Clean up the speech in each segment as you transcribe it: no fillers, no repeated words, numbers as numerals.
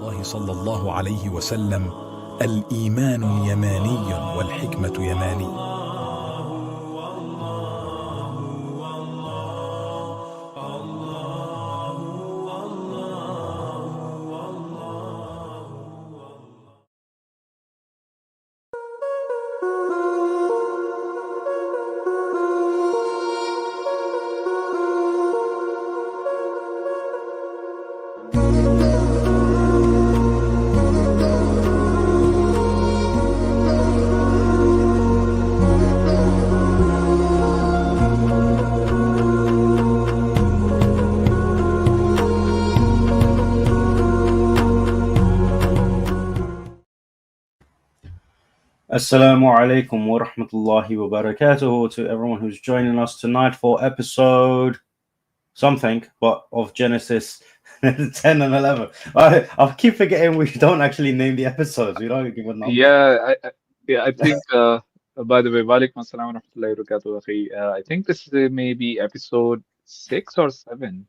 الله صلى الله عليه وسلم: الإيمان يماني والحكمة يماني. Assalamu alaikum wa rahmatullahi wa barakatuhu to everyone who's joining us tonight for episode something, but of Genesis 10 and 11. I keep forgetting we don't actually name the episodes. We don't give a number. I think, by the way, walaikum assalam wa rahmatullahi wa barakatuh, akhi. I think this is maybe episode 6 or 7.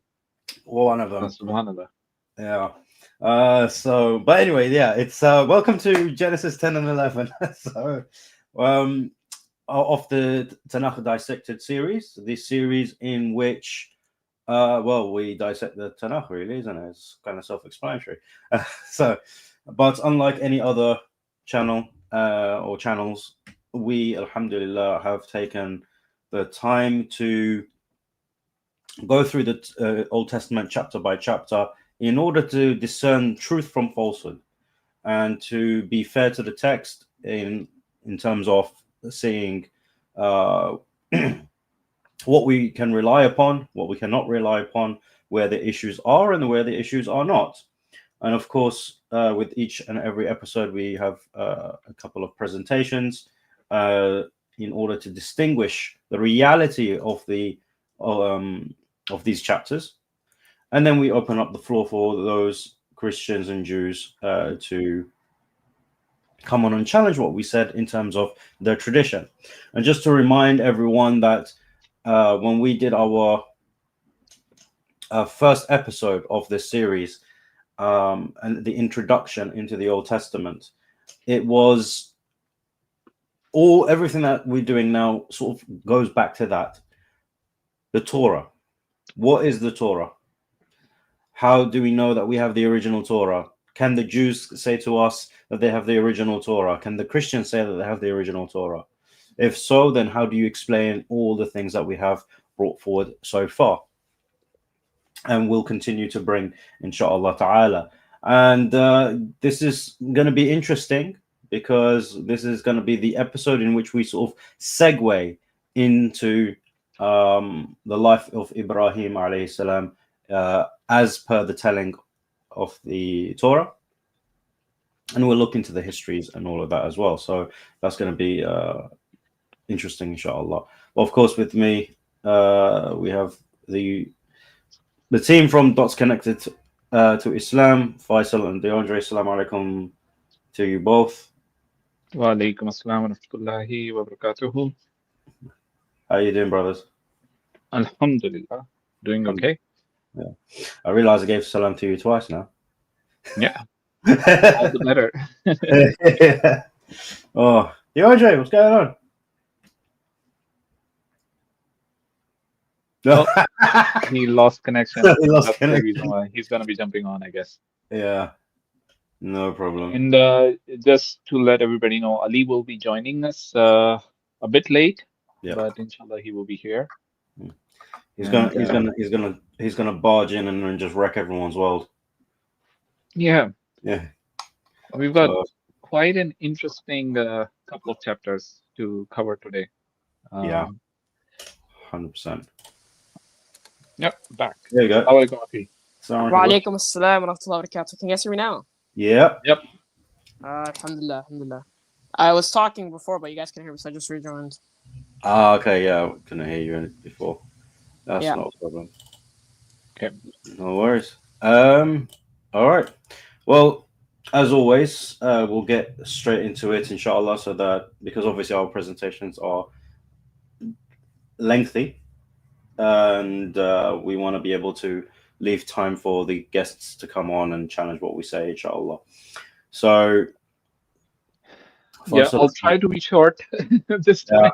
One of them. Subhanallah. Yeah. But anyway, yeah, it's welcome to Genesis 10 and 11. So, of the Tanakh Dissected series, this series in which, we dissect the Tanakh, really, isn't it? It's kind of self-explanatory. But unlike any other channel or channels, we, alhamdulillah, have taken the time to go through the Old Testament chapter by chapter in order to discern truth from falsehood and to be fair to the text in terms of seeing what we can rely upon, what we cannot rely upon, where the issues are and where the issues are not. And of course, with each and every episode, we have a couple of presentations in order to distinguish the reality of these chapters. And then we open up the floor for those Christians and Jews to come on and challenge what we said in terms of their tradition. And just to remind everyone that when we did our first episode of this series and the introduction into the Old Testament, it was everything that we're doing now sort of goes back to that. The Torah. What is the Torah? How do we know that we have the original Torah? Can the Jews say to us that they have the original Torah? Can the Christians say that they have the original Torah? If so, then how do you explain all the things that we have brought forward so far? And we'll continue to bring, inshallah ta'ala. And this is going to be interesting because this is going to be the episode in which we sort of segue into the life of Ibrahim alayhi salam as per the telling of the Torah, and we'll look into the histories and all of that as well. So that's going to be interesting, inshallah. Well, of course, with me, we have the team from Dots Connected to Islam, Faisal and DeAndre. Assalamu alaikum to you both. Wa alaikum assalam wa rahmatullahi wa barakatuhu. How are you doing, brothers? Alhamdulillah. Doing okay. Yeah, I realize I gave salam to you twice now. Yeah, all the better. Yeah. Oh, DeAndre, what's going on? No, he lost connection. He lost That's connection. the reason why he's going to be jumping on, I guess. Yeah, no problem. And just to let everybody know, Ali will be joining us a bit late, but inshallah he will be here. He's gonna barge in and then just wreck everyone's world. Yeah. We've got quite an interesting couple of chapters to cover today. 100%. Yep, back. There you go. Wa alaikum assalam wa rahmatullahi wa barakatuh. Can you guys hear me now? Yep. Alhamdulillah. I was talking before, but you guys can hear me, so I just rejoined. Okay, yeah, I couldn't hear you before. That's not a problem. Okay. No worries. All right. Well, as always, we'll get straight into it, inshallah, so that because obviously our presentations are lengthy and we want to be able to leave time for the guests to come on and challenge what we say, inshallah. So, Yeah, I'll try to be short this time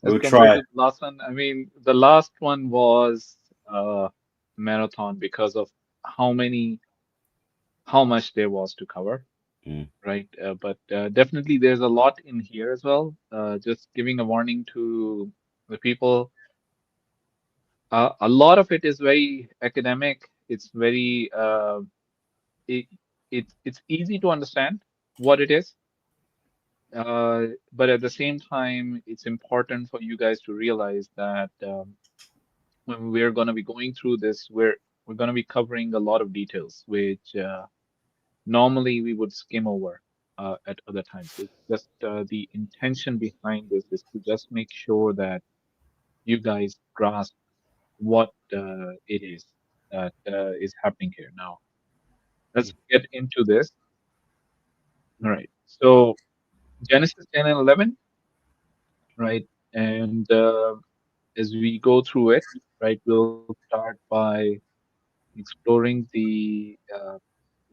as we'll compared try. to the last one. I mean, the last one was marathon because of how much there was to cover, right? But definitely there's a lot in here as well. Just giving a warning to the people. A lot of it is very academic. It's very it, it's easy to understand what it is. But at the same time, it's important for you guys to realize that when we're going to be going through this, we're going to be covering a lot of details, which normally we would skim over at other times. It's just the intention behind this is to just make sure that you guys grasp what it is that is happening here. Now, let's get into this. All right. So Genesis 10 and 11, right? And as we go through it, right, we'll start by exploring the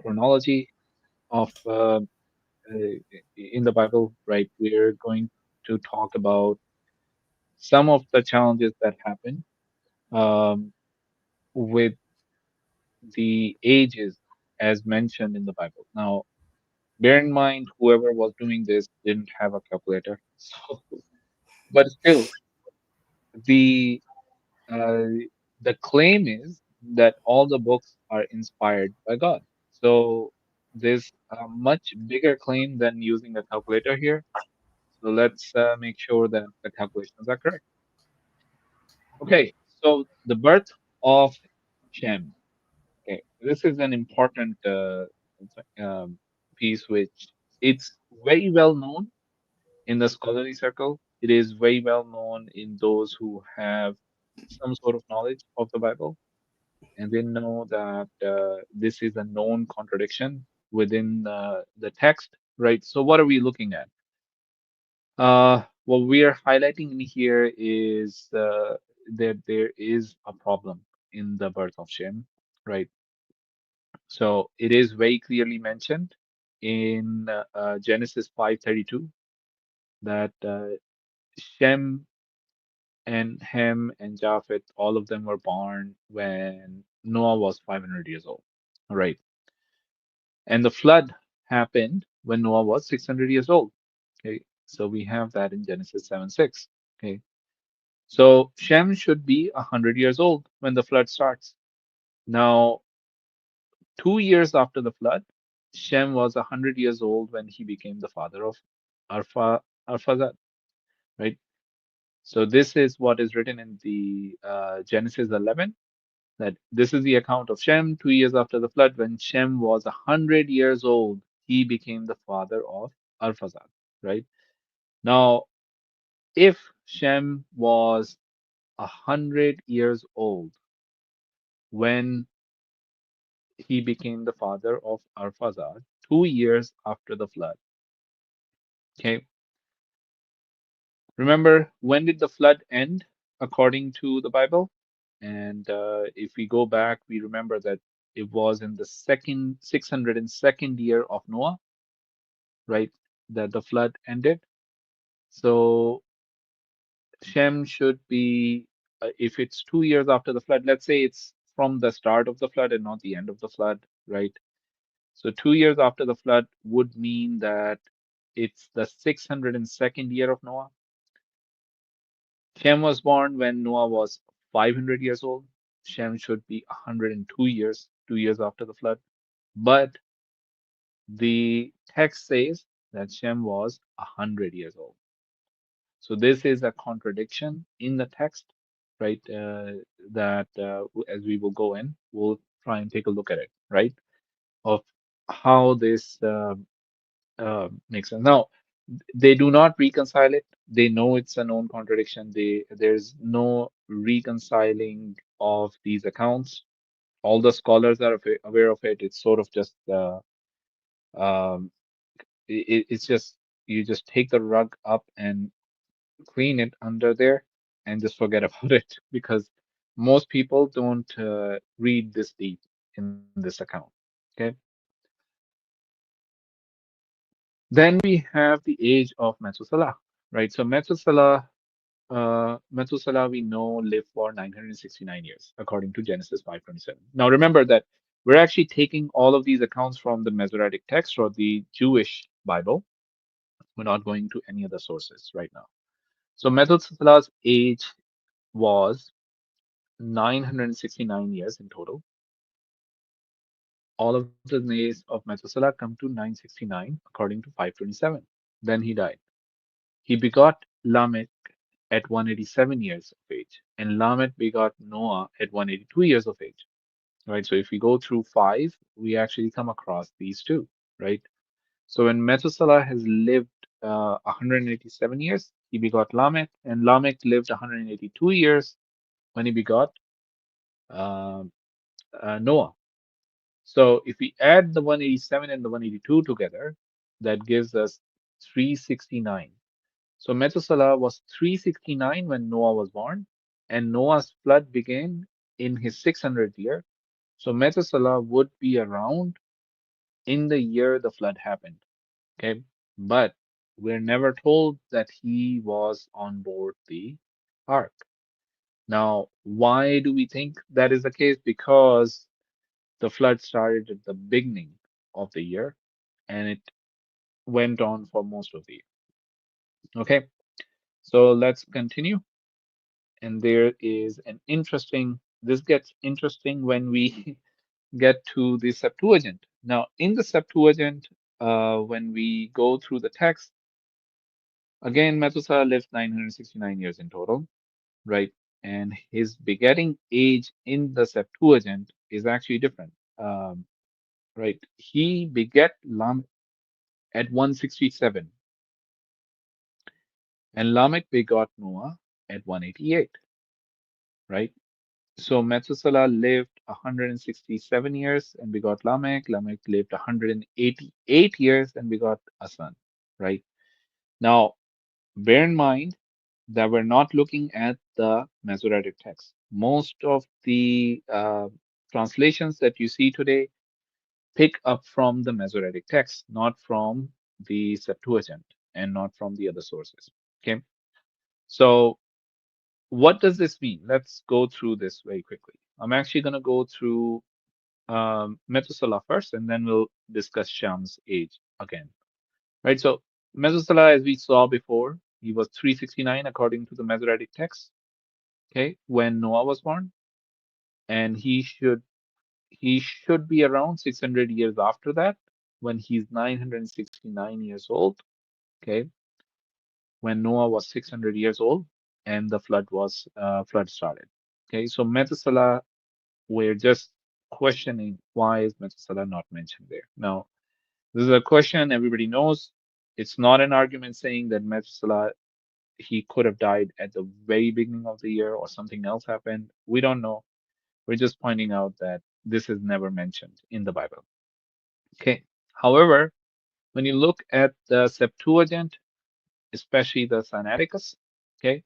chronology of in the Bible, right? We're going to talk about some of the challenges that happen um, with the ages as mentioned in the Bible. Now, bear in mind, whoever was doing this didn't have a calculator, so but still, the uh, the claim is that all the books are inspired by God. So there's a much bigger claim than using a calculator here. So let's make sure that the calculations are correct. Okay, so the birth of Shem. Okay, this is an important um, piece which it's very well known in the scholarly circle. It is very well known in those who have some sort of knowledge of the Bible, and they know that this is a known contradiction within the text, right? So what are we looking at? What we are highlighting in here is that there is a problem in the birth of Shem, right? So it is very clearly mentioned in Genesis 5:32 that Shem and Ham and Japheth, all of them were born when Noah was 500 years old, right? And the flood happened when Noah was 600 years old. Okay, so we have that in Genesis 7:6. Okay, so Shem should be 100 years old when the flood starts. Now, 2 years after the flood, Shem was 100 years old when he became the father of Arphaxad, right? So this is what is written in the Genesis 11, that this is the account of Shem 2 years after the flood. When Shem was 100 years old, he became the father of Arphaxad, right? Now, if Shem was 100 years old when he became the father of Arphaxad, 2 years after the flood, okay? Remember, when did the flood end according to the Bible? And if we go back, we remember that it was in the 602nd year of Noah, right? That the flood ended. So Shem should be, if it's 2 years after the flood, let's say it's from the start of the flood and not the end of the flood, right? So 2 years after the flood would mean that it's the 602nd year of Noah. Shem was born when Noah was 500 years old. Shem should be 102 years, 2 years after the flood. But the text says that Shem was 100 years old. So this is a contradiction in the text, right? That as we will go in, we'll try and take a look at it, right? Of how this makes sense. Now, they do not reconcile it. They know it's a known contradiction. There's no reconciling of these accounts. All the scholars are aware of it. It's sort of just um, it's just you just take the rug up and clean it under there and just forget about it because Most people don't read this deep in this account. Okay. Then we have the age of Methuselah, right? So Methuselah, we know, lived for 969 years, according to Genesis 5:27. Now, remember that we're actually taking all of these accounts from the Masoretic text or the Jewish Bible. We're not going to any other sources right now. So Methuselah's age was 969 years in total. All of the days of Methuselah come to 969, according to 5:27. Then he died. He begot Lamech at 187 years of age, and Lamech begot Noah at 182 years of age. Right. So if we go through five, we actually come across these two. Right. So when Methuselah has lived 187 years, he begot Lamech, and Lamech lived 182 years when he begot uh, Noah. So if we add the 187 and the 182 together, that gives us 369. So Methuselah was 369 when Noah was born, and Noah's flood began in his 600th year. So Methuselah would be around in the year the flood happened. Okay. But we're never told that he was on board the ark. Now, why do we think that is the case? Because the flood started at the beginning of the year and it went on for most of the year. Okay. So let's continue. And there is an interesting, this gets interesting when we get to the Septuagint. Now, in the Septuagint, when we go through the text, again, Methuselah lived 969 years in total, right? And his begetting age in the Septuagint is actually different, right? He beget Lamech at 167, and Lamech begot Noah at 188, right? So Methuselah lived 167 years and begot Lamech. Lamech lived 188 years and begot a son, right? Now, bear in mind that we're not looking at the Masoretic text. Most of the translations that you see today pick up from the Masoretic text, not from the Septuagint and not from the other sources. Okay. So what does this mean? Let's go through this very quickly. I'm actually going to go through Methuselah first, and then we'll discuss Shem's age again. Right. So Methuselah, as we saw before, he was 369 according to the Masoretic text. Okay, when Noah was born, and he should be around 600 years after that, when he's 969 years old. Okay, when Noah was 600 years old, and the flood started. Okay, so Methuselah, we're just questioning why is Methuselah not mentioned there. Now, this is a question everybody knows. It's not an argument saying that Methuselah, he could have died at the very beginning of the year or something else happened. We don't know. We're just pointing out that this is never mentioned in the Bible. Okay. However, when you look at the Septuagint, especially the Sinaiticus, okay,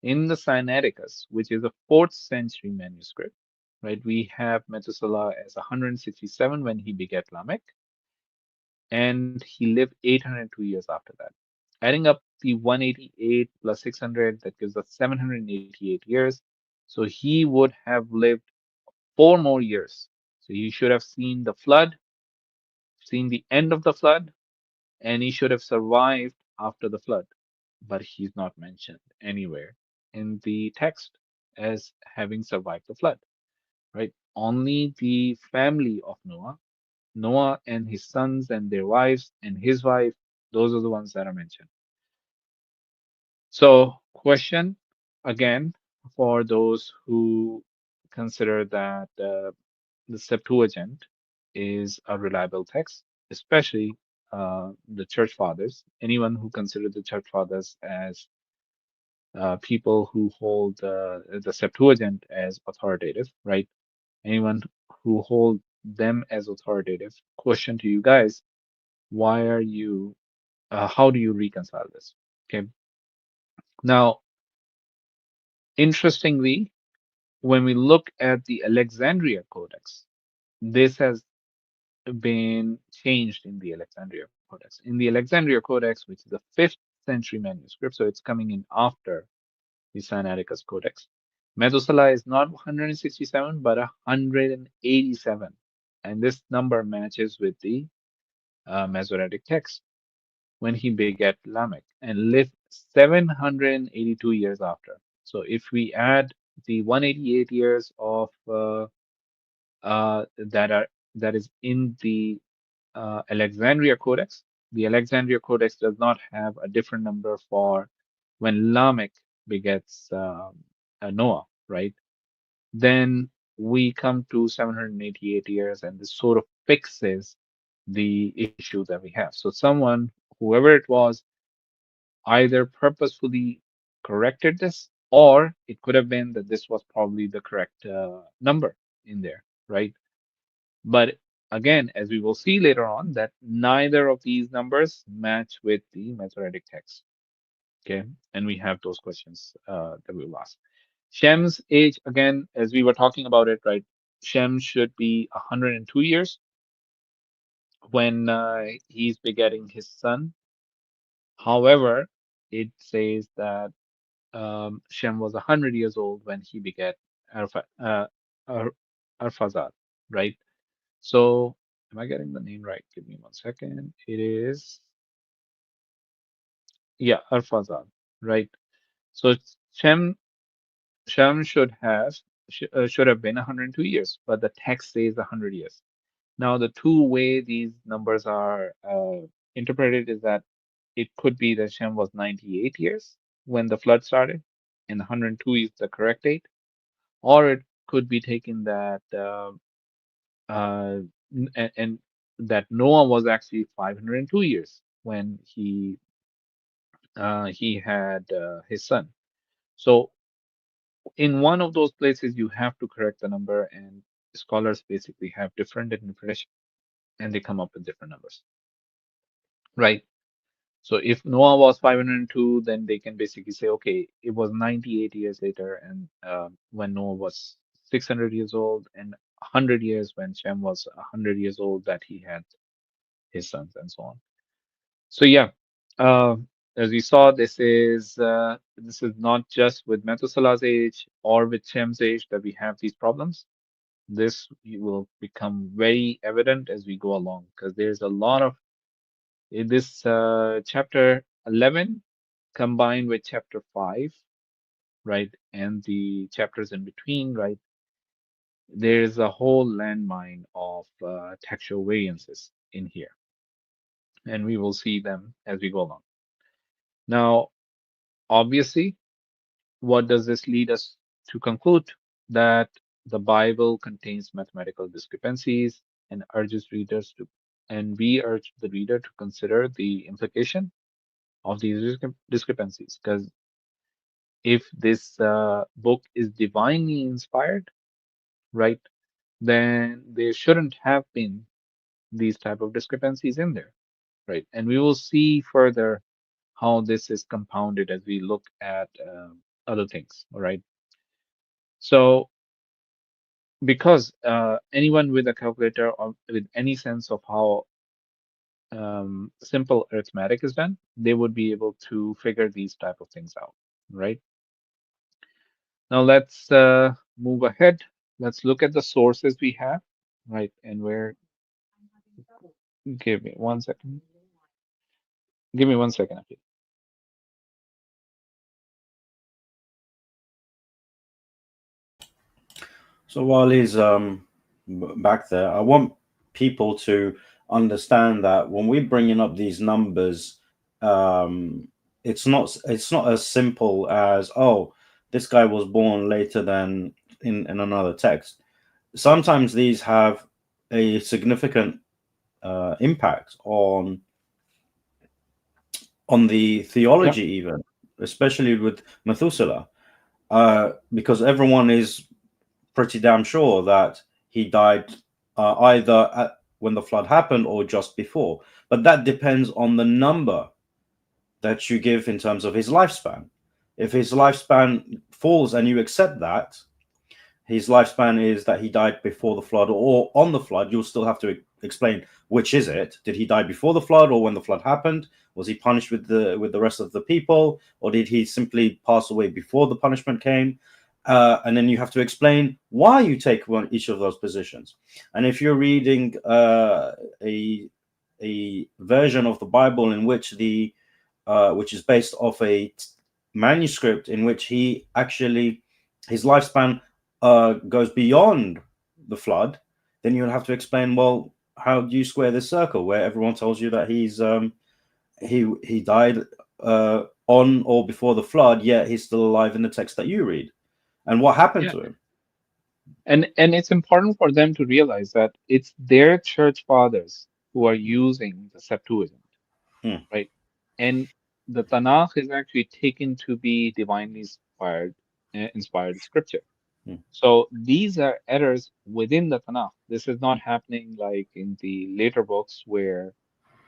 in the Sinaiticus, which is a 4th century manuscript, right, we have Methuselah as 167 when he begat Lamech, and he lived 802 years after that. Adding up the 188 plus 600, that gives us 788 years. So he would have lived 4 more years. So he should have seen the flood, seen the end of the flood, and he should have survived after the flood. But he's not mentioned anywhere in the text as having survived the flood, right? Only the family of Noah and his sons and their wives and his wife, those are the ones that are mentioned. So, question again for those who consider that the Septuagint is a reliable text, especially the church fathers. Anyone who considers the church fathers as people who hold the Septuagint as authoritative, right? Anyone who hold them as authoritative. Question to you guys: why are you? How do you reconcile this? Okay. Now, interestingly, when we look at the Alexandria Codex, this has been changed in the Alexandria Codex. In the Alexandria Codex, which is a 5th century manuscript, so it's coming in after the Sinaiticus Codex, Methuselah is not 167 but 187, and this number matches with the Masoretic text when he begat Lamech and lived 782 years after. So if we add the 188 years of that is in the Alexandria Codex, the Alexandria Codex does not have a different number for when Lamech begets Noah, right? Then we come to 788 years, and this sort of fixes the issue that we have. So someone, whoever it was, either purposefully corrected this, or it could have been that this was probably the correct number in there, right? But again, as we will see later on, that neither of these numbers match with the Masoretic text. Okay, and we have those questions that we will ask. Shem's age, again, as we were talking about it, right? Shem should be 102 years when he's begetting his son. However, it says that Shem was 100 years old when he begat Arphaxad, right? So, am I getting the name right? Give me 1 second. It is, yeah, Arphaxad, right? So Shem should have been 102 years, but the text says 100 years. Now, the two way these numbers are interpreted is that it could be that Shem was 98 years when the flood started, and 102 is the correct date, or it could be taken that and that Noah was actually 502 years when he had his son. So in one of those places, you have to correct the number, and scholars basically have different interpretation, and they come up with different numbers, right? So if Noah was 502, then they can basically say, okay, it was 98 years later, and when Noah was 600 years old, and 100 years when Shem was 100 years old, that he had his sons, and so on. So yeah, as we saw, this is not just with Methuselah's age or with Shem's age that we have these problems. This will become very evident as we go along, because there's a lot of in this chapter 11 combined with chapter 5, right, and the chapters in between, right. There's a whole landmine of textual variances in here, and we will see them as we go along. Now, obviously, what does this lead us to conclude? That the Bible contains mathematical discrepancies, and we urge the reader to consider the implication of these discrepancies, because if this book is divinely inspired, right, then there shouldn't have been these type of discrepancies in there, right? And we will see further how this is compounded as we look at other things, all right? So because anyone with a calculator or with any sense of how simple arithmetic is done, they would be able to figure these type of things out, right? Now let's move ahead. Let's look at the sources we have, right? And where, give me 1 second. Give me 1 second, okay. So while he's back there, I want people to understand that when we're bringing up these numbers, it's not as simple as, oh, this guy was born later than in another text. Sometimes these have a significant impact on the theology, even, especially with Methuselah, because everyone is pretty damn sure that he died either when the flood happened or just before. But that depends on the number that you give in terms of his lifespan. If his lifespan falls and you accept that, his lifespan is that he died before the flood or on the flood, you'll still have to explain which is it. Did he die before the flood or when the flood happened? Was he punished with the rest of the people, or did he simply pass away before the punishment came? And then you have to explain why you take each of those positions. And if you're reading a version of the Bible in which which is based off a manuscript in which he actually his lifespan goes beyond the flood, then you'll have to explain, well, how do you square this circle where everyone tells you that he died on or before the flood, yet he's still alive in the text that you read, and what happened to him? And it's important for them to realize that it's their church fathers who are using the Septuagint, right? And the Tanakh is actually taken to be divinely inspired scripture. So these are errors within the Tanakh. This is not happening like in the later books where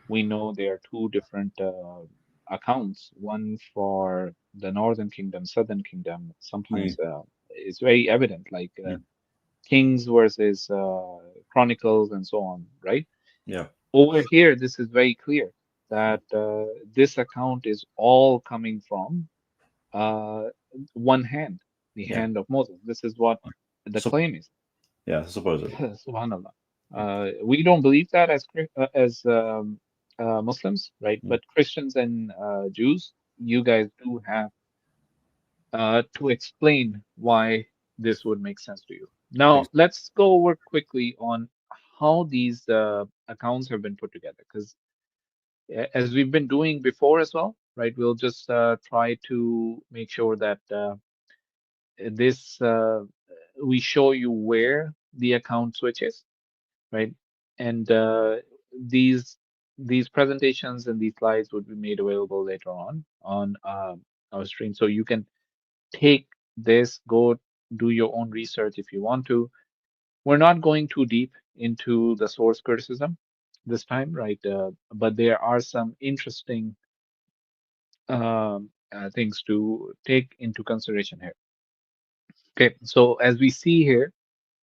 we know there are two different accounts, one for the Northern Kingdom, Southern Kingdom. Sometimes it's very evident, like Kings versus Chronicles and so on, right? Yeah. Over here, this is very clear that this account is all coming from one hand, the hand of Moses. This is what the claim is. Yeah, supposedly. Subhanallah. We don't believe that as Muslims, right? But Christians and Jews, you guys do have to explain why this would make sense to you. Now, let's go over quickly on how these accounts have been put together, because as we've been doing before as well, right? We'll just try to make sure that this we show you where the account switches, right? And these presentations and these slides would be made available later on our stream, so you can take this, go do your own research if you want to. We're not going too deep into the source criticism this time, right? But there are some interesting things to take into consideration here. Okay, so as we see here,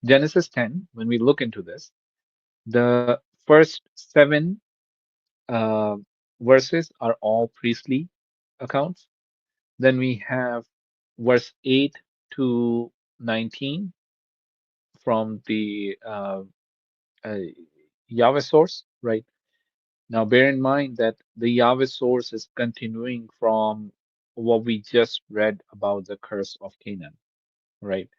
Genesis 10, when we look into this, the first 7 verses are all priestly accounts. Then we have verse 8 to 19 from the Yahweh source, right? Now, bear in mind that the Yahweh source is continuing from what we just read about the curse of Canaan, right?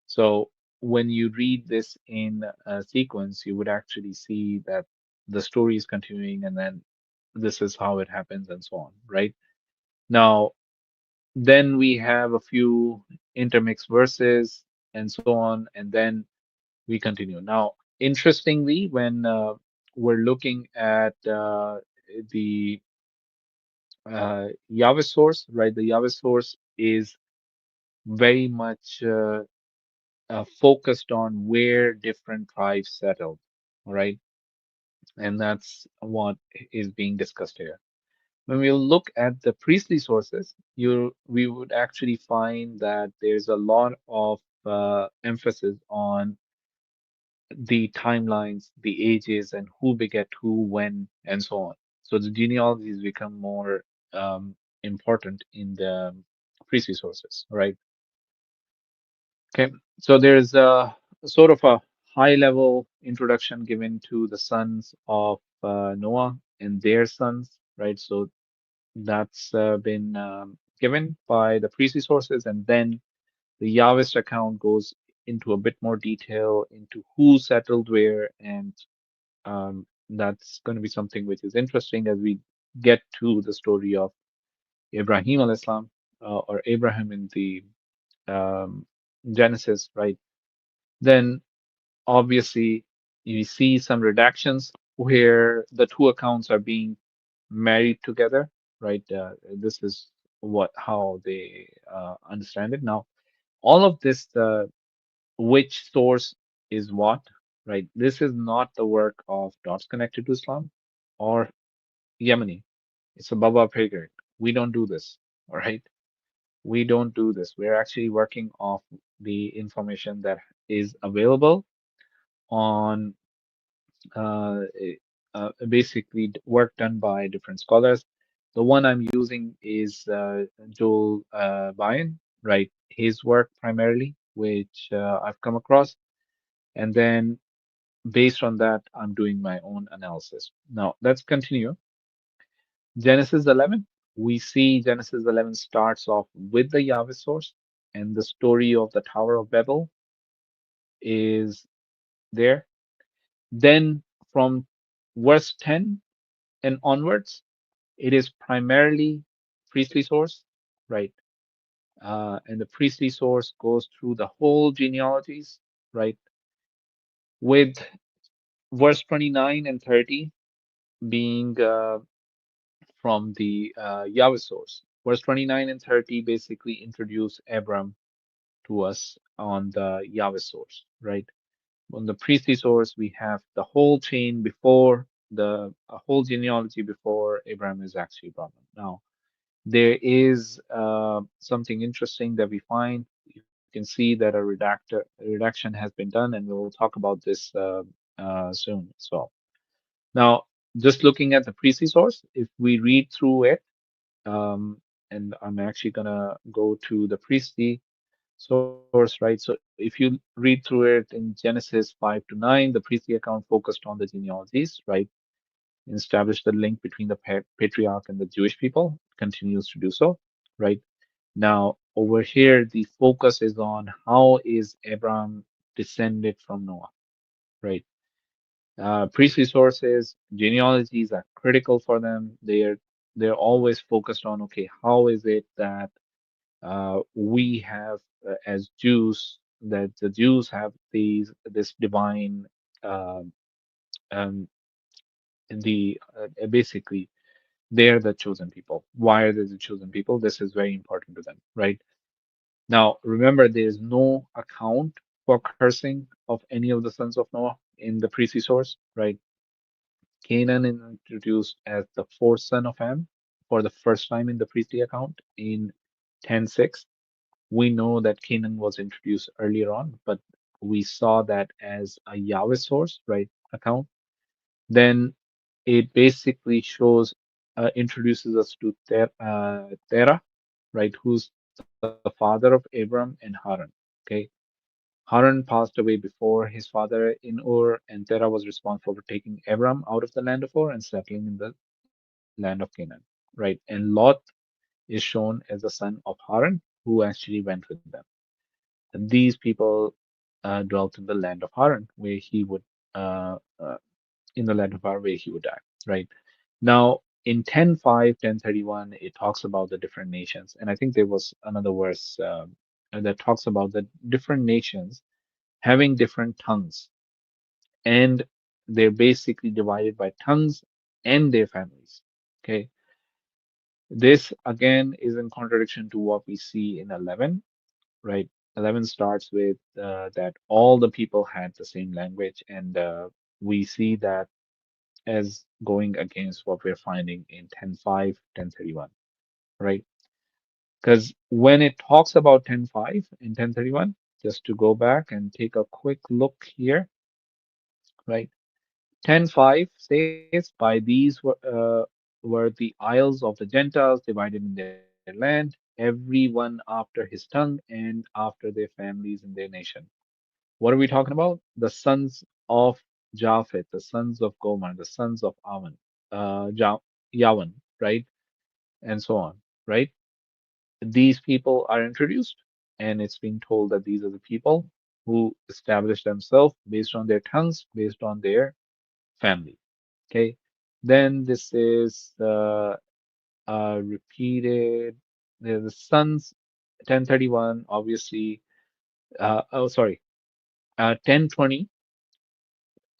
So when you read this in a sequence, you would actually see that the story is continuing, and then this is how it happens, and so on, right? Now, then we have a few intermixed verses and so on, and then we continue. Now, interestingly, when we're looking at the Yahweh source, right? The Yahweh source is very much focused on where different tribes settled, right? And that's what is being discussed here. When we look at the priestly sources, we would actually find that there's a lot of emphasis on the timelines, the ages, and who beget who, when, and so on. So the genealogies become more important in the priestly sources, right? Okay, so there's a sort of a high-level introduction given to the sons of Noah and their sons, right? So that's been given by the priestly sources, and then the Yahwist account goes into a bit more detail into who settled where, and that's going to be something which is interesting as we get to the story of Ibrahim al-Islam or Abraham in the Genesis, right? Then obviously you see some redactions where the two accounts are being married together, right? This is how they understand it. Now, all of this, which source is what, right? This is not the work of Dots Connected to Islam or Yemeni. It's a Baba Pagan. We don't do this, all right? We don't do this. We're actually working off the information that is available on basically work done by different scholars. The one I'm using is Joel Bayan, right? His work primarily, which I've come across. And then based on that, I'm doing my own analysis. Now, let's continue. Genesis 11, we see Genesis 11 starts off with the Yahwist source, and the story of the Tower of Babel is there. Then from verse 10 and onwards, it is primarily priestly source, right? And the priestly source goes through the whole genealogies, right? With verse 29 and 30 being from the Yahweh source. Verse 29 and 30 basically introduce Abram to us on the Yahweh source, right? On the priestly source, we have the whole chain before the whole genealogy before Abraham is actually brought up. Now, there is something interesting that we find. You can see that a redaction has been done, and we'll talk about this soon as well. Now, just looking at the priestly source, if we read through it, and I'm actually gonna go to the priestly source, right? So if you read through it in Genesis 5 to 9, the priestly account focused on the genealogies, right? And established the link between the patriarch and the Jewish people, continues to do so, right? Now, over here, the focus is on how is Abraham descended from Noah, right? Priestly sources, genealogies are critical for them. They're always focused on, okay, how is it that we have as Jews, that the Jews have this divine um, um, basically they're the chosen people. Why are they the chosen people? This is very important to them, right? Now, remember, there is no account for cursing of any of the sons of Noah in the priestly source, right? Canaan is introduced as the fourth son of Ham for the first time in the priestly account in 10:6. We know that Canaan was introduced earlier on, but we saw that as a Yahweh source, right, account. Then it basically shows, introduces us to Terah, right, who's the father of Abram and Haran. Okay, Haran passed away before his father in Ur, and Terah was responsible for taking Abram out of the land of Ur and settling in the land of Canaan, right? And Lot is shown as the son of Haran, who actually went with them. And these people dwelt in the land of Haran, where he would uh, uh, in the land of Haran, where he would die. Right now, in 10:5, 10:31, it talks about the different nations, and I think there was another verse that talks about the different nations having different tongues, and they're basically divided by tongues and their families. Okay, this again is in contradiction to what we see in 11, right? 11 starts with that all the people had the same language, and we see that as going against what we're finding in 10:5, 10:31, right? Because when it talks about 10:5 and 10:31, just to go back and take a quick look here, right? 10:5 says, "By these were the isles of the Gentiles divided in their land, every one after his tongue and after their families in their nation." What are we talking about? The sons of Japheth, the sons of Gomer, the sons of Ammon, Yavan, right? And so on, right? These people are introduced, and it's being told that these are the people who establish themselves based on their tongues, based on their family. Okay. Then this is repeated. The sons, 10:31, obviously. Oh, sorry. 10:20,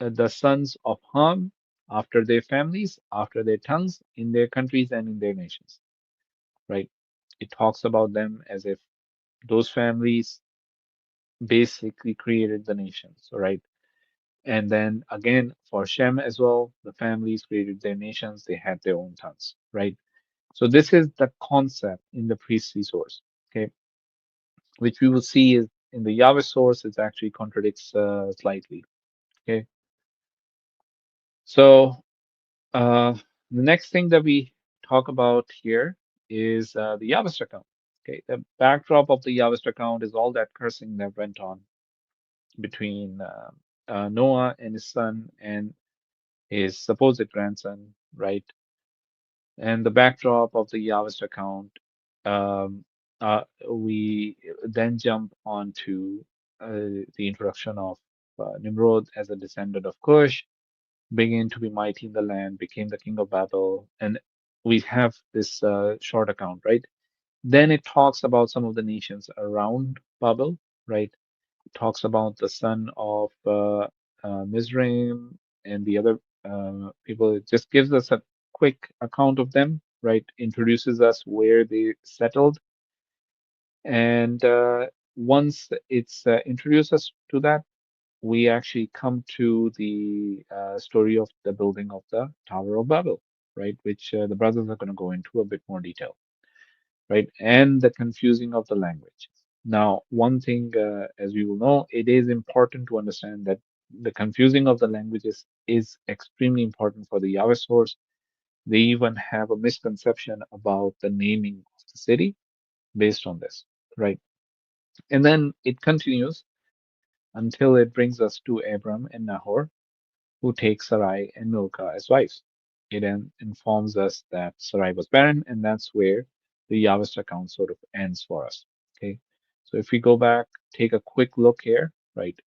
the sons of Ham, after their families, after their tongues, in their countries and in their nations. Right. It talks about them as if those families basically created the nations. Right. And then again, for Shem as well, the families created their nations, they had their own tongues. Right. So this is the concept in the priestly source, okay, which we will see is in the Yahwist source, it actually contradicts slightly. Okay, so the next thing that we talk about here is the Yahwist account. Okay, the backdrop of the Yahwist account is all that cursing that went on between Noah and his son and his supposed grandson, right? And the backdrop of the Yahwist account, um, we then jump onto the introduction of Nimrod as a descendant of Cush, began to be mighty in the land, became the king of Babel, and we have this short account, right? Then it talks about some of the nations around Babel, right? It talks about the son of Mizraim and the other people. It just gives us a quick account of them, right? Introduces us where they settled, and once it's introduced us to that, we actually come to the story of the building of the Tower of Babel, right? Which the brothers are going to go into a bit more detail, right? And the confusing of the language. Now, one thing, as we will know, it is important to understand that the confusing of the languages is extremely important for the Yahweh source. They even have a misconception about the naming of the city based on this, right? And then it continues until it brings us to Abram and Nahor, who take Sarai and Milcah as wives. It then informs us that Sarai was barren, and that's where the Yahwist account sort of ends for us. Okay, so if we go back, take a quick look here, right?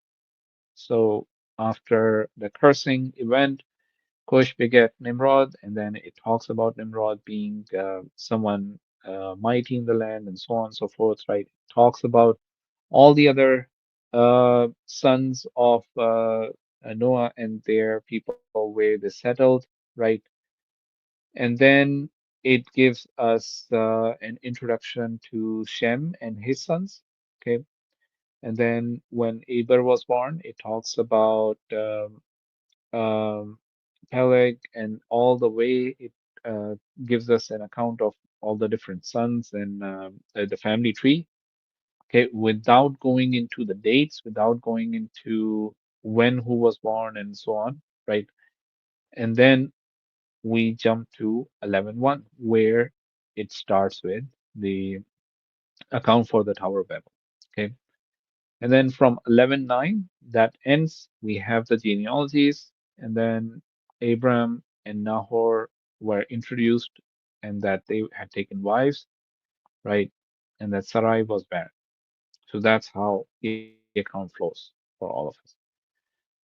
So after the cursing event, Cush beget Nimrod, and then it talks about Nimrod being someone mighty in the land, and so on and so forth, right? It talks about all the other sons of Noah and their people where they settled, right? And then it gives us an introduction to Shem and his sons, okay? And then when Eber was born, it talks about um, Peleg and all the way it gives us an account of all the different sons and the family tree, okay, without going into the dates, without going into when who was born and so on, right? And then we jump to 11:1, where it starts with the account for the Tower of Babel. Okay. And then from 11:9, that ends, we have the genealogies, and then Abram and Nahor were introduced, and that they had taken wives, right? And that Sarai was barren. So that's how the account flows for all of us.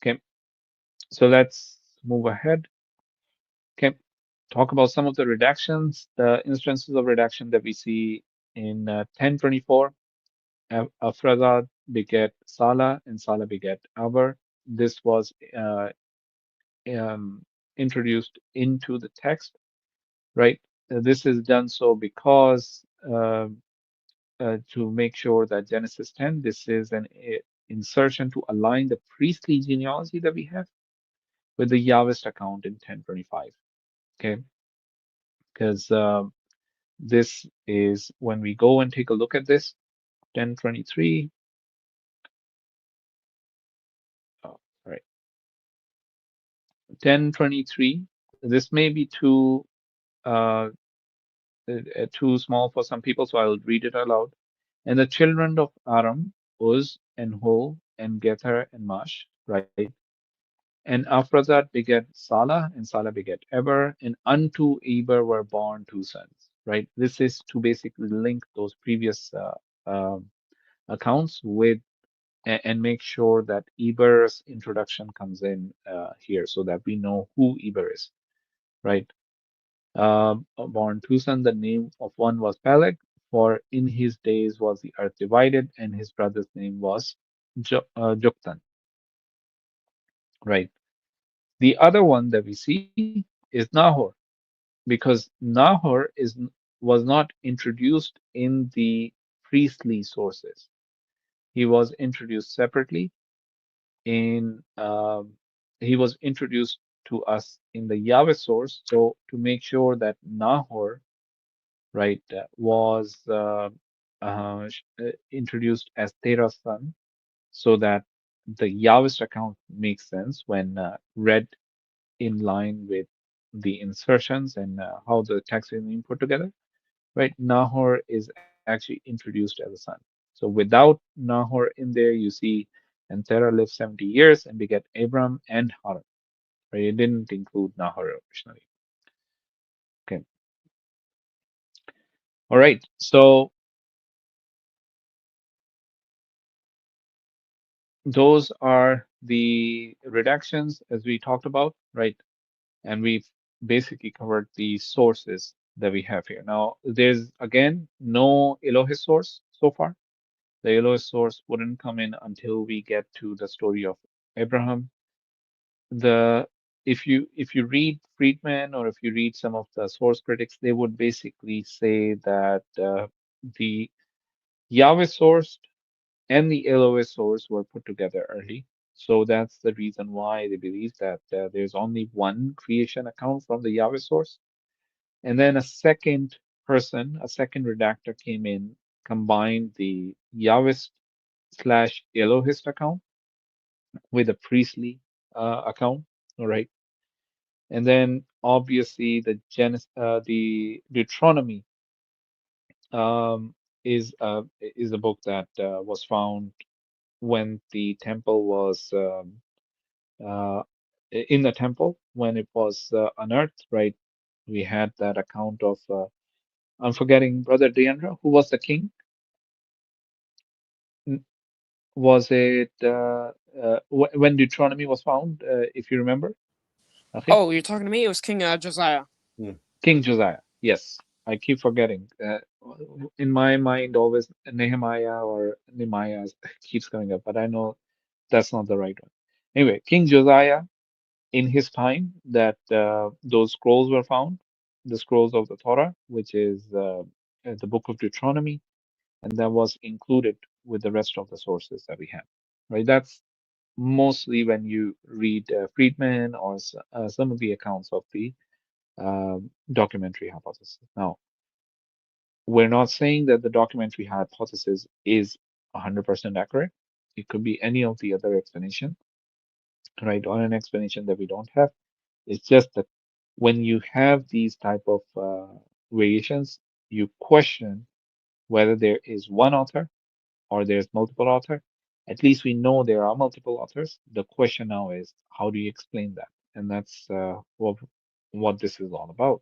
Okay. So let's move ahead. Okay. Talk about some of the redactions, the instances of redaction that we see in 1024. Afrazad beget Salah, and Salah beget Aber. This was introduced into the text, right? This is done so because to make sure that Genesis 10, this is an insertion to align the priestly genealogy that we have with the Yahwist account in 1025. Okay, because this is when we go and take a look at this 1023. Oh, right, 1023. This may be uh, too small for some people, so I'll read it aloud. And the children of Aram, Uz and Hul and Gether and Mash, right? And Afrazat beget Salah, and Salah beget Eber, and unto Eber were born two sons, right? This is to basically link those previous accounts with and make sure that Eber's introduction comes in here so that we know who Eber is, right? Born two sons, the name of one was Peleg, for in his days was the earth divided, and his brother's name was Joktan, right? The other one that we see is Nahor, because Nahor was not introduced in the priestly sources. He was introduced separately in he was introduced to us in the Yahweh source. So to make sure that Nahor, right, was introduced as Terah's son, so that the Yahwist account makes sense when read in line with the insertions and how the text is being put together, right? Nahor is actually introduced as a son. So without Nahor in there, you see, and Terah lived 70 years and begat Abram and Haran, right? It didn't include Nahor originally. Okay. All right. So those are the redactions as we talked about, right? And we've basically covered the sources that we have here. Now, there's again no Elohist source so far. The Elohist source wouldn't come in until we get to the story of Abraham. The if you read Friedman or if you read some of the source critics, they would basically say that the Yahweh source and the Elohist source were put together early. So that's the reason why they believe that there's only one creation account from the Yahweh source. And then a second person, a second redactor came in, combined the Yahwist slash Elohist account with a priestly account. All right. And then obviously the Deuteronomy um, is a book that was found when the temple was uh, in the temple when it was unearthed, right? We had that account of I'm forgetting Brother Deandra, who was the king. N- Was it when Deuteronomy was found? If you remember, okay, Oh, you're talking to me? It was King Josiah. King Josiah. Yes, I keep forgetting. In my mind, always Nehemiah or Nehemiah keeps coming up, but I know that's not the right one. Anyway, King Josiah, in his time that those scrolls were found, the scrolls of the Torah, which is the book of Deuteronomy, and that was included with the rest of the sources that we have. Right? That's mostly when you read Friedman or some of the accounts of the documentary hypothesis. Now, we're not saying that the documentary hypothesis is 100% accurate. It could be any of the other explanation, right? Or an explanation that we don't have. It's just that when you have these type of variations, you question whether there is one author or there's multiple author. At least we know there are multiple authors. The question now is how do you explain that? And that's what this is all about,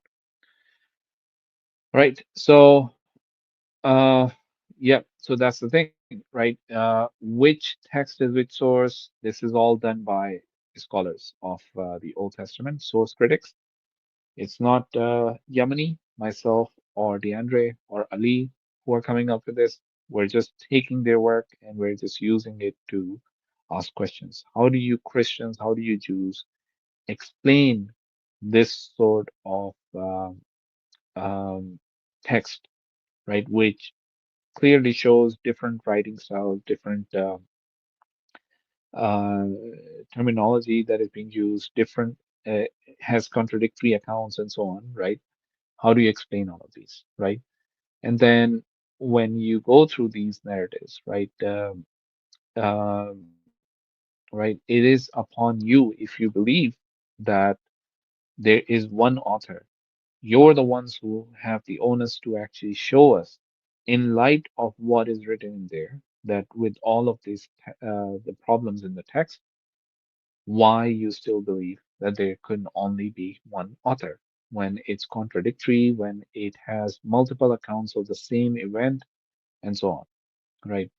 right? So yeah, so that's the thing, right? Which text is which source? This is all done by scholars of the Old Testament, source critics. It's not Yamini, myself, or DeAndre, or Ali who are coming up with this. We're just taking their work and we're just using it to ask questions. How do you Christians, how do you Jews explain this sort of um, text, right? Which clearly shows different writing styles, different uh, terminology that is being used, different uh, has contradictory accounts and so on, right? How do you explain all of these, right? And then when you go through these narratives, right, right, it is upon you if you believe that there is one author. You're the ones who have the onus to actually show us, in light of what is written in there, that with all of these the problems in the text, why you still believe that there could only be one author when it's contradictory, when it has multiple accounts of the same event, and so on, right?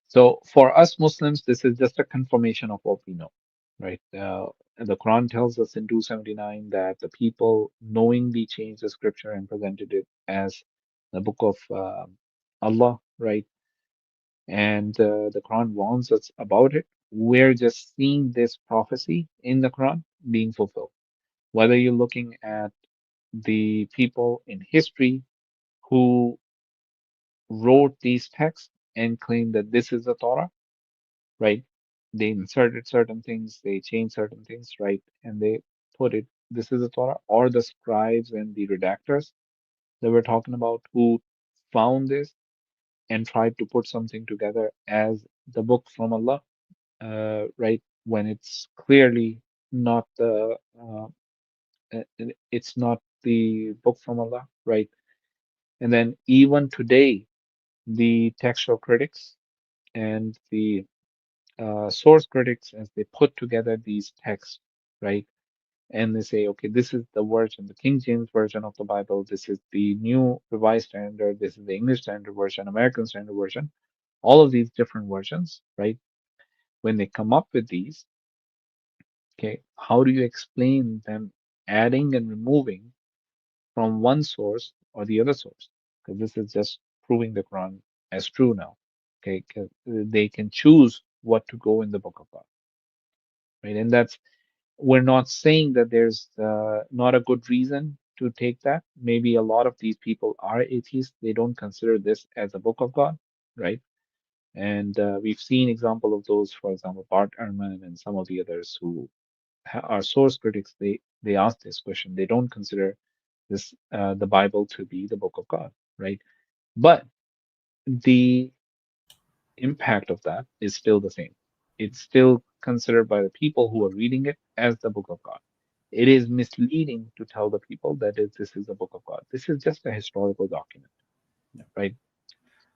So for us Muslims, this is just a confirmation of what we know, right? And the Quran tells us in 279 that the people knowingly changed the scripture and presented it as the book of Allah, right? And the Quran warns us about it. We're just seeing this prophecy in the Quran being fulfilled. Whether you're looking at the people in history who wrote these texts and claim that this is the Torah, right? They inserted certain things, they changed certain things, right? And they put it, this is the Torah, or the scribes and the redactors that we're talking about who found this and tried to put something together as the book from Allah, right? When it's clearly not it's not the book from Allah, right? And then even today, the textual critics and the source critics, as they put together these texts, right? And they say, okay, this is the version, the King James version of the Bible. This is the New Revised Standard. This is the English Standard Version, American Standard Version. All of these different versions, right? When they come up with these, okay, how do you explain them adding and removing from one source or the other source? Because this is just proving the Quran as true now. Okay, 'cause they can choose what to go in the Book of God, right? And that's, we're not saying that there's not a good reason to take that. Maybe a lot of these people are atheists. They don't consider this as a book of God, right? And we've seen example of those, for example, Bart Ehrman and some of the others who are source critics. They ask this question. They don't consider this the Bible to be the book of God, right? But the impact of that is still the same. It's still considered by the people who are reading it as the book of God. It is misleading to tell the people that this is the book of God. This is just a historical document, right?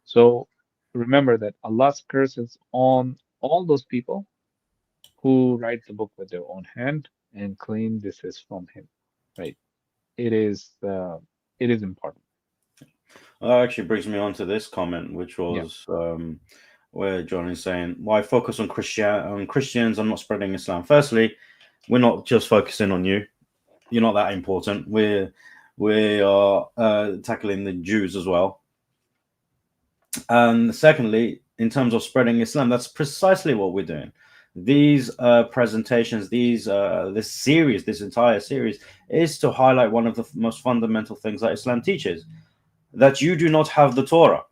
So remember that Allah's curse is on all those people who write the book with their own hand and claim this is from Him, right? It is important. Actually brings me on to this comment, which Yeah. was where John is saying, "Why focus on Christians? I'm not spreading Islam." Firstly, we're not just focusing on you. You're not that important. We are tackling the Jews as well. And secondly, in terms of spreading Islam, that's precisely what we're doing. These presentations, this series, this entire series, is to highlight one of the most fundamental things that Islam teaches: that you do not have the Torah,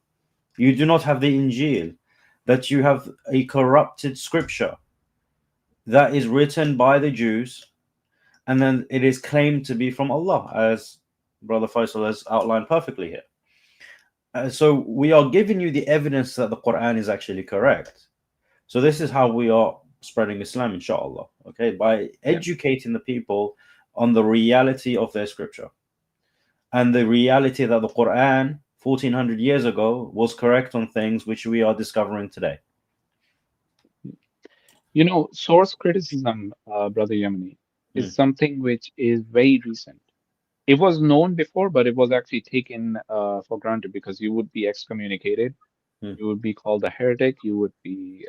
you do not have the Injil, that you have a corrupted scripture that is written by the Jews, and then it is claimed to be from Allah, as Brother Faisal has outlined perfectly here. So we are giving you the evidence that the Quran is actually correct. So this is how we are spreading Islam, inshallah. Okay, by educating the people on the reality of their scripture and the reality that the Quran 1400 years ago was correct on things which we are discovering today. You know, source criticism, Brother Yemeni, is something which is very recent. It was known before, but it was actually taken for granted because you would be excommunicated, you would be called a heretic, you would be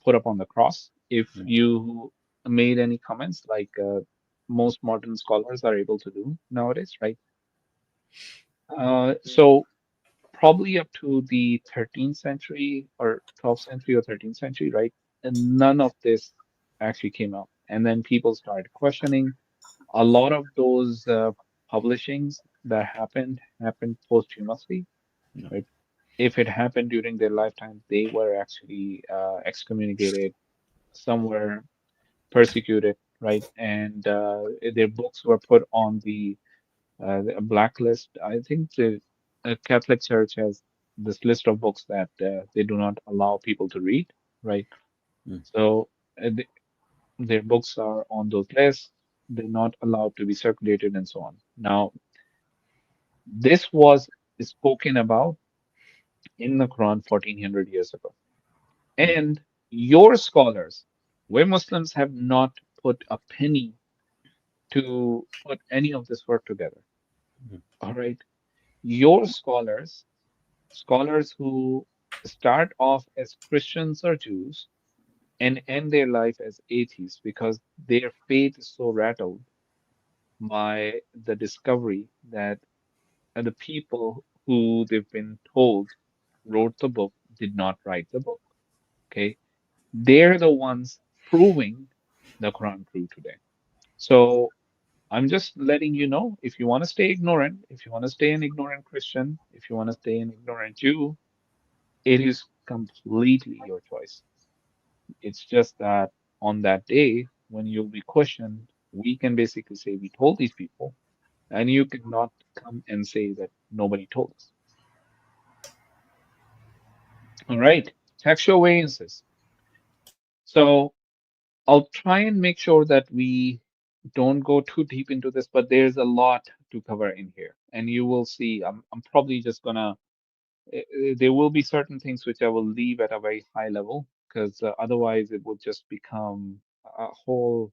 put up on the cross if you made any comments like most modern scholars are able to do nowadays, right? So probably up to the 13th century or 12th century or 13th century, right? And none of this actually came out. And then people started questioning. A lot of those publishings that happened posthumously, right? If it happened during their lifetime, they were actually excommunicated, some were persecuted, right? And their books were put on the blacklist. I think the Catholic Church has this list of books that they do not allow people to read, right? So their books are on those lists. They're not allowed to be circulated and so on. Now, this was spoken about in the Quran 1400 years ago. And your scholars, where Muslims have not put a penny to put any of this work together. All right. Your scholars who start off as Christians or Jews and end their life as atheists because their faith is so rattled by the discovery that the people who they've been told wrote the book did not write the book. Okay. They're the ones proving the Quran true today. So I'm just letting you know, if you want to stay ignorant, if you want to stay an ignorant Christian, if you want to stay an ignorant Jew, it is completely your choice. It's just that on that day, when you'll be questioned, we can basically say we told these people, and you cannot come and say that nobody told us. All right, textual variances. So I'll try and make sure that we don't go too deep into this, but there's a lot to cover in here, and you will see. I'm probably just gonna. There will be certain things which I will leave at a very high level because otherwise it will just become a whole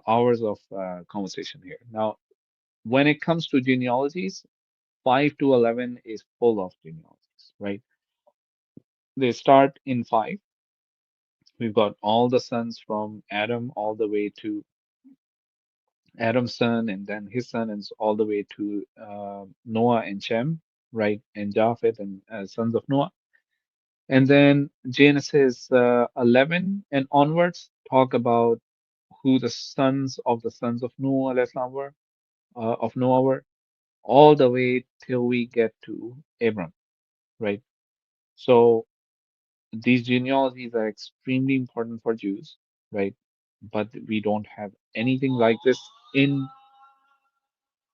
hours of conversation here. Now, when it comes to genealogies, 5 to 11 is full of genealogies, right? They start in 5. We've got all the sons from Adam all the way to Adam's son, and then his son, and all the way to Noah and Shem, right? And Japheth and sons of Noah. And then Genesis 11 and onwards talk about who the sons of Noah, of Noah were, all the way till we get to Abram, right? So these genealogies are extremely important for Jews, right? But we don't have anything like this in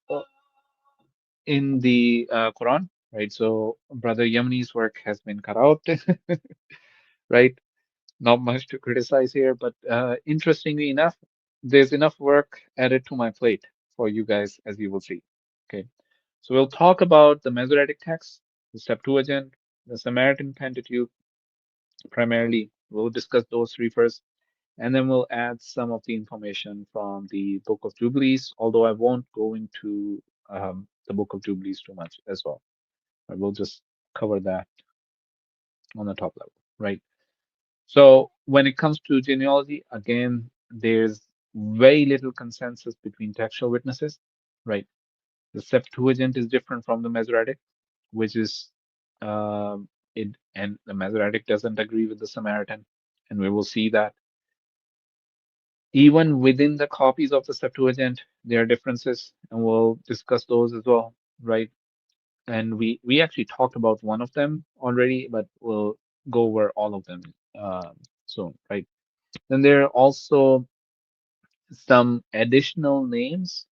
uh, in the Quran, right? So Brother Yamani's work has been cut out, right? Not much to criticize here, but interestingly enough, there's enough work added to my plate for you guys, as you will see. Okay, so we'll talk about the Masoretic text, the Septuagint, the Samaritan Pentateuch, primarily. We'll discuss those three first, and then we'll add some of the information from the Book of Jubilees, although I won't go into the Book of Jubilees too much as well. I will just cover that on the top level, right? So when it comes to genealogy, again, there's very little consensus between textual witnesses, right? The Septuagint is different from the Masoretic, which is it, and the Masoretic doesn't agree with the Samaritan, and we will see that. Even within the copies of the Septuagint, there are differences, and we'll discuss those as well, right? And we actually talked about one of them already, but we'll go over all of them soon, right? Then there are also some additional names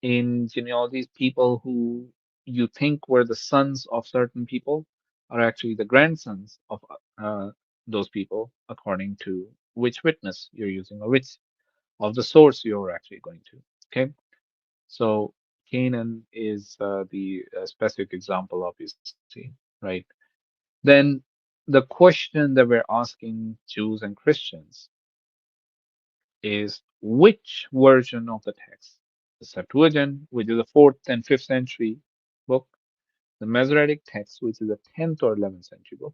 in genealogies. People who you think were the sons of certain people are actually the grandsons of uh, those people, according to which witness you're using or which of the source you're actually going to. Okay, so Canaan is the specific example, obviously, right? Then the question that we're asking Jews and Christians is which version of the text? The Septuagint, which is a 4th and 5th century book, the Masoretic text, which is a 10th or 11th century book,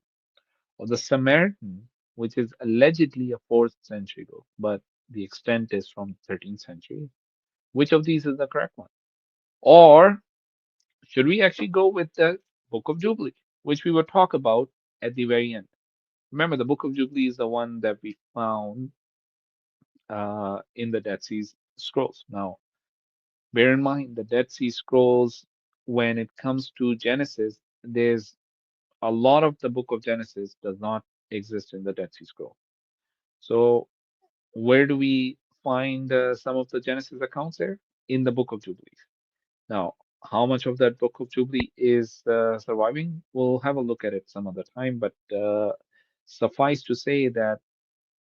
or the Samaritan, which is allegedly a 4th century book, but the extent is from 13th century. Which of these is the correct one? Or should we actually go with the Book of Jubilee, which we will talk about at the very end? Remember, the Book of Jubilee is the one that we found in the Dead Sea Scrolls. Now, bear in mind the Dead Sea Scrolls, when it comes to Genesis, there's a lot of the book of Genesis does not exist in the Dead Sea Scroll. So, where do we find some of the Genesis accounts there? In the Book of Jubilees. Now, how much of that Book of Jubilee is surviving? We'll have a look at it some other time, but suffice to say that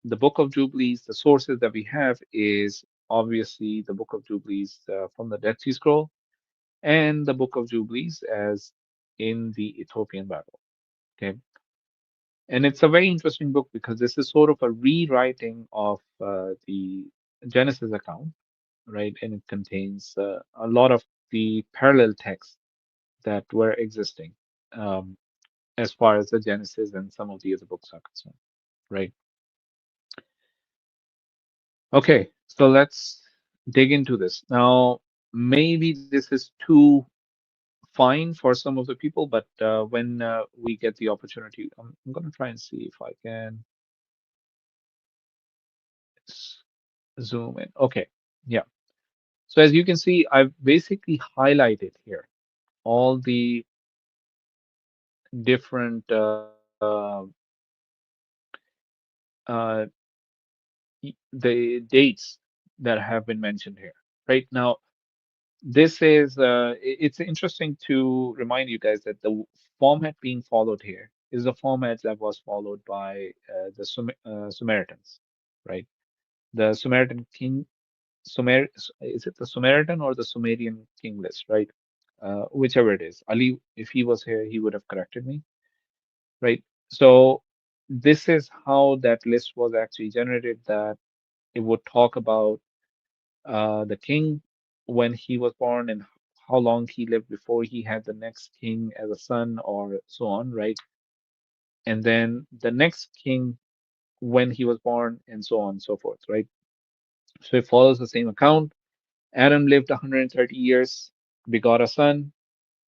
the Book of Jubilees, the sources that we have is obviously the Book of Jubilees from the Dead Sea Scroll and the Book of Jubilees as in the Ethiopian Bible. Okay. And it's a very interesting book because this is sort of a rewriting of the Genesis account, right? And it contains a lot of the parallel texts that were existing as far as the Genesis and some of the other books are concerned, right? Okay, so let's dig into this. Now, maybe this is too fine for some of the people, but when we get the opportunity, I'm going to try and see if I can zoom in. Okay, yeah. So as you can see, I've basically highlighted here all the different uh, the dates that have been mentioned here. Right now, this is it's interesting to remind you guys that the format being followed here is the format that was followed by the Samaritans, right? The Samaritan king, is it the Samaritan or the Sumerian king list, right? Whichever it is. Ali, if he was here, he would have corrected me, right? So this is how that list was actually generated, that it would talk about the king when he was born and how long he lived before he had the next king as a son or so on, right? And then the next king when he was born and so on and so forth, right? So it follows the same account. Adam lived 130 years, begot a son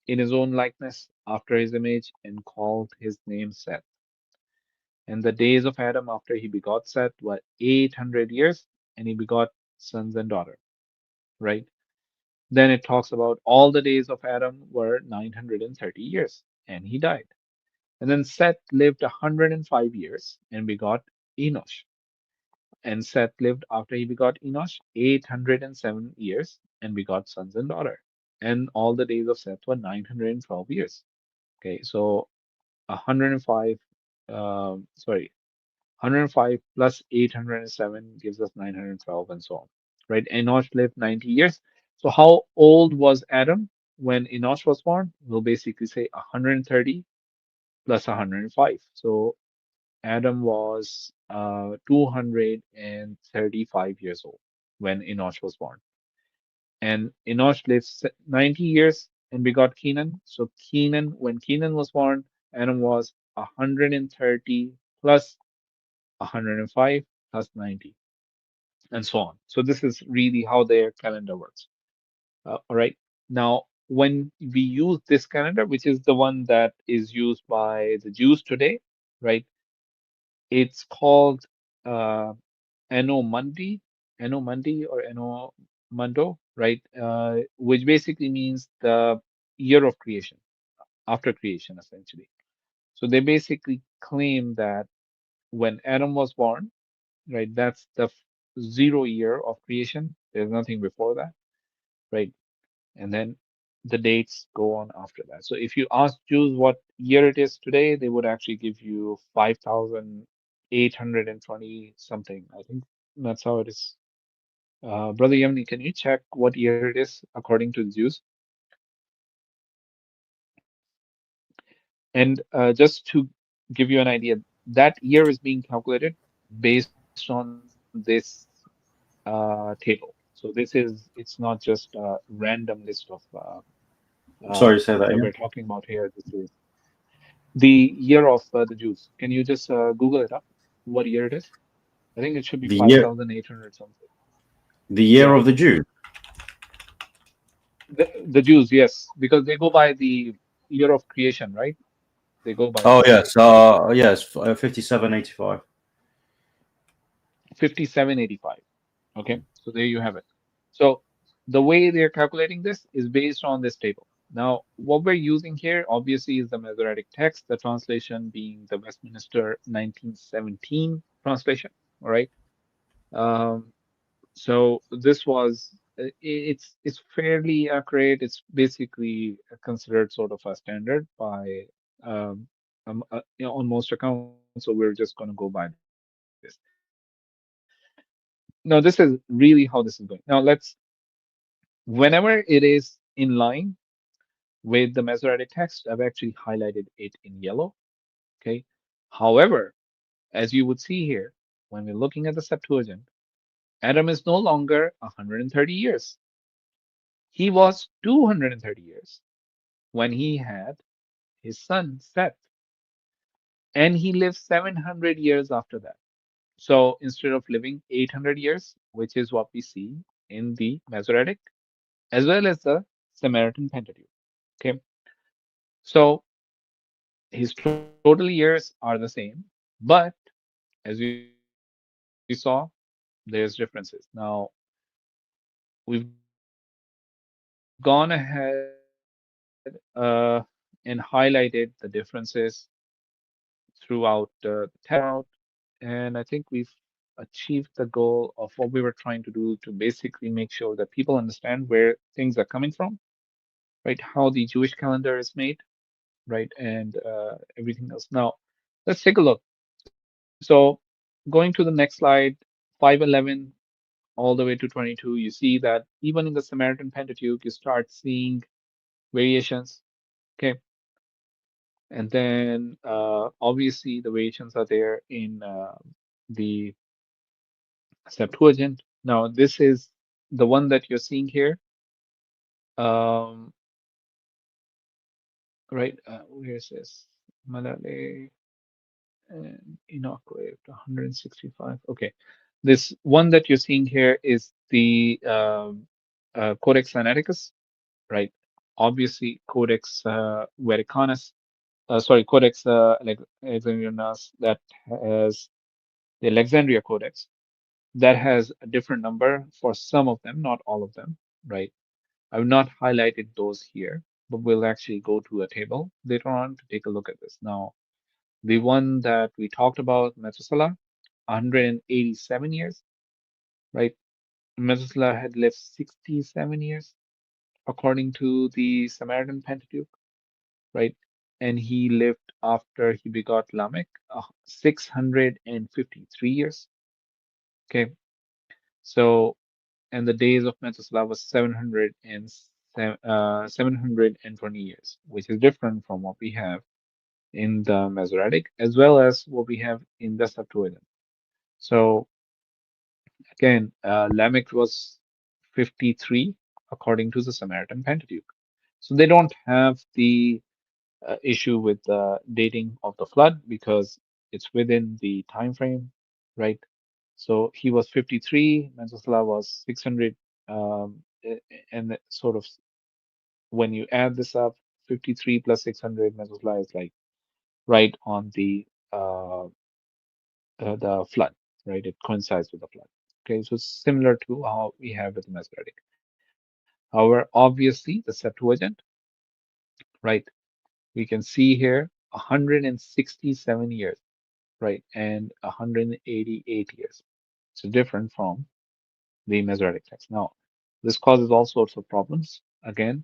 in his own likeness after his image, and called his name Seth. And the days of Adam after he begot Seth were 800 years, and he begot sons and daughters, right? Then it talks about all the days of Adam were 930 years, and he died. And then Seth lived 105 years and begot Enosh. And Seth lived after he begot Enosh 807 years and begot sons and daughters. And all the days of Seth were 912 years. Okay, so 105, sorry, 105 plus 807 gives us 912 and so on, right? Enosh lived 90 years. So how old was Adam when Enosh was born? We'll basically say 130 plus 105. So Adam was 235 years old when Enosh was born. And Enosh lived 90 years and begot Kenan. So Kenan, when Kenan was born, Adam was 130 plus 105 plus 90, and so on. So this is really how their calendar works. All right. Now, when we use this calendar, which is the one that is used by the Jews today, right? It's called uh, Anno Mundi, Anno Mundi or Anno Mundo, right? Which basically means the year of creation, after creation, essentially. So they basically claim that when Adam was born, right, that's the 0 year of creation. There's nothing before that, right? And then the dates go on after that. So if you ask Jews what year it is today, they would actually give you 5,820 something. I think that's how it is. Brother Yemni, can you check what year it is according to the Jews? And just to give you an idea, that year is being calculated based on this table. So it's not just a random list of Sorry, say that that we're again. talking about here. This is the year of the Jews. Can you just Google it up? What year it is? I think it should be The year, 5,800 something. the year Yeah, of the Jew. the Jews, yes, because they go by the year of creation, right? They go by Oh that. yes, yes, 5785. 5785. Okay, so there you have it. So the way they're calculating this is based on this table. Now, what we're using here obviously is the Masoretic text, the translation being the Westminster 1917 translation. All right. Um, so this was it's fairly accurate. It's basically considered sort of a standard by on most accounts. So we're just going to go by this. Now, this is really how this is going. Now, whenever it is in line with the Masoretic text, I've actually highlighted it in yellow. Okay. However, as you would see here, when we're looking at the Septuagint, Adam is no longer 130 years. He was 230 years when he had his son Seth, and he lived 700 years after that. So instead of living 800 years, which is what we see in the Masoretic as well as the Samaritan Pentateuch. Okay. So his total years are the same, but as we saw, there's differences. Now, we've gone ahead and highlighted the differences throughout the text, and I think we've achieved the goal of what we were trying to do to basically make sure that people understand where things are coming from, right? How the Jewish calendar is made. right? And everything else. Now, let's take a look. So going to the next slide, 511 all the way to 22, you see that even in the Samaritan Pentateuch, you start seeing variations. Okay. And then obviously the variations are there in the Septuagint. Now, this is the one that you're seeing here. Um, right, where is this? Malale and Enoch lived 165. Okay, this one that you're seeing here is the Codex Sinaiticus, right? Obviously, Codex Vaticanus, Codex Alexandrinus, that has the Alexandria Codex, that has a different number for some of them, not all of them, right? I've not highlighted those here, but we'll actually go to a table later on to take a look at this. Now, the one that we talked about, Methuselah, 187 years, right? Methuselah had lived 67 years, according to the Samaritan Pentateuch, right? And he lived after he begot Lamech, 653 years. Okay, so and the days of Methuselah was 720 years, which is different from what we have in the Masoretic, as well as what we have in the Septuagint. So again, Lamech was 53 according to the Samaritan Pentateuch. So they don't have the issue with the dating of the flood because it's within the time frame, right? So he was 53, Methuselah was 600, and sort of when you add this up, 53 plus 600, Methuselah is like right on the flood, right? It coincides with the flood. Okay, so it's similar to how we have with the Masoretic. However, obviously the Septuagint, right? We can see here 167 years, right, and 188 years. So different from the Masoretic text. Now, this causes all sorts of problems again.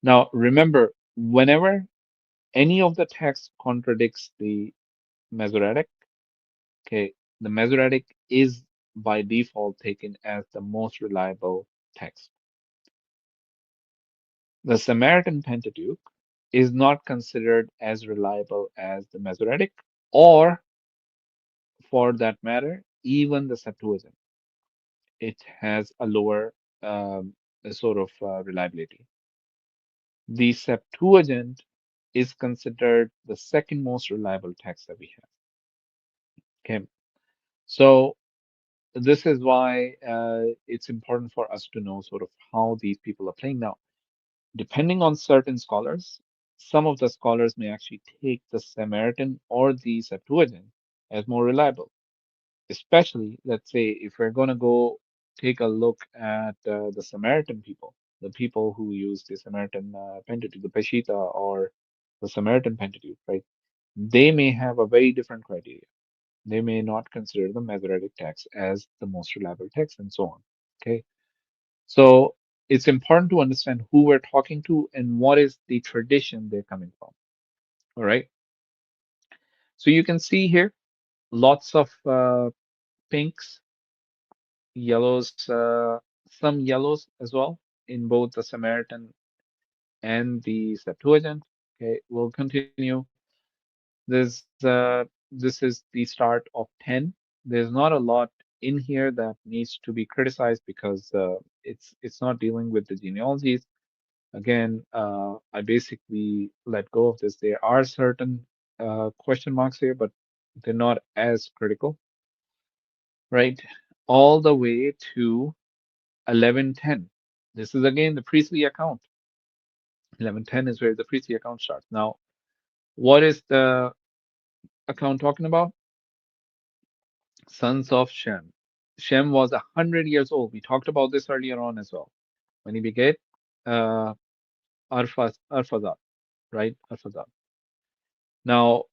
Now, remember, whenever any of the text contradicts the Masoretic, okay, the Masoretic is by default taken as the most reliable text. The Samaritan Pentateuch is not considered as reliable as the Masoretic, or for that matter, even the Septuagint. It has a lower sort of reliability. The Septuagint is considered the second most reliable text that we have. Okay, so this is why it's important for us to know sort of how these people are playing now. Depending on certain scholars, some of the scholars may actually take the Samaritan or the Septuagint as more reliable. Especially, let's say, if we're going to go take a look at the Samaritan people, the people who use the Samaritan Pentateuch, the Peshitta or the Samaritan Pentateuch, right? They may have a very different criteria. They may not consider the Masoretic text as the most reliable text, and so on. Okay, so it's important to understand who we're talking to and what is the tradition they're coming from. All right. So you can see here lots of pinks, yellows, some yellows as well in both the Samaritan and the Septuagint. Okay, we'll continue. This is the start of 10. There's not a lot in here that needs to be criticized because it's not dealing with the genealogies. Again, I basically let go of this. There are certain question marks here, but they're not as critical, right? All the way to 1110. This is again the priestly account. 1110 is where the priestly account starts. Now, what is the account talking about? Sons of Shem. Shem was 100 years old. We talked about this earlier on as well. When he begat uh, Arphaxad, right? Arphaxad. Now,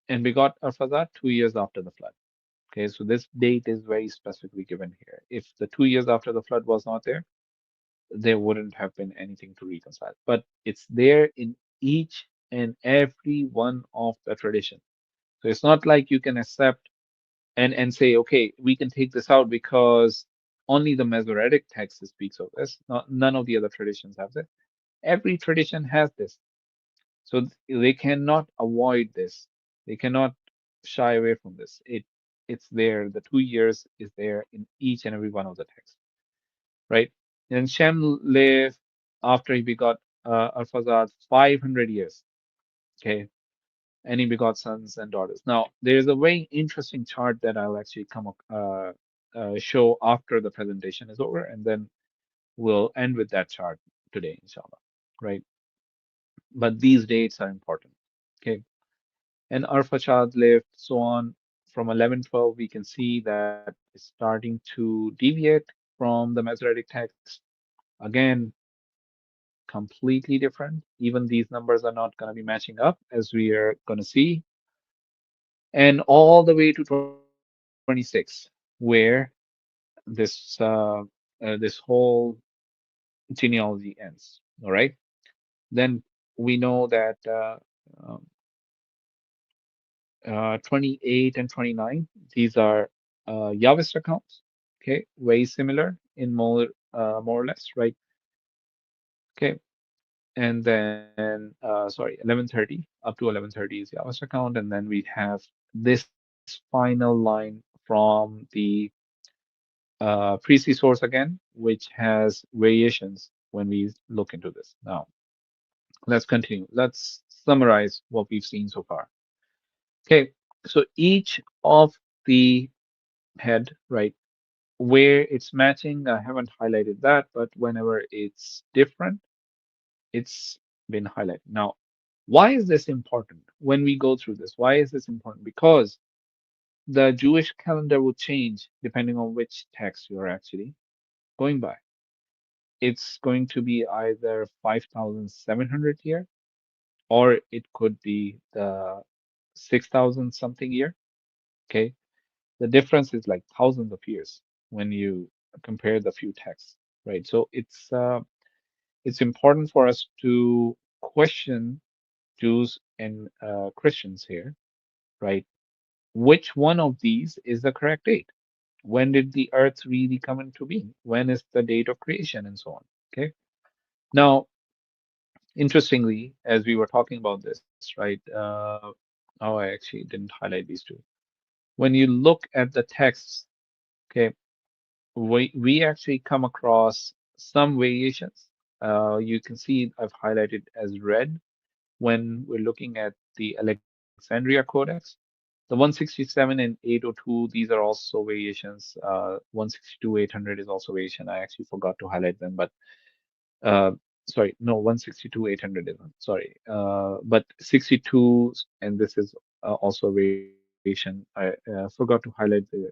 and begot Arphaxad 2 years after the flood. Okay, so this date is very specifically given here. If the 2 years after the flood was not there, there wouldn't have been anything to reconcile. But it's there in each and every one of the tradition. So it's not like you can accept and say, okay, we can take this out because only the Masoretic text speaks of this. None of the other traditions have this. Every tradition has this. So they cannot avoid this. They cannot shy away from this. It's there. The 2 years is there in each and every one of the texts, right? And Shem lived after he begot Arphaxad 500 years. Okay, and he begot sons and daughters. Now, there is a very interesting chart that I'll actually show after the presentation is over, and then we'll end with that chart today, inshallah. Right? But these dates are important. Okay, and Arphaxad lived so on from 1112. We can see that it's starting to deviate from the Masoretic text. Again, completely different. Even these numbers are not going to be matching up, as we are going to see, and all the way to 26, where this whole genealogy ends. All right. Then we know that um, 28 and 29, these are Yahwist accounts. Okay, very similar in more or less, right? Okay, and then sorry, 1130 up to 1130 is Yahwist account, and then we have this final line from the priestly source again, which has variations when we look into this. Now, let's continue. Let's summarize what we've seen so far. Okay, so each of the head, right, where it's matching, I haven't highlighted that, but whenever it's different, it's been highlighted. Now, why is this important when we go through this? Why is this important? Because the Jewish calendar will change depending on which text you're actually going by. It's going to be either 5,700 year, or it could be the 6,000 something year. Okay. The difference is like thousands of years when you compare the few texts, right? So it's important for us to question Jews and Christians here, right? Which one of these is the correct date? When did the earth really come into being? When is the date of creation and so on? Okay. Now, interestingly, as we were talking about this, right? Oh, I actually didn't highlight these two. When you look at the texts, okay, we actually come across some variations. You can see I've highlighted as red when we're looking at the Alexandria Codex. The 167 and 802, these are also variations. 162, 800 is also variation. I actually forgot to highlight them, but uh, sorry, no, 162, 800 isn't. Sorry, but 62, and this is also a variation. I forgot to highlight the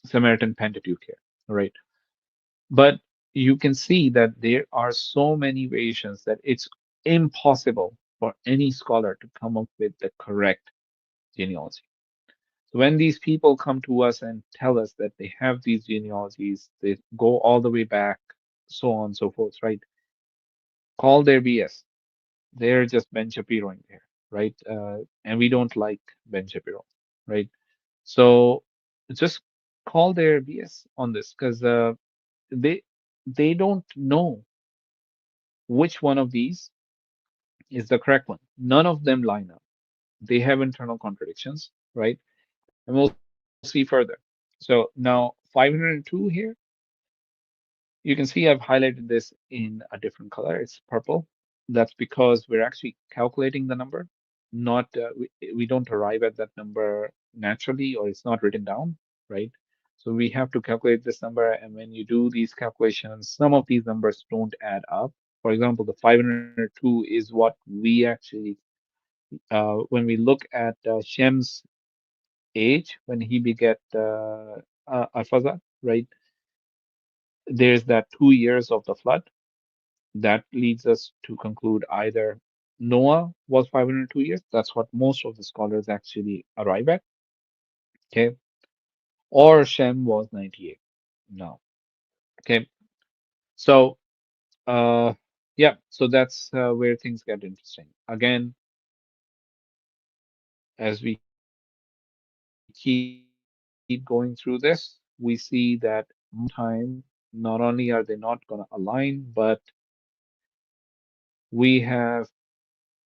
Samaritan Pentateuch here. All right, but you can see that there are so many variations that it's impossible for any scholar to come up with the correct genealogy. So when these people come to us and tell us that they have these genealogies, they go all the way back, so on and so forth, right? Call their BS. They're just Ben Shapiroing there, right? And we don't like Ben Shapiro, right? So just call their BS on this because they they don't know which one of these is the correct one. None of them line up. They have internal contradictions, right? And we'll see further. So now 502 here, you can see I've highlighted this in a different color. It's purple. That's because we're actually calculating the number, not we don't arrive at that number naturally, or it's not written down, right? So we have to calculate this number, and when you do these calculations, some of these numbers don't add up. For example, the 502 is what we actually, when we look at Shem's age when he begat Arphaxad, right? There's that 2 years of the flood that leads us to conclude either Noah was 502 years, that's what most of the scholars actually arrive at, okay, or Shem was 98. No, okay. So, yeah, so that's where things get interesting. Again, as we keep going through this, we see that time, not only are they not going to align, but we have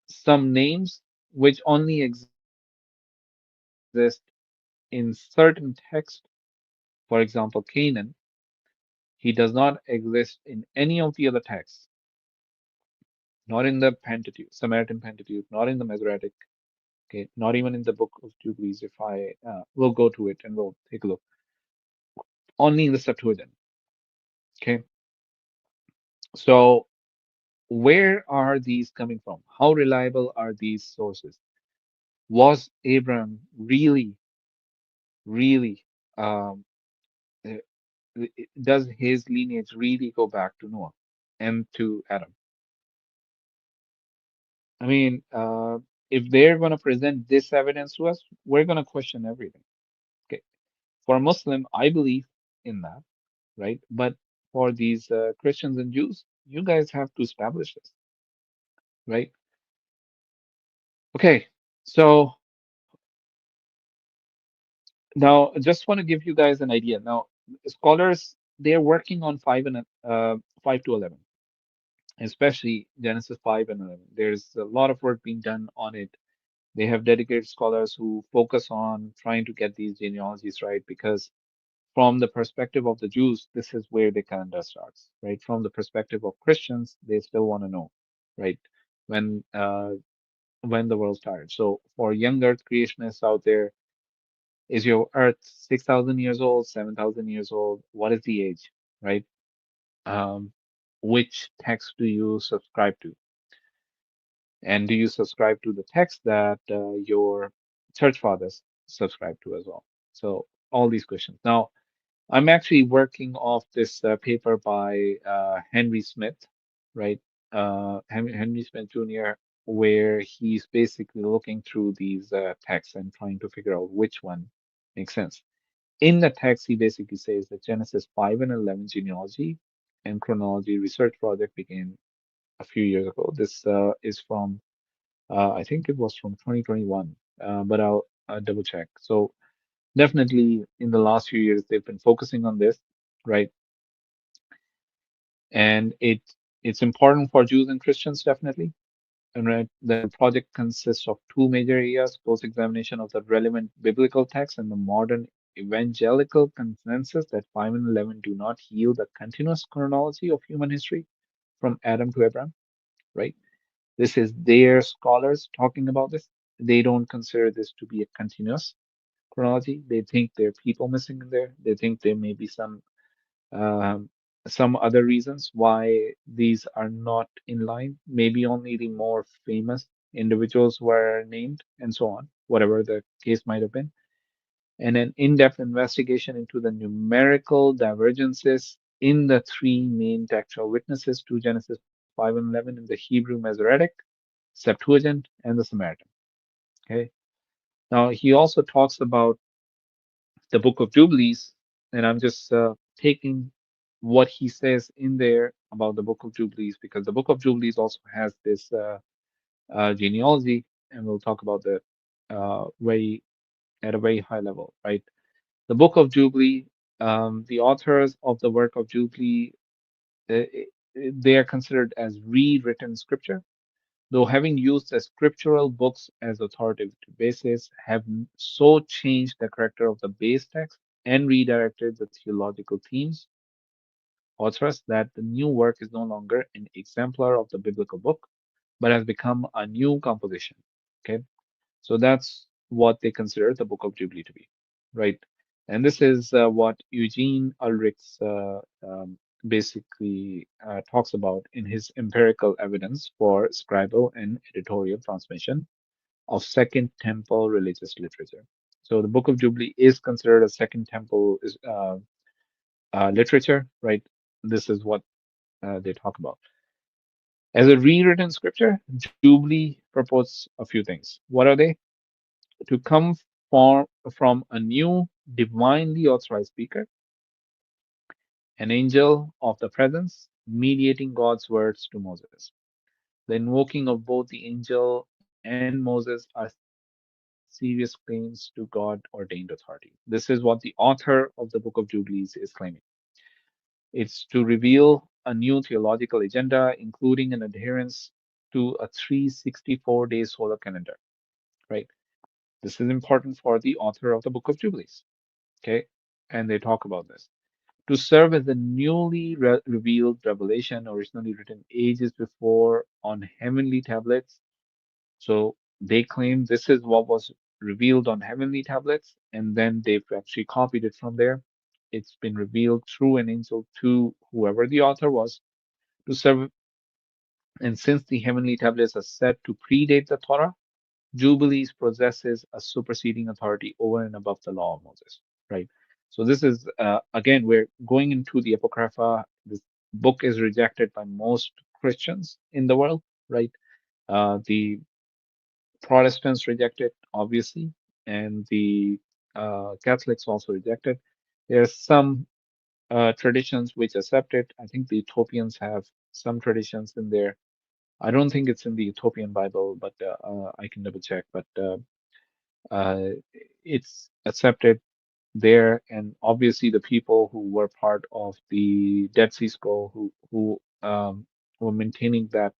some names which only exist in certain texts. For example, Canaan, he does not exist in any of the other texts, not in the Pentateuch, Samaritan Pentateuch, not in the Masoretic, okay, not even in the Book of Jubilees. If I will go to it and we'll take a look, only in the Septuagint. Okay, so where are these coming from? How reliable are these sources? Was Abraham really, um, uh, does his lineage really go back to Noah and to Adam? I mean, if they're going to present this evidence to us, we're going to question everything. Okay. For a Muslim, I believe in that, right? But for these Christians and Jews, you guys have to establish this, right? Okay. So now, I just want to give you guys an idea. Now, scholars, they're working on 5 to 11, especially Genesis 5 and 11. There's a lot of work being done on it. They have dedicated scholars who focus on trying to get these genealogies right, because from the perspective of the Jews, this is where the calendar starts, right? From the perspective of Christians, they still want to know, right? When uh, when the world started. So for young Earth creationists out there, is your Earth 6,000 years old, 7,000 years old? What is the age, right? Um, which text do you subscribe to? And do you subscribe to the text that your church fathers subscribe to as well? So all these questions. Now, I'm actually working off this paper by Henry Smith, right? Henry Smith Jr., where he's basically looking through these texts and trying to figure out which one makes sense. In the text, he basically says that Genesis 5 and 11 genealogy and chronology research project began a few years ago. This is from, I think it was from 2021, but I'll double check. So definitely in the last few years, they've been focusing on this, right? And it's important for Jews and Christians, definitely. And right, the project consists of two major areas: close examination of the relevant biblical text and the modern evangelical consensus that 5 and 11 do not yield a continuous chronology of human history from Adam to Abraham, right? This is their scholars talking about this. They don't consider this to be a continuous chronology. They think there are people missing in there. They think there may be um, some other reasons why these are not in line. Maybe only the more famous individuals were named, and so on, whatever the case might have been. And an in-depth investigation into the numerical divergences in the three main textual witnesses to Genesis 5 and 11 in the Hebrew Masoretic, Septuagint, and the Samaritan. Okay. Now he also talks about the Book of Jubilees, and I'm just taking what he says in there about the Book of Jubilees, because the Book of Jubilees also has this genealogy, and we'll talk about that very at a very high level, right? The Book of Jubilee, the authors of the work of Jubilee, uh, they are considered as rewritten scripture, though having used the scriptural books as authoritative basis, have so changed the character of the base text and redirected the theological themes or thrust that the new work is no longer an exemplar of the biblical book, but has become a new composition. Okay, so that's what they consider the Book of Jubilee to be, right? And this is what Eugene Ulrichs basically talks about in his empirical evidence for scribal and editorial transmission of Second Temple religious literature. So the Book of Jubilee is considered a Second Temple literature, right? This is what they talk about. As a rewritten scripture, Jubilee proposes a few things. What are they? To come from a new divinely authorized speaker, an angel of the presence, mediating God's words to Moses. The invoking of both the angel and Moses are serious claims to God ordained authority. This is what the author of the Book of Jubilees is claiming. It's to reveal a new theological agenda, including an adherence to a 364-day solar calendar, right? This is important for the author of the Book of Jubilees, okay? And they talk about this. To serve as the newly revealed revelation originally written ages before on heavenly tablets. So they claim this is what was revealed on heavenly tablets, and then they've actually copied it from there. It's been revealed through an angel to whoever the author was to serve. And since the heavenly tablets are said to predate the Torah, Jubilees possesses a superseding authority over and above the law of Moses, right? So this is again, we're going into the Apocrypha. This book is rejected by most Christians in the world, right? The Protestants reject it, obviously, and the Catholics also reject it. There are some traditions which accept it. I think the Ethiopians have some traditions in there. I don't think it's in the Ethiopian Bible, but I can double check. But uh, it's accepted there, and obviously the people who were part of the Dead Sea Scroll, who were maintaining that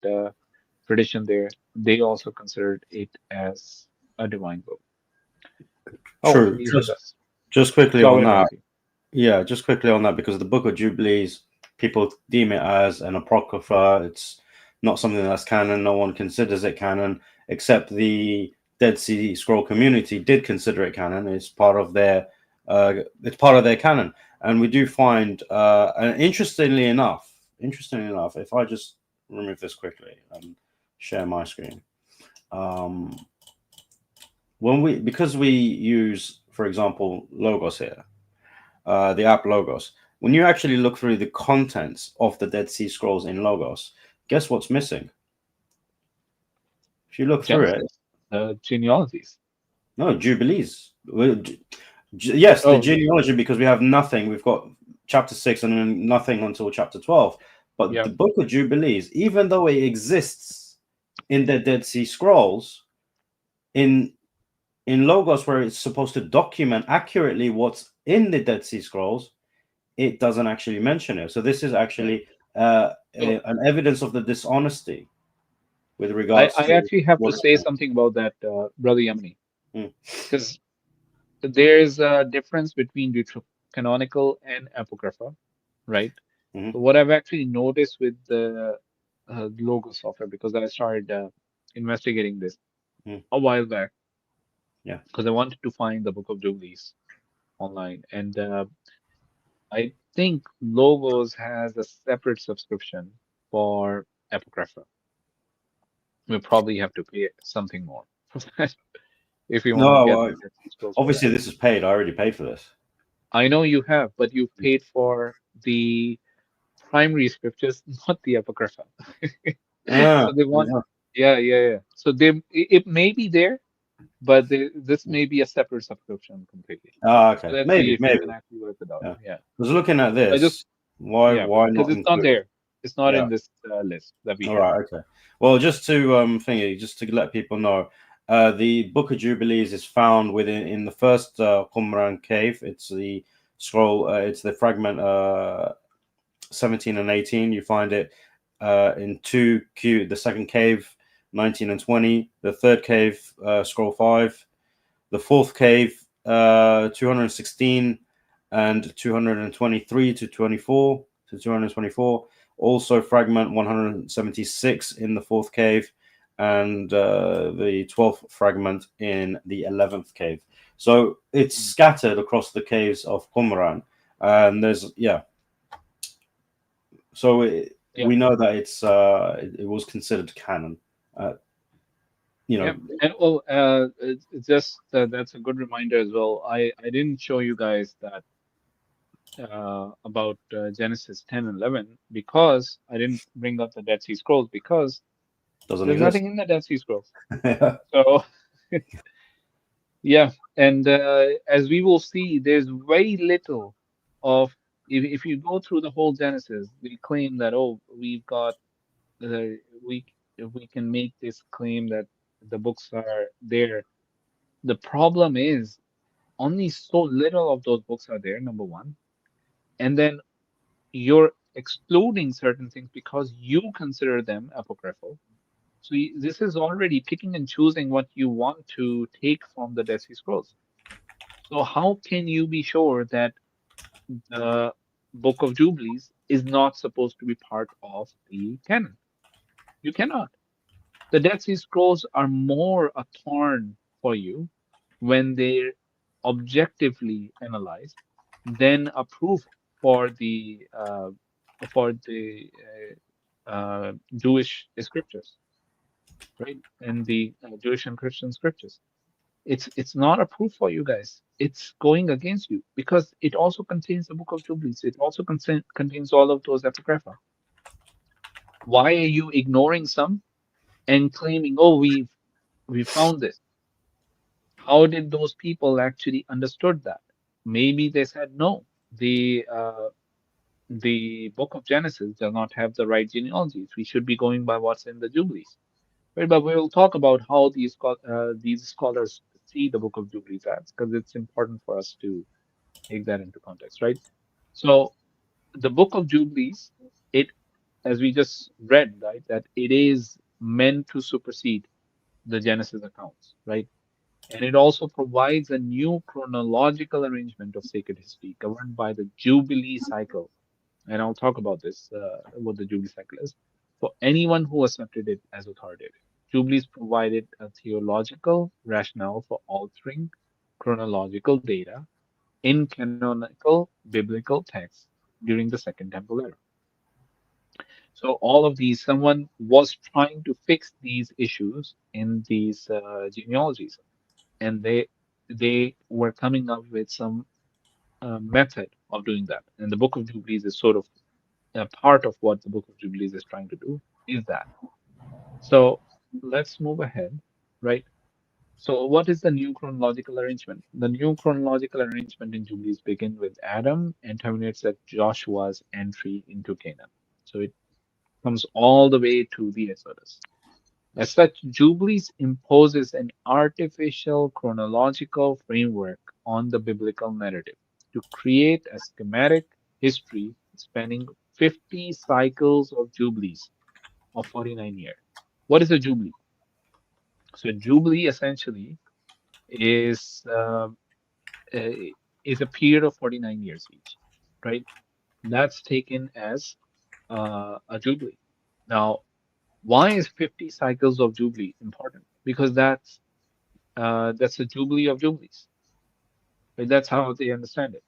tradition there, they also considered it as a divine book. Oh, True. he's with us. Just quickly Go on ahead, that. Rafi. Yeah, just quickly on that, because the Book of Jubilees, people deem it as an apocrypha. It's not something that's canon. No one considers it canon, except the Dead Sea Scroll community did consider it canon. It's part of their canon. And we do find, and interestingly enough, if I just remove this quickly and share my screen, because we use, for example, Logos here. The app Logos. When you actually look through the contents of the Dead Sea Scrolls in Logos, guess what's missing? If you look through it, Genealogies. No, Jubilees. Yes, the genealogy, because we have nothing. We've got chapter 6 and then nothing until chapter 12. But the Book of Jubilees, even though it exists in the Dead Sea Scrolls, in Logos, where it's supposed to document accurately what's in the Dead Sea Scrolls, it doesn't actually mention it. So this is actually an evidence of the dishonesty with regards I actually have to say something about that, Brother Yamini, because there's a difference between canonical and apocrypha, right? So what I've actually noticed with the Logos software, because I started investigating this a while back, because I wanted to find the Book of Jubilees online, and I think Logos has a separate subscription for apocrypha. We'll probably have to pay something more if you want to get the obviously this is paid. I already paid for this. I know you have, but you've paid for the primary scriptures, not the apocrypha. So they want, yeah. So it may be there, but this may be a separate subscription completely. Okay. So let's maybe see if you can actually work it out. Yeah. I was looking at this. Why not? Because it's not there. It's not in this list that we have. All right. Okay. Well, just to let people know, the Book of Jubilees is found in the first Qumran cave. It's the scroll. It's the fragment 17 and 18. You find it in 2Q, the second cave, 19 and 20. The third cave, scroll 5. The fourth cave, 216 and 223 to 24 to 224. Also fragment 176 in the fourth cave, and the 12th fragment in the 11th cave. So it's scattered across the caves of Qumran, and there's So we know that it was considered canon. And just that's a good reminder as well. I didn't show you guys that about Genesis 10 and 11 because I didn't bring up the Dead Sea Scrolls because there's nothing in the Dead Sea Scrolls. So and as we will see, there's very little of if you go through the whole Genesis, they claim that, oh, we've got we we can make this claim that the books are there. The problem is only so little of those books are there, number one, and then you're excluding certain things because you consider them apocryphal. So this is already picking and choosing what you want to take from the Dead Sea Scrolls. So how can you be sure that the Book of Jubilees is not supposed to be part of the canon? You cannot. The Dead Sea Scrolls are more a thorn for you when they're objectively analyzed than a proof for the Jewish scriptures, right? And the Jewish and Christian scriptures. It's not a proof for you guys. It's going against you because it also contains the Book of Jubilees. It also contains all of those apocrypha. Why are you ignoring some and claiming, oh, we found this? How did those people actually understood that? Maybe they said no. The Book of Genesis does not have the right genealogies. We should be going by what's in the Jubilees. Right, but we will talk about how these scholars see the Book of Jubilees as, because it's important for us to take that into context, right? So the Book of Jubilees, it, as we just read, right, that it is meant to supersede the Genesis accounts, right? And it also provides a new chronological arrangement of sacred history governed by the Jubilee cycle. And I'll talk about this, what the Jubilee cycle is, for anyone who accepted it as authoritative. Jubilees provided a theological rationale for altering chronological data in canonical biblical texts during the Second Temple era. So all of these, someone was trying to fix these issues in these genealogies, and they were coming up with some method of doing that. And the Book of Jubilees is sort of a part of what the Book of Jubilees is trying to do is that. So let's move ahead, right? So what is the new chronological arrangement? The new chronological arrangement in Jubilees begins with Adam and terminates at Joshua's entry into Canaan. So it comes all the way to the Exodus. As such, Jubilees imposes an artificial chronological framework on the biblical narrative to create a schematic history spanning 50 cycles of Jubilees of 49 years. What is a Jubilee? So, Jubilee essentially is a period of 49 years each, right? That's taken as a Jubilee. Now, why is 50 cycles of Jubilee important? Because that's a Jubilee of Jubilees. Right? That's how they understand it.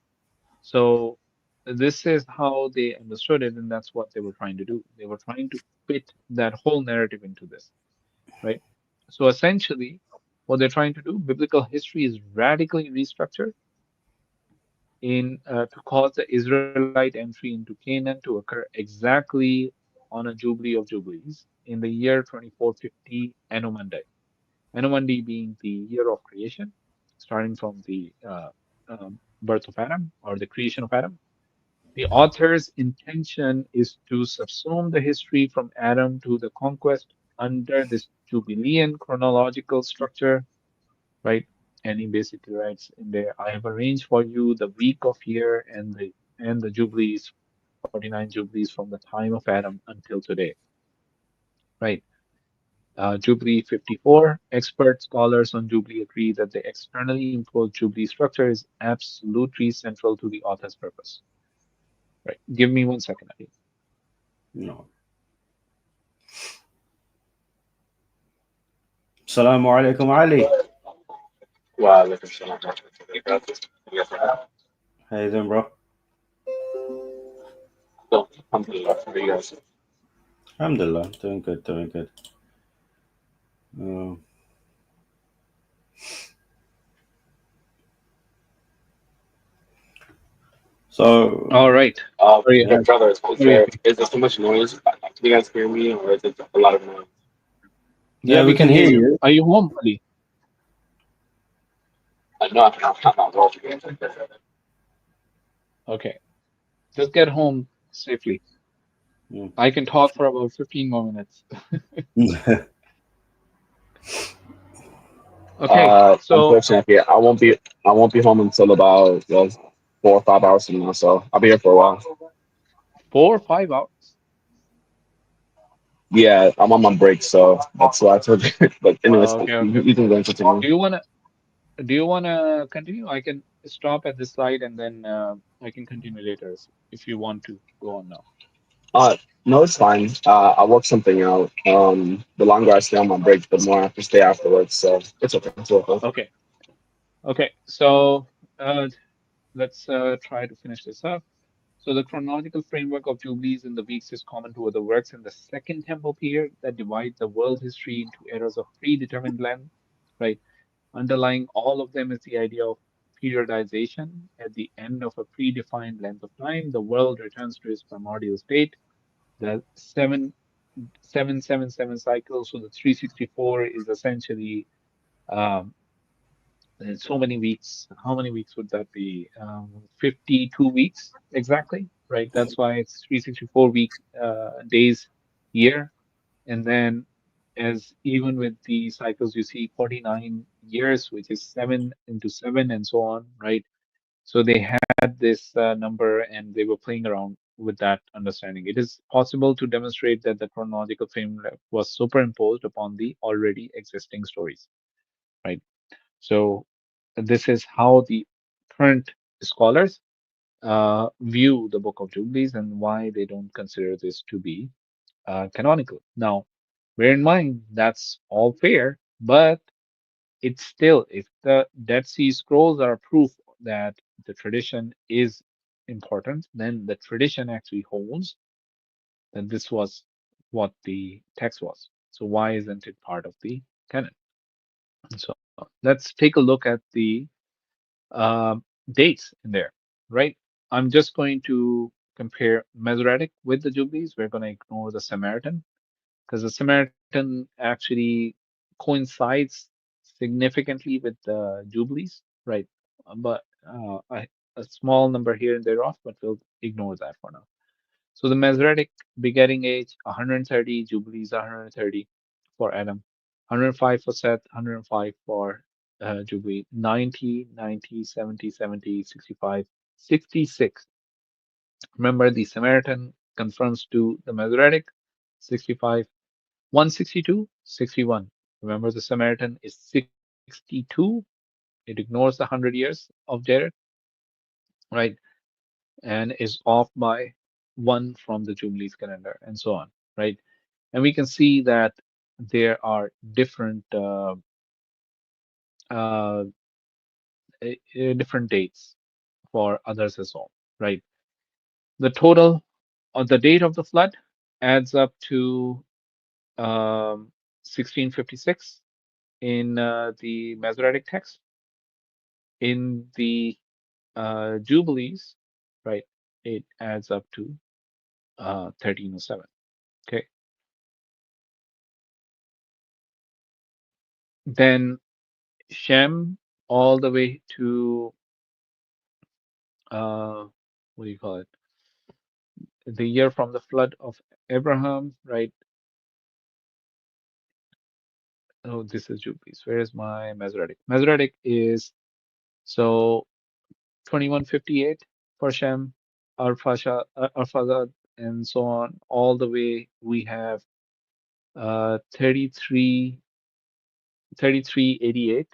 So this is how they understood it, and that's what they were trying to do. They were trying to fit that whole narrative into this, right? So essentially, what they're trying to do, biblical history is radically restructured to cause the Israelite entry into Canaan to occur exactly on a Jubilee of Jubilees in the year 2450 Anno Mundi. Anno Mundi being the year of creation, starting from the birth of Adam or the creation of Adam. The author's intention is to subsume the history from Adam to the conquest under this Jubilean chronological structure, right? And he basically writes in there, I have arranged for you the week of year and the Jubilees, 49 Jubilees from the time of Adam until today, right? Jubilee 54, expert scholars on Jubilee agree that the externally imposed Jubilee structure is absolutely central to the author's purpose. Right. Give me 1 second, Ali. No. Assalamu alaikum, Ali. How you doing, bro? Alhamdulillah, doing good, doing good. So, all right. Yeah. Brother, is there too much noise? Can you guys hear me, or is it a lot of noise? Yeah, we can hear you. Are you home, Ali? No, I'm not working. Okay. Just get home safely. Mm. I can talk for about 15 more minutes. Okay, so Unfortunately, I won't be home until about 4 or 5 hours from now. So I'll be here for a while. 4 or 5 hours. Yeah, I'm on my break, so that's why I told you. But anyways, Okay, okay, you okay. can go and continue. Do you wanna continue? I can stop at this slide and then I can continue later if you want to go on now. Uh, no, it's fine. I'll work something out. The longer I stay on my break, the more I have to stay afterwards. So it's okay. It's okay. Okay, okay. So let's try to finish this up. So the chronological framework of Jubilees in the weeks is common to other works in the Second Temple period that divide the world history into eras of predetermined length, right? Underlying all of them is the idea of periodization. At the end of a predefined length of time, the world returns to its primordial state. The 7 cycle, so the 364 is essentially um, so many weeks. How many weeks would that be? 52 weeks exactly, right? That's why it's 364 days year. And then as even with the cycles, you see 49 years, which is 7 into 7 and so on, right? So they had this number and they were playing around with that understanding. It is possible to demonstrate that the chronological framework was superimposed upon the already existing stories, right? So this is how the current scholars view the Book of Jubilees and why they don't consider this to be canonical. Now, bear in mind that's all fair, but it's still, if the Dead Sea Scrolls are proof that the tradition is important, then the tradition actually holds that this was what the text was. So why isn't it part of the canon? So let's take a look at the uh, dates in there, right? I'm just going to compare Masoretic with the Jubilees. We're going to ignore the Samaritan because the Samaritan actually coincides significantly with the Jubilees, right? But a small number here and there off, but we'll ignore that for now. So the Masoretic begetting age 130, Jubilees 130 for Adam, 105 for Seth, 105 for Jubilee, 90, 90, 70, 70, 65, 66. Remember, the Samaritan confronts to the Masoretic, 65, 162, 61. Remember, the Samaritan is 62. It ignores the 100 years of Jared, right? And is off by one from the Jubilees calendar, and so on, right? And we can see that there are uh, different dates for others as well, right? The total on the date of the flood adds up to 1656 in the Masoretic text. In the Jubilees, right, it adds up to 1307. Okay, then Shem all the way to what do you call it? The year from the flood of Abraham, right? Oh, this is Jubilees. Where is my Masoretic? Masoretic is so 2158 for Shem, Arphaxad, and so on. All the way we have 3388.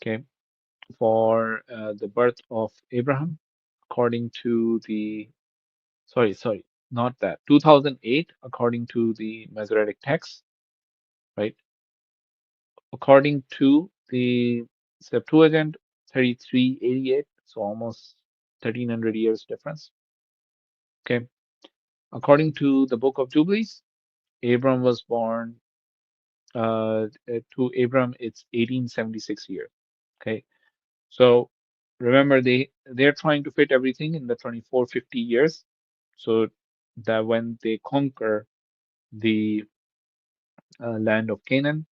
Okay, for the birth of Abraham, according to the sorry, not that 2008, according to the Masoretic text, right? According to the Septuagint, 3388, so almost 1300 years difference. Okay, according to the Book of Jubilees, Abram was born. To Abram, it's 1876 year. Okay, so remember they're trying to fit everything in the 2450 years, so that when they conquer the land of Canaan,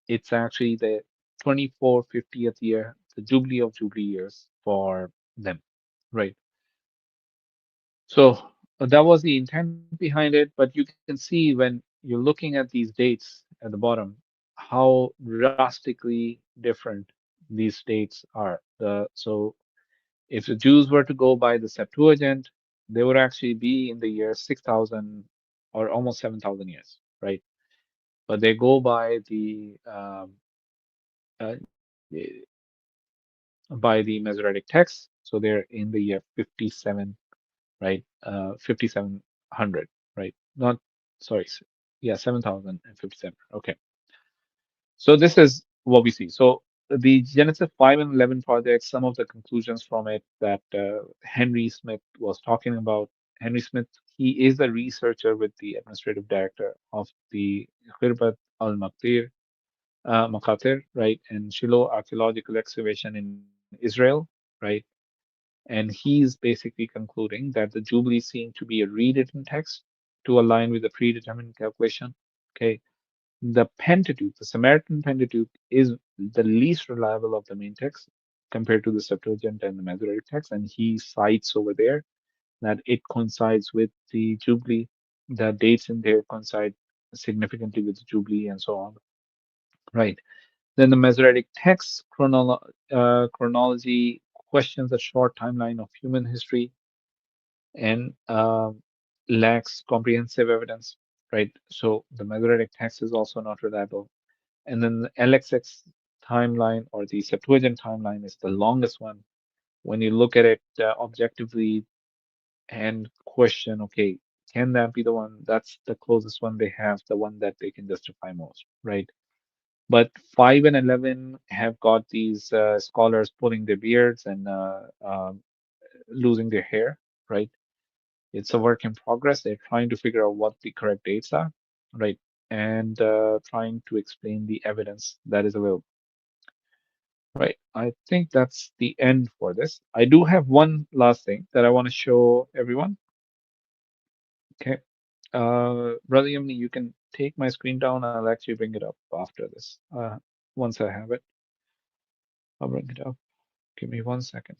it's actually the 2450th year, the Jubilee of Jubilee years for them, right? So that was the intent behind it, but you can see when you're looking at these dates at the bottom, how drastically different these dates are. So if the Jews were to go by the Septuagint, they would actually be in the year 6,000 or almost 7,000 years, right? But they go uh, by the Masoretic text, so they're in the year 57, right? 5,700, right? Not sorry, yeah, 7,057. Okay, so this is what we see. So the Genesis 5 and 11 project, some of the conclusions from it that Henry Smith was talking about. Henry Smith, he is a researcher with the administrative director of the Khirbat al Makatir, right, and Shiloh archaeological excavation in Israel, right? And he's basically concluding that the Jubilee seem to be a rewritten text to align with the predetermined calculation. Okay, the Pentateuch, the Samaritan Pentateuch, is the least reliable of the main texts compared to the Septuagint and the Masoretic text, and he cites over there that it coincides with the Jubilee. The dates in there coincide significantly with the Jubilee and so on. Right. Then the Masoretic text chronology questions the short timeline of human history and lacks comprehensive evidence. Right. So the Masoretic text is also not reliable. And then the LXX timeline or the Septuagint timeline is the longest one. When you look at it objectively and question, okay, can that be the one? That's the closest one they have, the one that they can justify most, right? But 5 and 11 have got these scholars pulling their beards and losing their hair, right? It's a work in progress. They're trying to figure out what the correct dates are, right? And trying to explain the evidence that is available. Right. I think that's the end for this. I do have one last thing that I want to show everyone. Okay. Brother Yumni, you can take my screen down. I'll actually bring it up after this. Once I have it, I'll bring it up. Give me 1 second.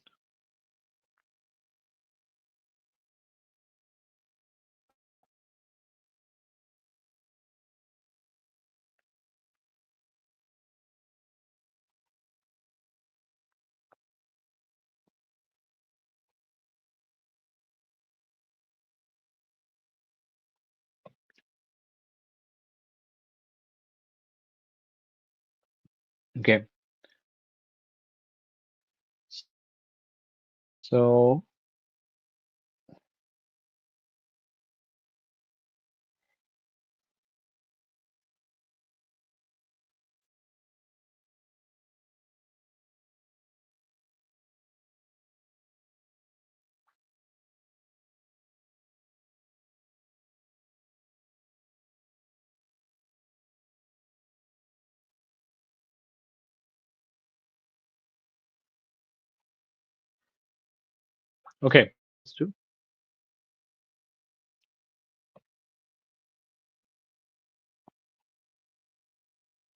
Okay. So okay. Let's do.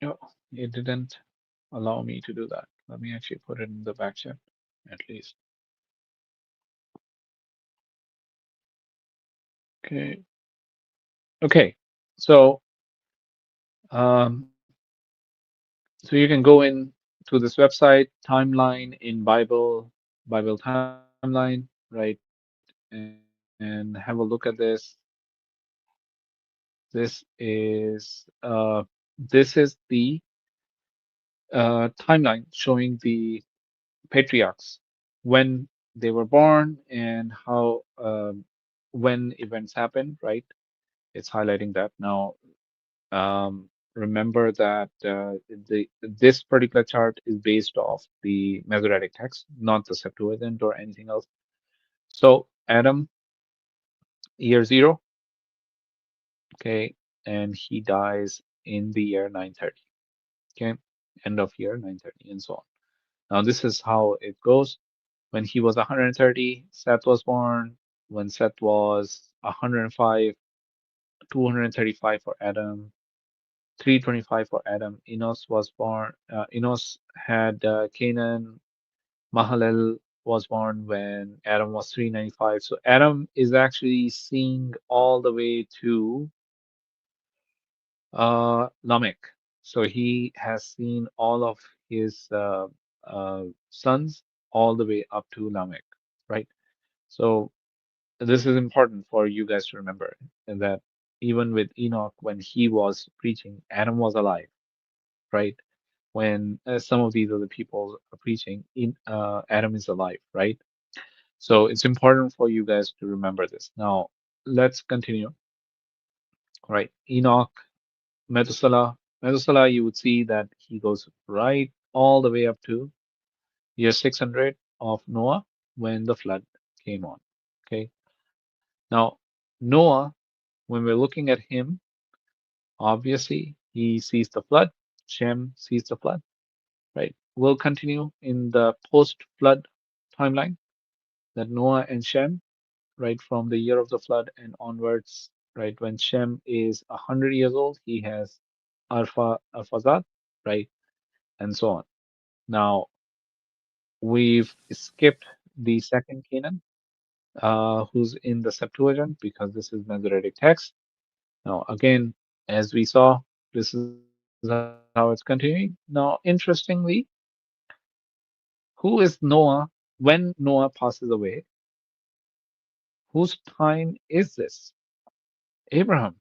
No, it didn't allow me to do that. Let me actually put it in the back chat at least. Okay. Okay. So so you can go in to this website, timeline in Bible timeline, right? And have a look at this. This is the timeline showing the patriarchs when they were born and how when events happened, right? It's highlighting that now. Remember that this particular chart is based off the Masoretic text, not the Septuagint or anything else. So Adam, year 0, okay, and he dies in the year 930, okay, end of year 930, and so on. Now this is how it goes. When he was 130, Seth was born. When Seth was 105, 235 for Adam, 325 for Adam. Enos was born. Enos had Canaan, Mahalalel, was born when Adam was 395. So Adam is actually seeing all the way to Lamech. So he has seen all of his sons all the way up to Lamech, right? So this is important for you guys to remember, and that even with Enoch, when he was preaching, Adam was alive, right? When some of these other people are preaching, Adam is alive, right? So it's important for you guys to remember this. Now, let's continue, right? Enoch, Methuselah. Methuselah, you would see that he goes right all the way up to year 600 of Noah when the flood came on. Okay. Now, Noah, when we're looking at him, obviously he sees the flood. Shem sees the flood, right? We'll continue in the post-flood timeline that Noah and Shem, right, from the year of the flood and onwards, right, when Shem is 100 years old, he has Arphaxad, right, and so on. Now, we've skipped the second Canaan, who's in the Septuagint because this is Masoretic text. Now, again, as we saw, this is how it's continuing. Now, interestingly, who is Noah when Noah passes away? Whose time is this? Abraham.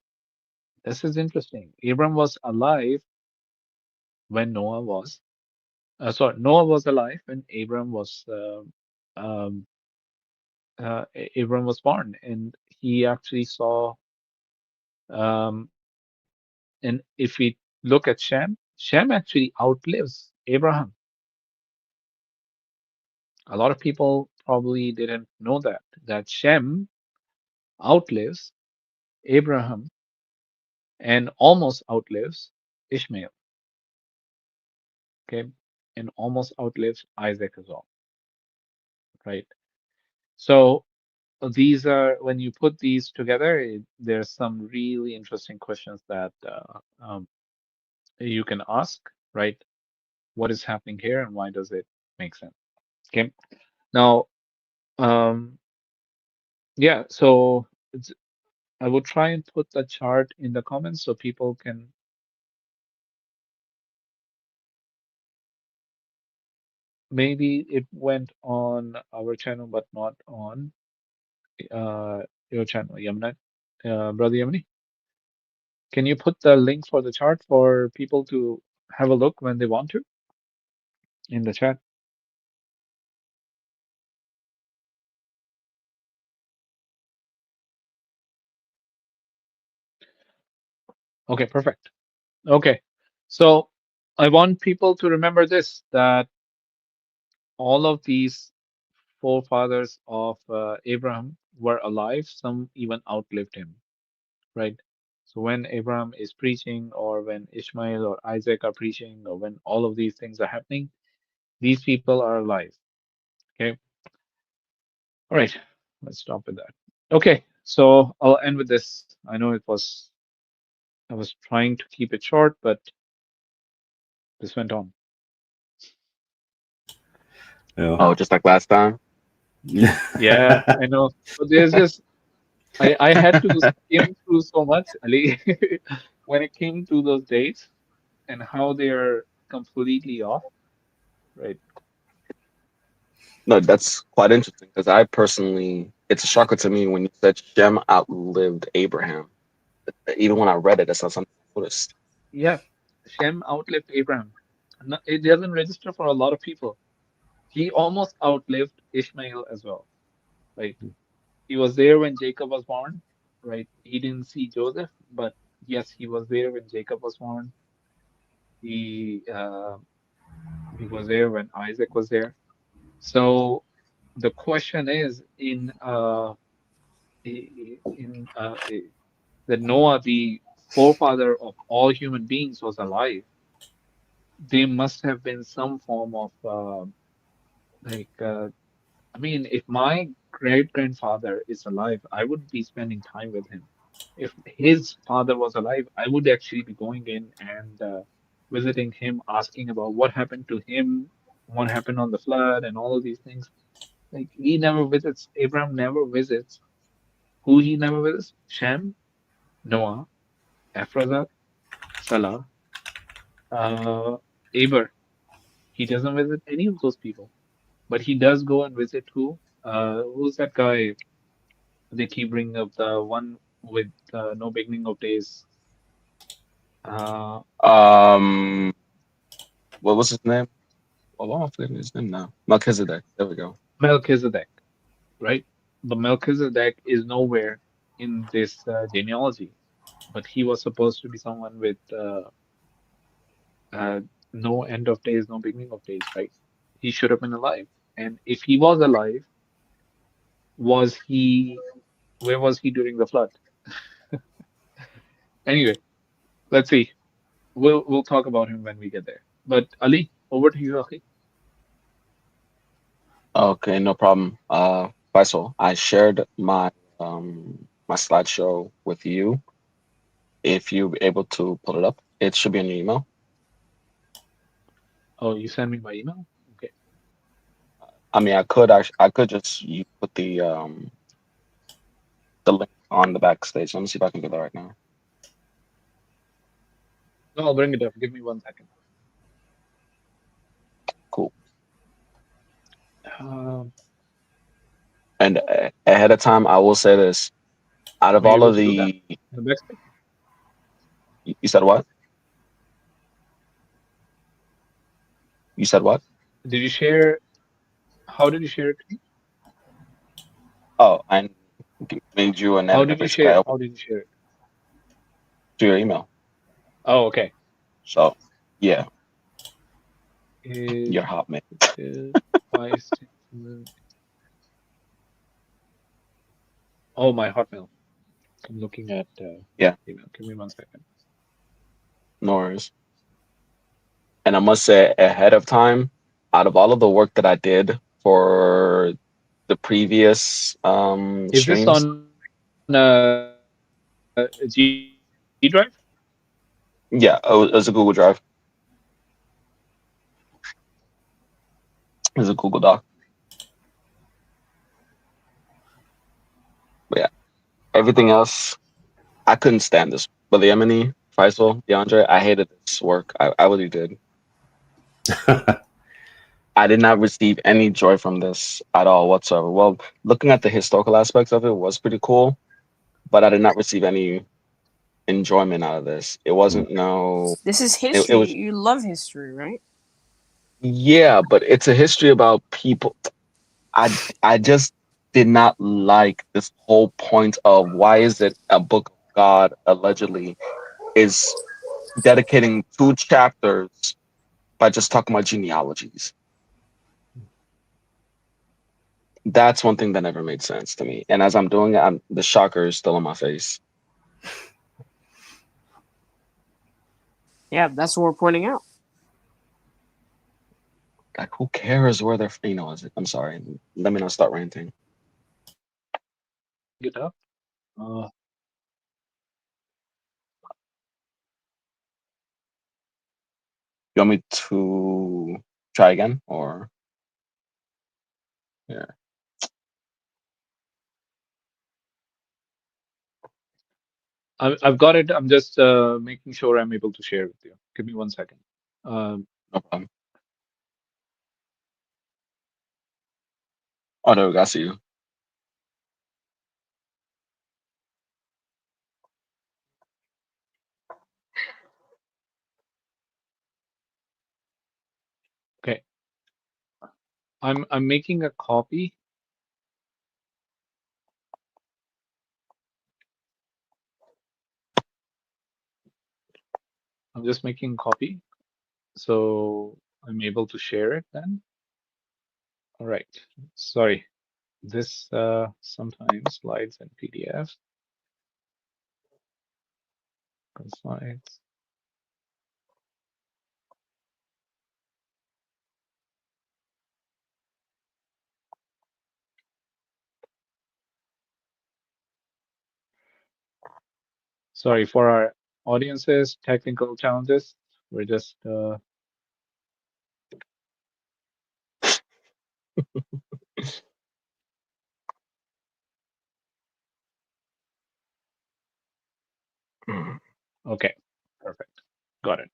This is interesting. Abraham was alive when Noah was, Noah was alive when um, Abraham was born, and he actually saw, um, and if we look at Shem, Shem actually outlives Abraham. A lot of people probably didn't know that Shem outlives Abraham and almost outlives Ishmael, okay, and almost outlives Isaac as well, right? So these are, when you put these together, there's some really interesting questions that you can ask, right? What is happening here and why does it make sense? Okay. Now, yeah, so I will try and put the chart in the comments so people can. Maybe it went on our channel, but not on your channel, Yamna. Brother Yamni, can you put the link for the chart for people to have a look when they want to in the chat? Okay, perfect. Okay, so I want people to remember this, that all of these forefathers of Abraham were alive. Some even outlived him, right? So when Abraham is preaching, or when Ishmael or Isaac are preaching, or when all of these things are happening, these people are alive. Okay. All right. Let's stop with that. Okay. So I'll end with this. I know I was trying to keep it short, but this went on. Yeah. Oh, just like last time. Yeah, I know. But there's just, I had to skim through so much, Ali, when it came to those dates and how they're completely off, right? No, that's quite interesting because I personally, it's a shocker to me when you said Shem outlived Abraham. Even when I read it, that's not something I noticed. Yeah, Shem outlived Abraham. No, it doesn't register for a lot of people. He almost outlived Ishmael as well, right? He was there when Jacob was born, right? He didn't see Joseph, but yes, he was there when Jacob was born. He was there when Isaac was there. So the question is, that Noah, the forefather of all human beings, was alive. There must have been some form of like I mean, if my great grandfather is alive, I would be spending time with him. If his father was alive, I would actually be going in and visiting him, asking about what happened to him, what happened on the flood, and all of these things. Like he never visits. Abraham never visits. Who he never visits? Shem, Noah, Ephrathah, Salah, Aber. He doesn't visit any of those people, but he does go and visit who? Who's that guy? They keep bringing up the one with no beginning of days. What was his name? Oh, I'm forgetting his name now. Melchizedek. There we go. Melchizedek, right? But Melchizedek is nowhere in this genealogy, but he was supposed to be someone with no end of days, no beginning of days, right? He should have been alive. And if he was alive, where was he during the flood? Anyway, let's see. We'll talk about him when we get there. But Ali, over to you, Akhi. Okay, no problem. Faisal, I shared my my slideshow with you. If you're able to pull it up, it should be in your email. Oh, you sent me my email? Okay. I mean, I could just you put the link on the backstage. Let me see if I can do that right now. No, I'll bring it up. Give me 1 second. Cool. Um, And ahead of time, I will say this: out of are you all able of to do that the, in the backstage? you said what? You said what? Did you share? How did you share it to me? Oh, I made you an How editor. did you Basically, share? I How opened did you share it? to your email. Oh, okay. So, yeah, It your Hotmail. is my statement. Oh, my Hotmail. I'm looking at Yeah, email. Give me 1 second. no worries. And I must say ahead of time, out of all of the work that I did for the previous Is this streams, on G Drive? yeah, it was a Google Drive. It was a Google Doc. But yeah, everything else, I couldn't stand this. But the Yemeni, Faisal, DeAndre, I hated this work. I really did. I did not receive any joy from this at all whatsoever. Well, looking at the historical aspects of it was pretty cool, but I did not receive any enjoyment out of this. It wasn't This is it history. was You love history, right? yeah, but it's a history about people. I just did not like this whole point of why is it a book of God allegedly is dedicating 2 chapters by just talking about genealogies. That's one thing that never made sense to me. And as I'm doing it, the shocker is still on my face. Yeah, that's what we're pointing out. Like, who cares where they're, I'm sorry. Let me not start ranting. Get up. You want me to try again or? Yeah. I've got it. I'm just making sure I'm able to share with you. Give me 1 second. No problem. Oh, there we go. I see you. Okay. I'm making a copy. I'm just making a copy, so I'm able to share it then. All right. Sorry. This sometimes slides in PDF. Slides. Sorry for our audiences, technical challenges. We're just Okay, perfect. Got it.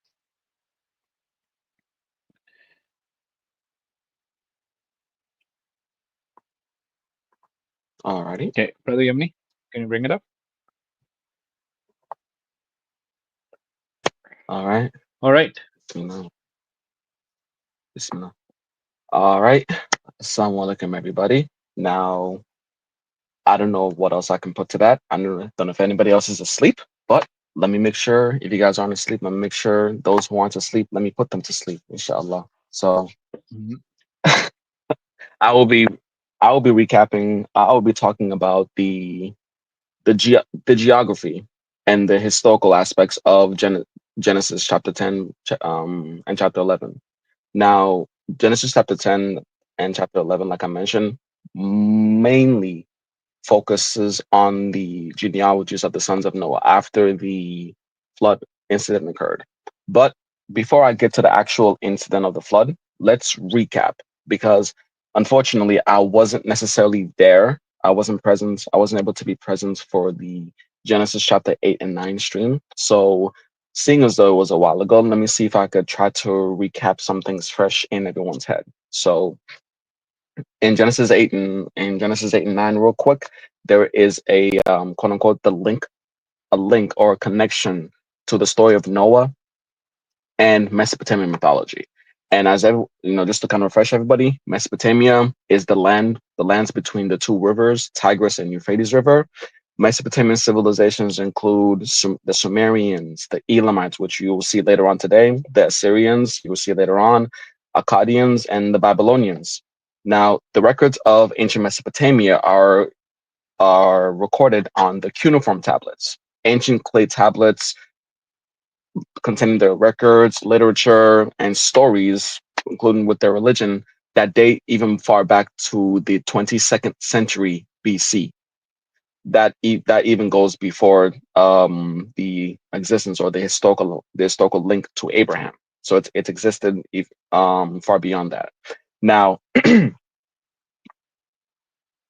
Alrighty. Okay, Brother Yamni, can you bring it up? All right. All right. Bismillah. Bismillah. All right. Assalamu alaikum, everybody. Now, I don't know what else I can put to that. I don't know if anybody else is asleep, but let me make sure, if you guys aren't asleep, let me make sure those who aren't asleep, let me put them to sleep, inshallah. So Mhm. I will be recapping, I will be talking about the geography and the historical aspects of Genesis chapter 10 and chapter 11. Now, Genesis chapter 10 and chapter 11, like I mentioned, mainly focuses on the genealogies of the sons of Noah after the flood incident occurred. But before I get to the actual incident of the flood, let's recap, because unfortunately I wasn't necessarily there. I wasn't present. I wasn't able to be present for the Genesis chapter 8 and 9 stream. So seeing as though it was a while ago, let me see if I could try to recap some things fresh in everyone's head. So in Genesis 8 and 9, real quick, there is a quote unquote a link or a connection to the story of Noah and Mesopotamian mythology. And as just to kind of refresh everybody, Mesopotamia is the lands between the two rivers, Tigris and Euphrates River. Mesopotamian civilizations include the Sumerians, the Elamites, which you will see later on today, the Assyrians, you will see later on, Akkadians, and the Babylonians. Now, the records of ancient Mesopotamia are recorded on the cuneiform tablets, ancient clay tablets containing their records, literature, and stories, including with their religion, that date even far back to the 22nd century BC. That even goes before the existence or the historical link to Abraham. So it's existed far beyond that. Now,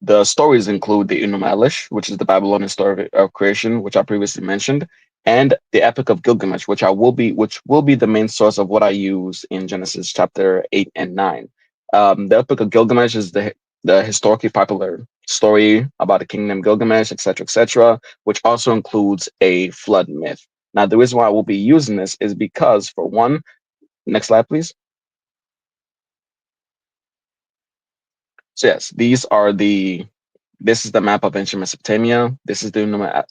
the stories include the Enuma Elish, which is the Babylonian story of creation, which I previously mentioned, and the Epic of Gilgamesh, which will be the main source of what I use in Genesis chapter 8 and 9. The Epic of Gilgamesh is the historically popular story about a king named Gilgamesh, etc., which also includes a flood myth. Now, the reason why I will be using this is because, for one, next slide, please. So yes, this is the map of ancient Mesopotamia. This is the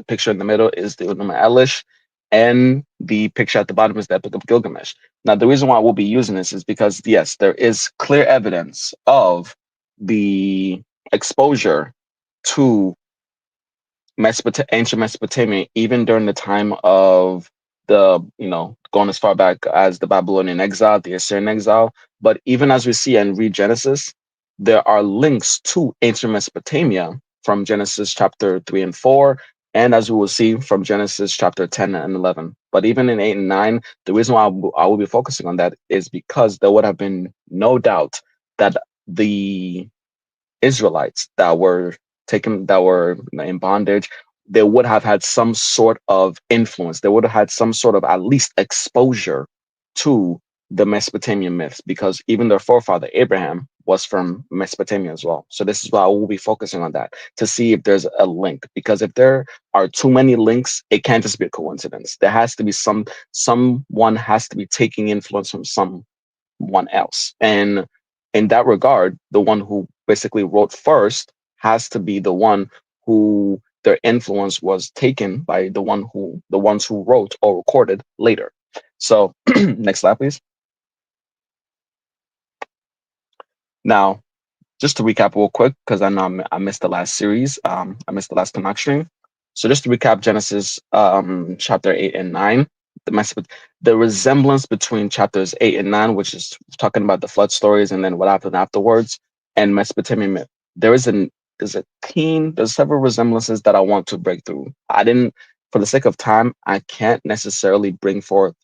picture in the middle is the Enuma Elish, and the picture at the bottom is the Epic of Gilgamesh. Now, the reason why we'll be using this is because, yes, there is clear evidence of the exposure to ancient Mesopotamia, even during the time of going as far back as the Babylonian exile, the Assyrian exile. But even as we see and read Genesis, there are links to ancient Mesopotamia from Genesis chapter 3 and 4, and as we will see from Genesis chapter 10 and 11. But even in 8 and 9, the reason why I will be focusing on that is because there would have been no doubt that the Israelites that were in bondage, they would have had some sort of influence. They would have had some sort of at least exposure to the Mesopotamian myths, because even their forefather Abraham was from Mesopotamia as well. So this is why I will be focusing on that, to see if there's a link. Because if there are too many links, it can't just be a coincidence. There has to be someone has to be taking influence from someone else. And in that regard, the one who basically wrote first has to be the one who their influence was taken by the ones who wrote or recorded later. So next slide, please. Now, just to recap real quick, because I know I missed the last series. I missed the last Tanakh stream. So just to recap Genesis chapter 8 and 9, the resemblance between chapters 8 and 9, which is talking about the flood stories and then what happened afterwards, and Mesopotamian myth. There's several resemblances that I want to break through. For the sake of time, I can't necessarily bring forth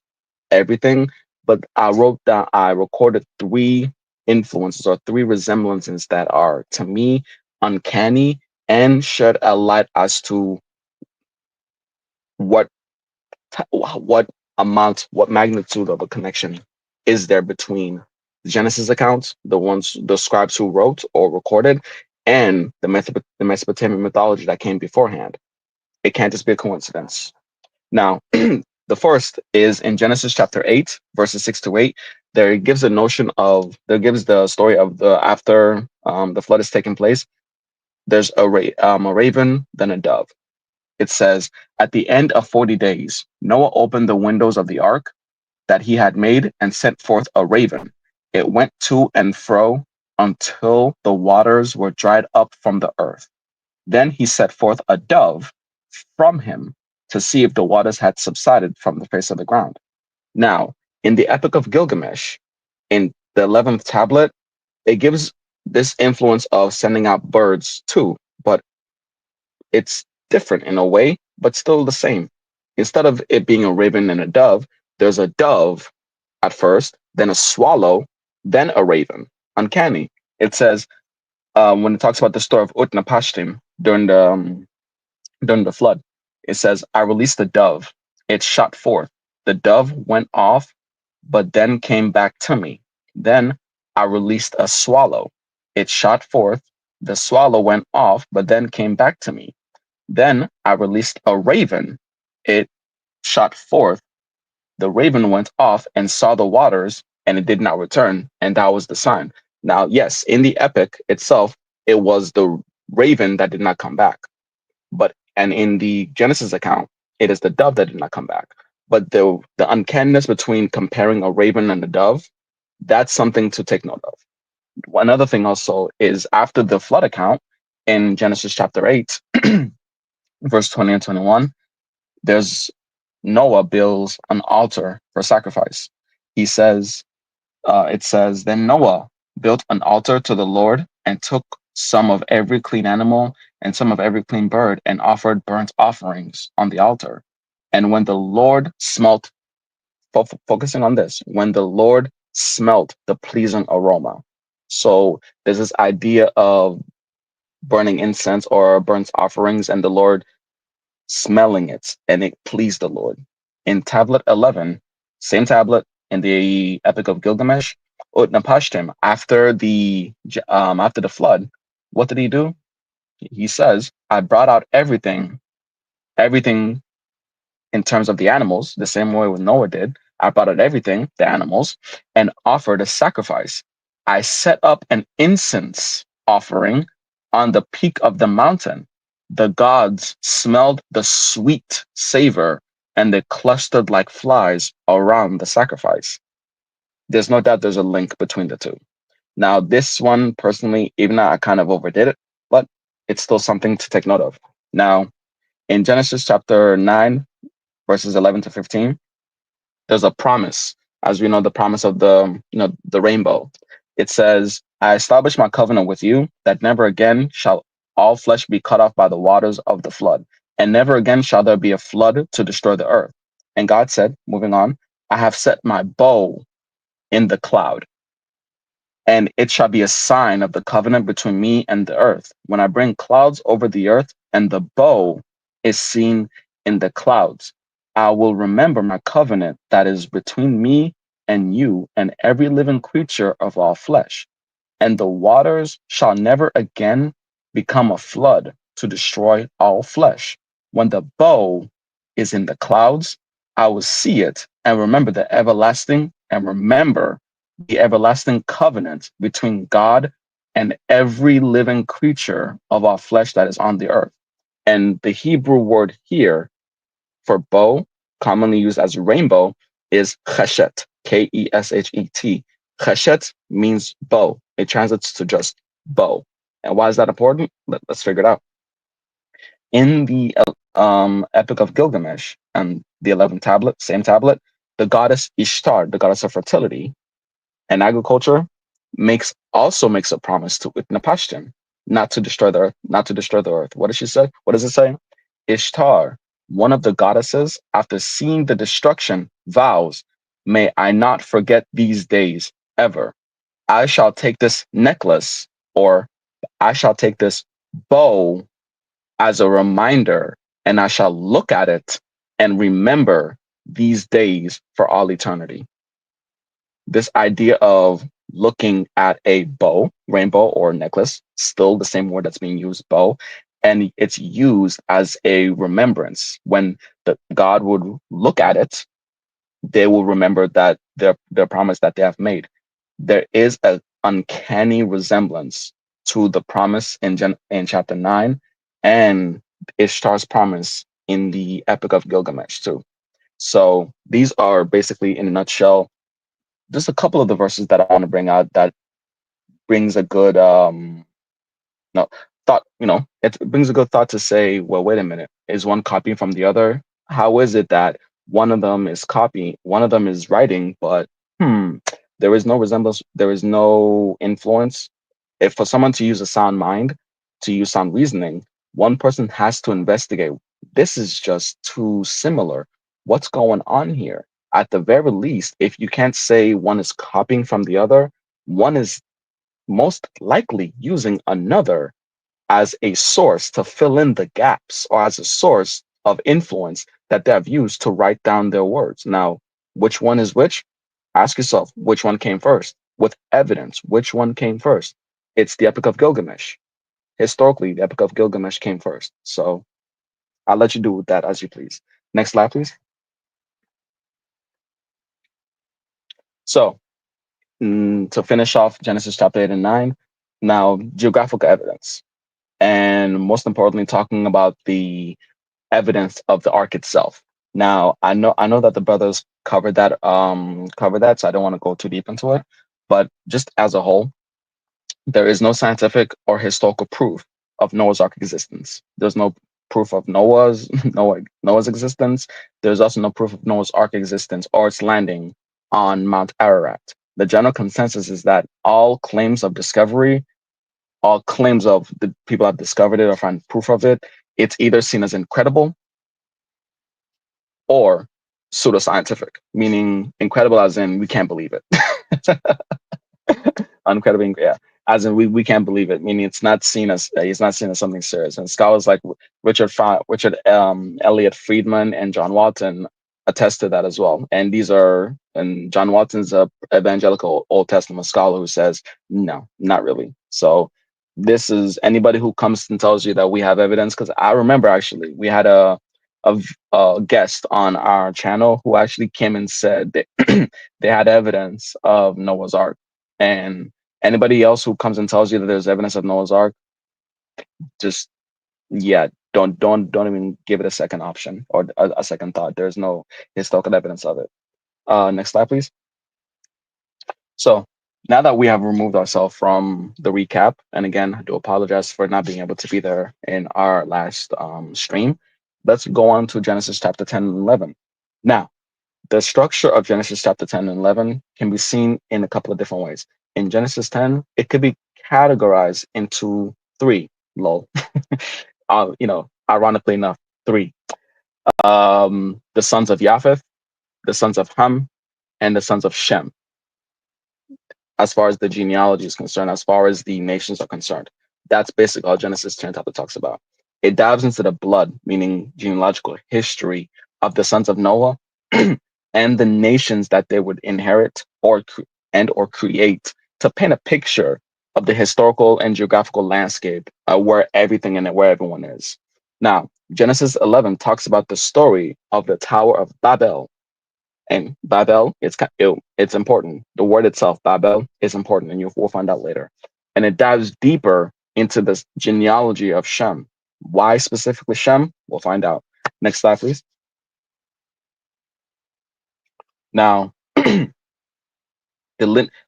everything, but I recorded 3 influences or 3 resemblances that are, to me, uncanny and shed a light as to what what magnitude of a connection is there between the Genesis accounts, the scribes who wrote or recorded, and the Mesopotamian mythology that came beforehand. It can't just be a coincidence. Now, the first is in Genesis chapter 8, verses 6 to 8. There gives the story of after the flood is taking place. There's a raven, then a dove. It says, at the end of 40 days, Noah opened the windows of the ark that he had made and sent forth a raven. It went to and fro until the waters were dried up from the earth. Then he set forth a dove from him to see if the waters had subsided from the face of the ground. Now, in the Epic of Gilgamesh, in the 11th tablet, it gives this influence of sending out birds too, but it's different in a way, but still the same. Instead of it being a raven and a dove, there's a dove at first, then a swallow, then a raven. Uncanny. It says, when it talks about the story of Utnapishtim during the flood, it says, I released the dove. It shot forth. The dove went off, but then came back to me. Then I released a swallow. It shot forth. The swallow went off, but then came back to me. Then I released a raven. It shot forth. The raven went off and saw the waters, and it did not return. And that was the sign. Now, yes, in the epic itself, it was the raven that did not come back. And in the Genesis account, it is the dove that did not come back. But the uncanniness between comparing a raven and a dove, that's something to take note of. Another thing also is after the flood account in Genesis chapter 8, verse 20 and 21, there's Noah builds an altar for sacrifice. It says, then Noah built an altar to the Lord and took some of every clean animal and some of every clean bird and offered burnt offerings on the altar. And when the Lord smelt, focusing on this, when the Lord smelt the pleasing aroma. So there's this idea of burning incense or burnt offerings and the Lord smelling it, and it pleased the Lord. In tablet 11, same tablet in the Epic of Gilgamesh, Utnapishtim, after the flood, what did he do? He says, I brought out everything in terms of the animals, the same way with Noah did. I brought out everything, the animals, and offered a sacrifice. I set up an incense offering on the peak of the mountain. The gods smelled the sweet savor, and they clustered like flies around the sacrifice. There's no doubt there's a link between the two. Now, this one, personally, even though I kind of overdid it, but it's still something to take note of. Now, in Genesis chapter 9, verses 11 to 15, there's a promise, as we know, the promise of the rainbow. It says, I establish my covenant with you that never again shall all flesh be cut off by the waters of the flood, and never again shall there be a flood to destroy the earth. And God said, moving on, I have set my bow in the cloud, and it shall be a sign of the covenant between me and the earth. When I bring clouds over the earth, and the bow is seen in the clouds, I will remember my covenant that is between me and you and every living creature of all flesh. And the waters shall never again become a flood to destroy all flesh. When the bow is in the clouds, I will see it and remember the everlasting covenant between God and every living creature of our flesh that is on the earth. And the Hebrew word here for bow, commonly used as rainbow, is cheshet, Keshet. Cheshet means bow. It translates to just bow. And why is that important? Let's figure it out. In the Epic of Gilgamesh and the 11th tablet, same tablet, the goddess Ishtar, the goddess of fertility and agriculture, also makes a promise to Utnapishtim not to destroy the earth. What does she say? What does it say? Ishtar, one of the goddesses, after seeing the destruction, vows, may I not forget these days ever. I shall take this necklace, or I shall take this bow as a reminder, and I shall look at it and remember these days for all eternity. This idea of looking at a bow, rainbow, or necklace, still the same word that's being used, bow, and it's used as a remembrance. When God would look at it, they will remember that their promise that they have made. There is an uncanny resemblance to the promise in chapter 9 and Ishtar's promise in the Epic of Gilgamesh too. So these are basically, in a nutshell, just a couple of the verses that I want to bring out that brings a good no thought. It brings a good thought to say, well, wait a minute, is one copying from the other? How is it that one of them is copying, one of them is writing, but there is no resemblance, there is no influence? If for someone to use a sound mind, to use sound reasoning, one person has to investigate. This is just too similar. What's going on here? At the very least, if you can't say one is copying from the other, one is most likely using another as a source to fill in the gaps, or as a source of influence that they have used to write down their words. Now, which one is which? Ask yourself, which one came first? With evidence, which one came first? It's the Epic of Gilgamesh. Historically, the Epic of Gilgamesh came first. So I'll let you do with that as you please. Next slide, please. So to finish off Genesis chapter 8 and 9, now geographical evidence. And most importantly, talking about the evidence of the ark itself. Now, I know that the brothers covered that, so I don't want to go too deep into it. But just as a whole, there is no scientific or historical proof of Noah's Ark existence. There's no proof of Noah's existence. There's also no proof of Noah's Ark existence or its landing on Mount Ararat. The general consensus is that all claims of discovery, all claims of the people have discovered it or find proof of it, it's either seen as incredible or pseudoscientific, meaning incredible as in we can't believe it. Incredible, yeah, as in we can't believe it, meaning it's not seen as something serious. And scholars like Richard Elliott Friedman and John Walton attest to that as well. And John Walton's a evangelical Old Testament scholar who says no, not really. So this is anybody who comes and tells you that we have evidence, because I remember actually we had a guest on our channel who actually came and said that they had evidence of Noah's Ark. And anybody else who comes and tells you that there's evidence of Noah's Ark, just don't even give it a second option or a second thought. There's no historical evidence of it. Next slide, please. So now that we have removed ourselves from the recap, and again, I do apologize for not being able to be there in our last stream, let's go on to Genesis chapter 10 and 11. Now, the structure of Genesis chapter 10 and 11 can be seen in a couple of different ways. In Genesis 10, it could be categorized into three. Lol. Ironically enough, three. The sons of Japheth, the sons of Ham, and the sons of Shem. As far as the genealogy is concerned, as far as the nations are concerned, that's basically all Genesis 10 chapter talks about. It dives into the blood, meaning genealogical history of the sons of Noah and the nations that they would inherit or create, to paint a picture of the historical and geographical landscape where everything and where everyone is. Now, Genesis 11 talks about the story of the Tower of Babel. And Babel, it's important. The word itself, Babel, is important, and we'll find out later. And it dives deeper into this genealogy of Shem. Why specifically Shem? We'll find out. Next slide, please. Now,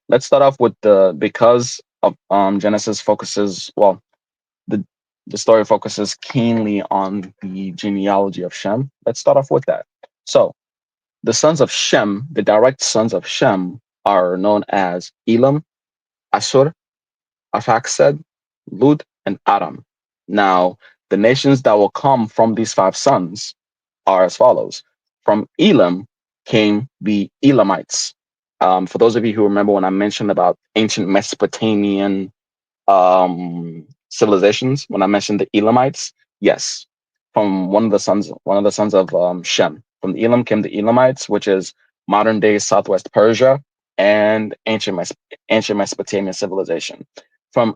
let's start off with because of Genesis focuses, the story focuses keenly on the genealogy of Shem. Let's start off with that. So, the sons of Shem, the direct sons of Shem, are known as Elam, Ashur, Arphaxad, Lud, and Aram. Now, the nations that will come from these five sons are as follows. From Elam came the Elamites. For those of you who remember when I mentioned about ancient Mesopotamian civilizations, when I mentioned the Elamites, yes, one of the sons of Shem. From Elam came the Elamites, which is modern day southwest Persia and ancient Mesopotamian civilization. From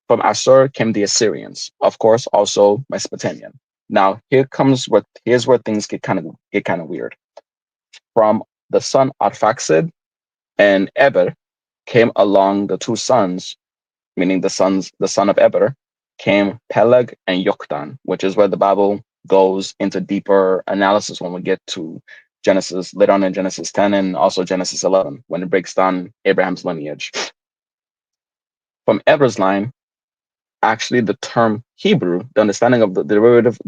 from Assur came the Assyrians, of course, also Mesopotamian. Now here's where things get kind of weird. From the son Arphaxad and Eber came along the two sons, meaning the son of Eber, came Peleg and Yoktan, which is where the Bible goes into deeper analysis when we get to Genesis, later on in Genesis 10 and also Genesis 11, when it breaks down Abraham's lineage. From Eber's line, actually the term Hebrew, the understanding of the derivative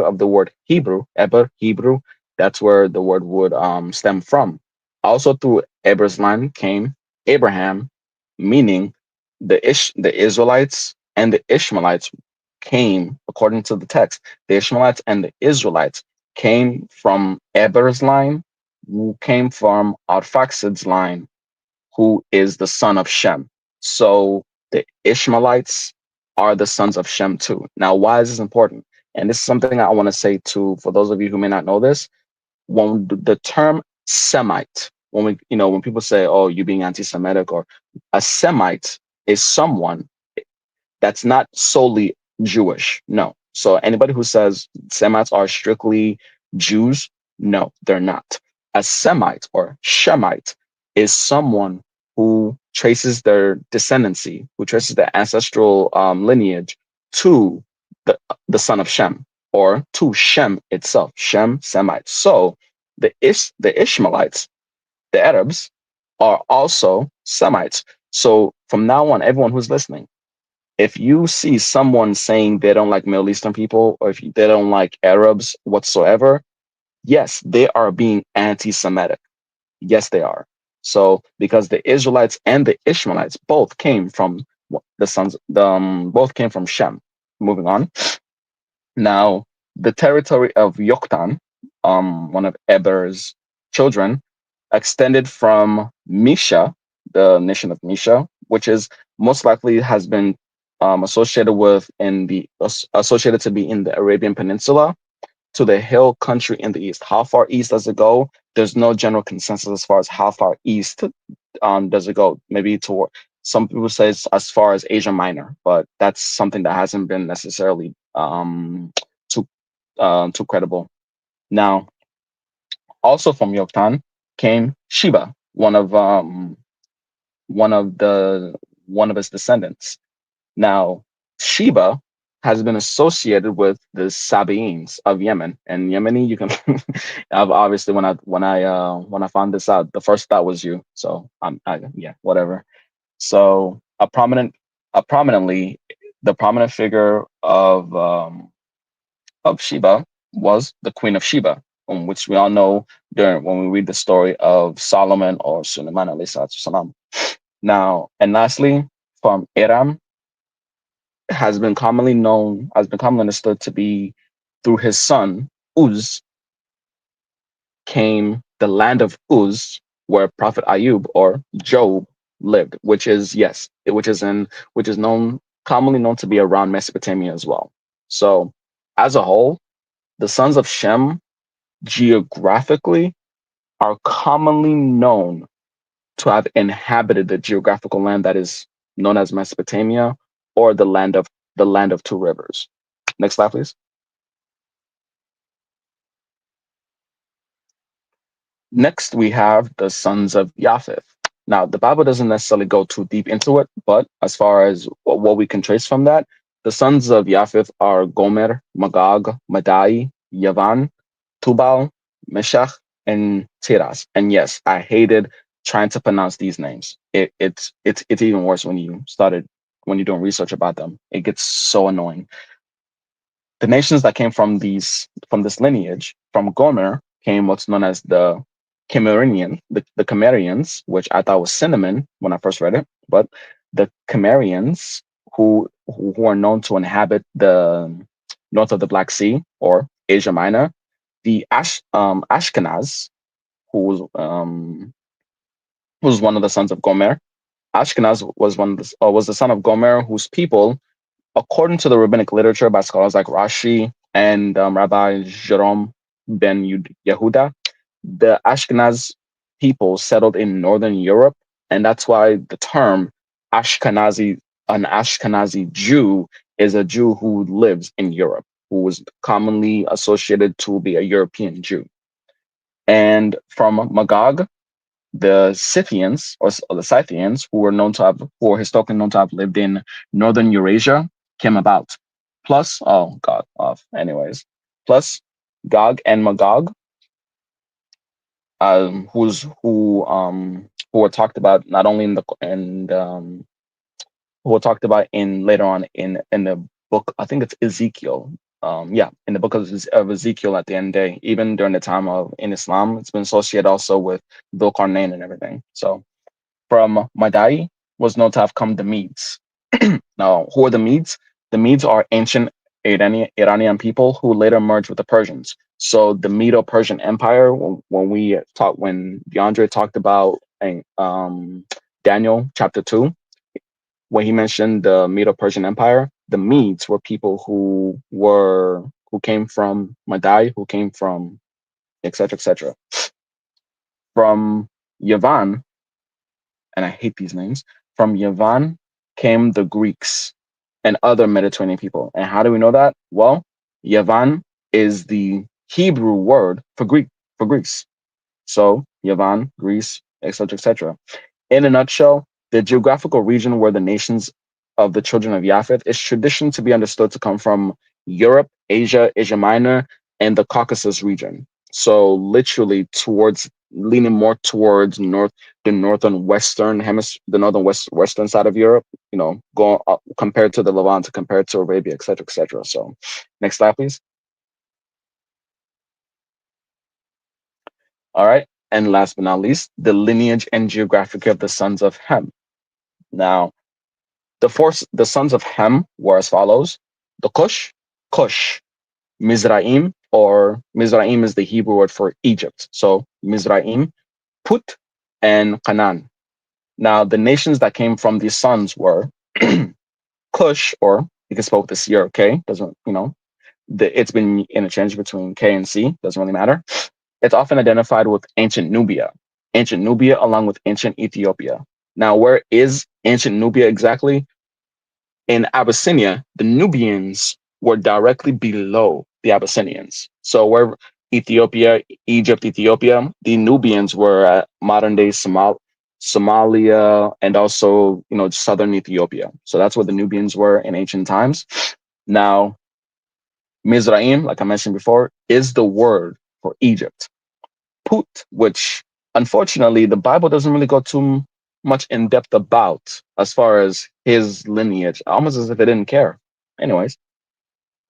of the word Hebrew, Eber, Hebrew, that's where the word would stem from. Also through Eber's line came Abraham, meaning the Israelites and the Ishmaelites came, according to the text, the Ishmaelites and the Israelites came from Eber's line, who came from Arphaxad's line, who is the son of Shem. So the Ishmaelites are the sons of Shem too. Now, why is this important? And this is something I want to say to, for those of you who may not know this, when the term Semite, when people say, oh, you being anti-Semitic, or a Semite is someone that's not solely Jewish. No. So anybody who says Semites are strictly Jews, no, they're not. A Semite or Shemite is someone who traces their descendancy, who traces their ancestral lineage to the son of Shem, or to Shem itself, Shem, Semite. So the Ishmaelites, the Arabs, are also Semites. So from now on, everyone who's listening, if you see someone saying they don't like Middle Eastern people, or if they don't like Arabs whatsoever, yes, they are being anti-Semitic. Yes, they are. So because the Israelites and the Ishmaelites both came from both came from Shem. Moving on. Now, the territory of Yoktan, one of Eber's children, extended from Misha, the nation of Misha, which is most likely has been associated to be in the Arabian Peninsula, to the hill country in the east. How far east does it go? There's no general consensus as far as how far east does it go. Maybe toward, some people say it's as far as Asia Minor, but that's something that hasn't been necessarily too credible. Now, also from Yoktan came Sheba, one of his descendants. Now, Sheba has been associated with the Sabaeans of Yemen, and Yemeni. You can obviously when I found this out, the first thought was you. So yeah, whatever. So the prominent figure of Sheba was the Queen of Sheba, which we all know when we read the story of Solomon or Suleiman alayhi salam. Now, and lastly, from Aram, has been commonly understood to be through his son Uz came the land of Uz, where Prophet Ayub or Job lived, which is commonly known to be around Mesopotamia as well. So as a whole, the sons of Shem geographically are commonly known to have inhabited the geographical land that is known as Mesopotamia, or the land of two rivers. Next slide, please. Next, we have the sons of Japheth. Now, the Bible doesn't necessarily go too deep into it, but as far as what we can trace from that, the sons of Japheth are Gomer, Magog, Madai, Yavan, Tubal, Meshach, and Tiras. And yes, I hated trying to pronounce these names. It's even worse when you're doing research about them. It gets so annoying. The nations that came from this lineage, from Gomer, came what's known as the Cimmerians, which I thought was cinnamon when I first read it, but the Cimmerians, who are known to inhabit the north of the Black Sea or Asia Minor, the Ashkenaz, who was one of the sons of Gomer. Ashkenaz was the son of Gomer, whose people according to the rabbinic literature by scholars like Rashi and Rabbi Jerome ben Yehuda, the Ashkenaz people settled in northern Europe, and that's why the term Ashkenazi, an Ashkenazi Jew, is a Jew who lives in Europe, who was commonly associated to be a European Jew. And from Magog, the Scythians or the Scythians, who were historically known to have lived in northern Eurasia, came about. Plus, oh god, off. Anyways, plus Gog and Magog, who were talked about not only who were talked about in later on in the book. I think it's Ezekiel. In the book of Ezekiel at the end of the day, even during the time of in Islam, it's been associated also with Dhul Qarnayn and everything. So from Madai was known to have come the Medes. Now, who are the Medes? The Medes are ancient Iranian people who later merged with the Persians. So the Medo-Persian Empire, when DeAndre talked about Daniel chapter 2, when he mentioned the Medo-Persian Empire, the Medes were people who came from Madai, who came from etc. etc. From Yavan, and I hate these names. From Yavan came the Greeks and other Mediterranean people. And how do we know that? Well, Yavan is the Hebrew word for Greece. So Yavan, Greece, etc., etc. In a nutshell, the geographical region where the nations of the children of Japheth is traditionally to be understood to come from Europe, Asia, Asia Minor, and the Caucasus region. So literally leaning more towards the northern western hemisphere, the northern western side of Europe, going up compared to the Levant, compared to Arabia, etc., etc. So next slide, please. All right. And last but not least, the lineage and geography of the sons of Ham. Now, the sons of Ham were as follows: the Cush, Mizraim, or Mizraim is the Hebrew word for Egypt. So Mizraim, Put, and Canaan. Now, the nations that came from these sons were Cush, or you can spell this C or K, doesn't, it's been interchanged between K and C, doesn't really matter. It's often identified with ancient Nubia along with ancient Ethiopia. Now, where is ancient Nubia exactly? In Abyssinia, the Nubians were directly below the Abyssinians. So where Egypt, Ethiopia, the Nubians were at modern day Somalia, and also, southern Ethiopia. So that's where the Nubians were in ancient times. Now, Mizraim, like I mentioned before, is the word for Egypt. Put, which unfortunately the Bible doesn't really go too much in depth about as far as his lineage, almost as if it didn't care. Anyways,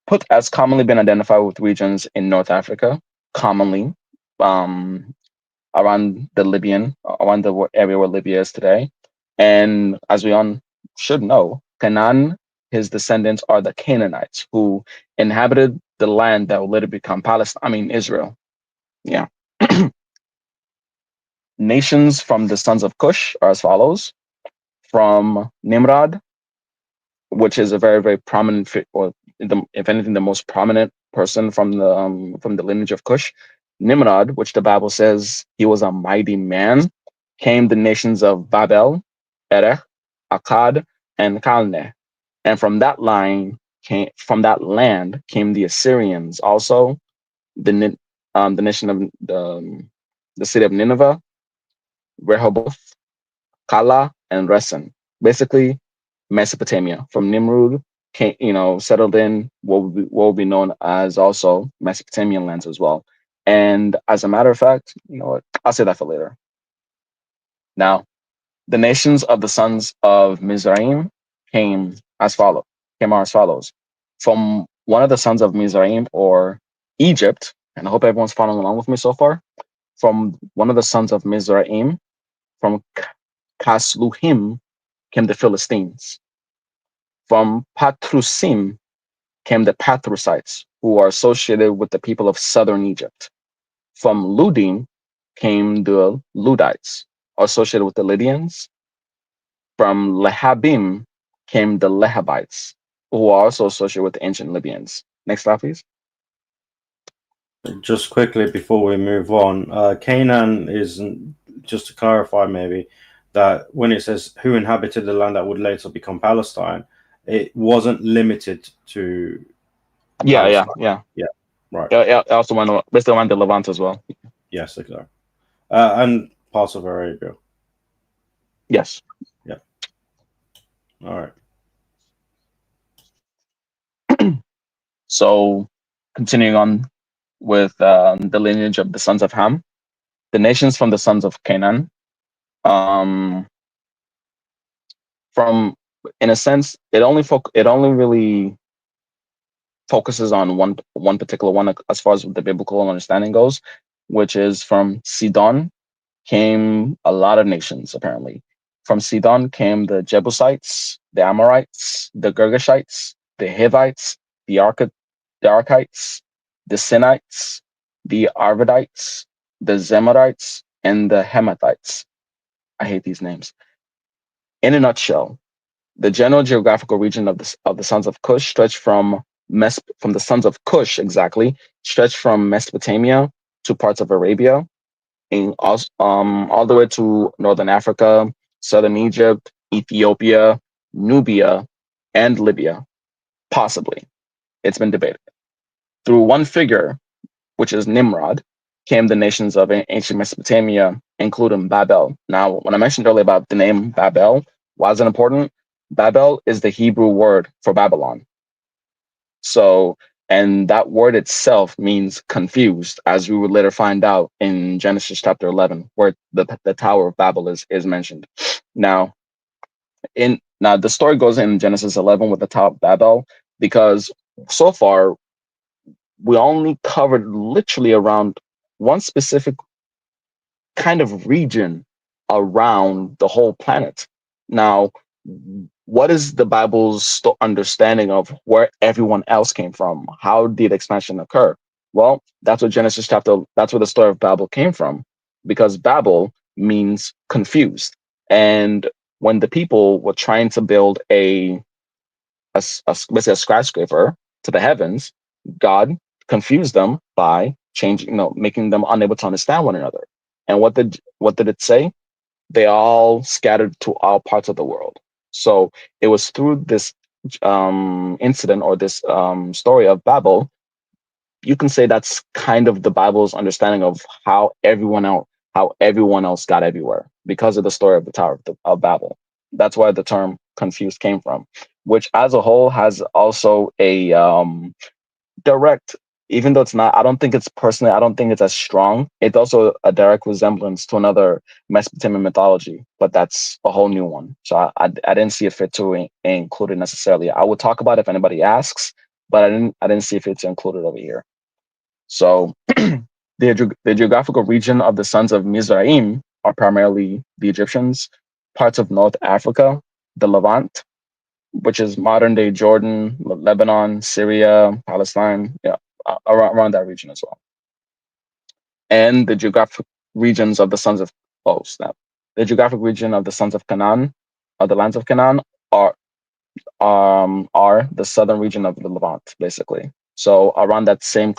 Put has commonly been identified with regions in North Africa, commonly around the area where Libya is today. And as we all should know, Canaan, his descendants are the Canaanites who inhabited the land that would later become Israel. Yeah. Nations from the sons of Cush are as follows: from Nimrod, which is a very, very prominent, or if anything, the most prominent person from the lineage of Cush. Nimrod, which the Bible says he was a mighty man, came the nations of Babel, Erech, Akkad, and Calneh. And from that land came the Assyrians. Also, the nation of the city of Nineveh, Rehoboth, Kala, and Resen. Basically, Mesopotamia. From Nimrud, settled in what will be known as also Mesopotamian lands as well. And as a matter of fact, you know what? I'll say that for later. Now, the nations of the sons of Mizraim came as follows. From one of the sons of Mizraim, or Egypt, and I hope everyone's following along with me so far. From one of the sons of Mizraim, from Kasluhim, came the Philistines. From Patrusim came the Patrusites, who are associated with the people of southern Egypt. From Ludim came the Ludites, associated with the Lydians. From Lehabim came the Lehabites. who are also associated with the ancient Libyans. Next slide, please. Just quickly before we move on, Canaan is, just to clarify maybe, that when it says who inhabited the land that would later become Palestine, it wasn't limited to Yeah. right. Yeah, also went basically went the Levant as well. Yes, exactly. And parts of Arabia. Yes. Yeah. All right. So, continuing on with the lineage of the sons of Ham, the nations from the sons of Canaan. From, in a sense, it only really focuses on one particular one as far as the biblical understanding goes, which is from Sidon came a lot of nations apparently. From Sidon came the Jebusites, the Amorites, the Girgashites, the Hivites, the Archites, the Sinites, the Arvadites, the Zemarites, and the Hamathites. I hate these names. In a nutshell, the general geographical region of the sons of Cush stretched from the sons of Cush exactly stretched from Mesopotamia to parts of Arabia, and all the way to northern Africa, southern Egypt, Ethiopia, Nubia, and Libya. Possibly, it's been debated. Through one figure, which is Nimrod, came the nations of ancient Mesopotamia, including Babel. Now, when I mentioned earlier about the name Babel, why is it important? Babel is the Hebrew word for Babylon. So, and that word itself means confused, as we would later find out in Genesis chapter 11, where the Tower of Babel is mentioned. Now, the story goes in Genesis 11 with the Tower of Babel, because so far we only covered literally around one specific kind of region around the whole planet. Now, what is the Bible's understanding of where everyone else came from? How did expansion occur? Well, that's what that's where the story of Babel came from, because Babel means confused. And when the people were trying to build basically a skyscraper to the heavens, God confused them by making them unable to understand one another. And what did it say? They all scattered to all parts of the world. So it was through this incident, or this story of Babel, you can say that's kind of the Bible's understanding of how everyone else got everywhere, because of the story of the Tower of Babel. That's where the term confused came from, which as a whole has also a direct, even though it's not, I don't think it's as strong. It's also a direct resemblance to another Mesopotamian mythology, but that's a whole new one. So I didn't see it fit to include it necessarily. I would talk about it if anybody asks, but I didn't see if it's included over here. So the geographical region of the sons of Mizraim are primarily the Egyptians, parts of North Africa, the Levant, which is modern day Jordan, Lebanon, Syria, Palestine, around that region as well. And the geographic regions of the sons of the geographic region of the sons of Canaan, of the lands of Canaan, are the southern region of the Levant, basically. So around that same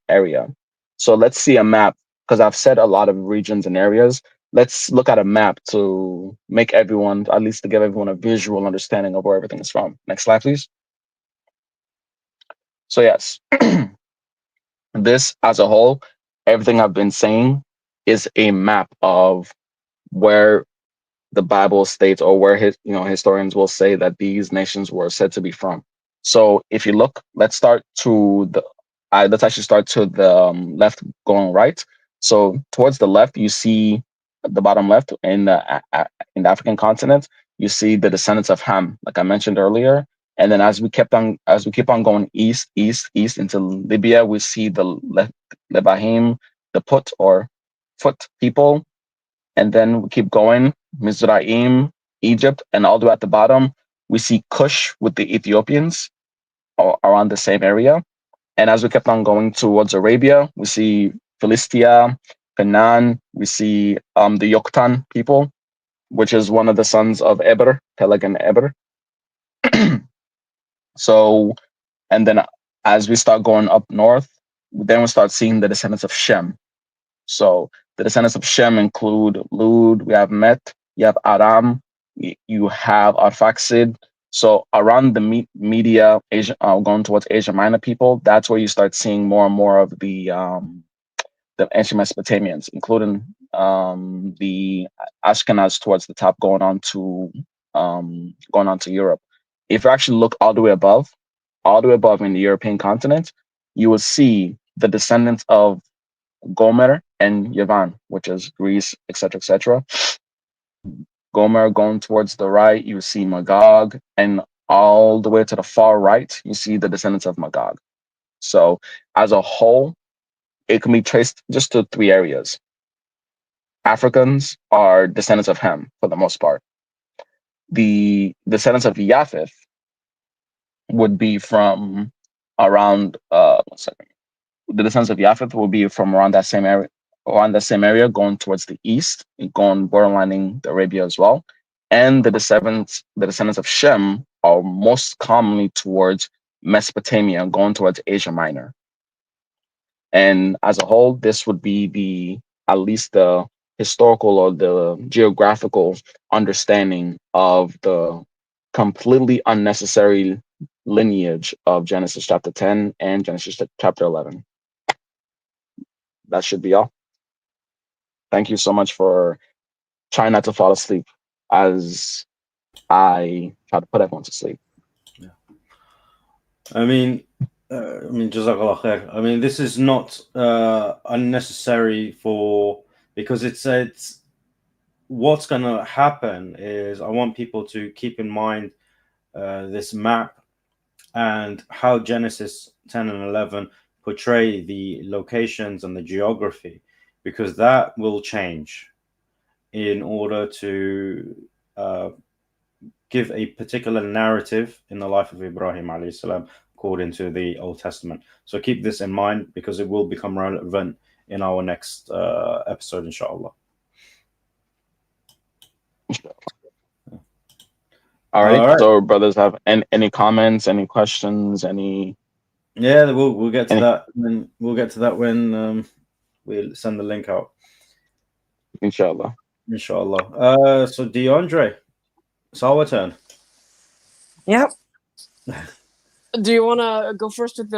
area. So let's see a map, because I've said a lot of regions and areas. Let's look at a map to make everyone, at least to give everyone a visual understanding of where everything is from. Next slide, please. So yes, this as a whole, everything I've been saying is a map of where the Bible states, or where historians will say that these nations were said to be from. So if you look, let's actually start to the left going right. So towards the left, you see the bottom left in the African continent, you see the descendants of Ham, like I mentioned earlier. And then as we keep on going east into Libya, we see the Lebahim, the Foot people. And then we keep going, Mizraim, Egypt, and all the way at the bottom, we see Cush with the Ethiopians around the same area. And as we kept on going towards Arabia, we see Philistia, Canaan, we see the Yoktan people, which is one of the sons of Eber, Peleg and Eber. So, and then as we start going up north, then we start seeing the descendants of Shem. So the descendants of Shem include Lud, we have Met, you have Aram, you have Arphaxad. So around the Media, Asia, going towards Asia Minor people, that's where you start seeing more and more of the ancient Mesopotamians, including the Ashkenaz towards the top, going on to Europe. If you actually look all the way above in the European continent, you will see the descendants of Gomer and Yavan, which is Greece, etc., etc. Gomer going towards the right, you see Magog, and all the way to the far right, you see the descendants of Magog. So as a whole, it can be traced just to 3 areas. Africans are descendants of Ham for the most part. The descendants of Japheth would be from around one second. The descendants of Japheth will be from around that same area, going towards the east, going borderlining Arabia as well. And the descendants of Shem are most commonly towards Mesopotamia, going towards Asia Minor. And as a whole, this would be at least the historical or the geographical understanding of the completely unnecessary lineage of Genesis chapter 10 and Genesis chapter 11. That should be all. Thank you so much for trying not to fall asleep as I try to put everyone to sleep. Yeah. I mean, Jazakallah khair. I mean, this is not unnecessary because it's what's going to happen is I want people to keep in mind this map and how Genesis 10 and 11 portray the locations and the geography, because that will change in order to give a particular narrative in the life of Ibrahim alayhi salam according to the Old Testament. So keep this in mind because it will become relevant in our next episode, inshallah. All right. So brothers have any comments, any questions, any? Yeah, we'll get to that. And we'll get to that when we'll send the link out. Inshallah. Inshallah. So DeAndre, it's our turn. Yep. Do you want to go first with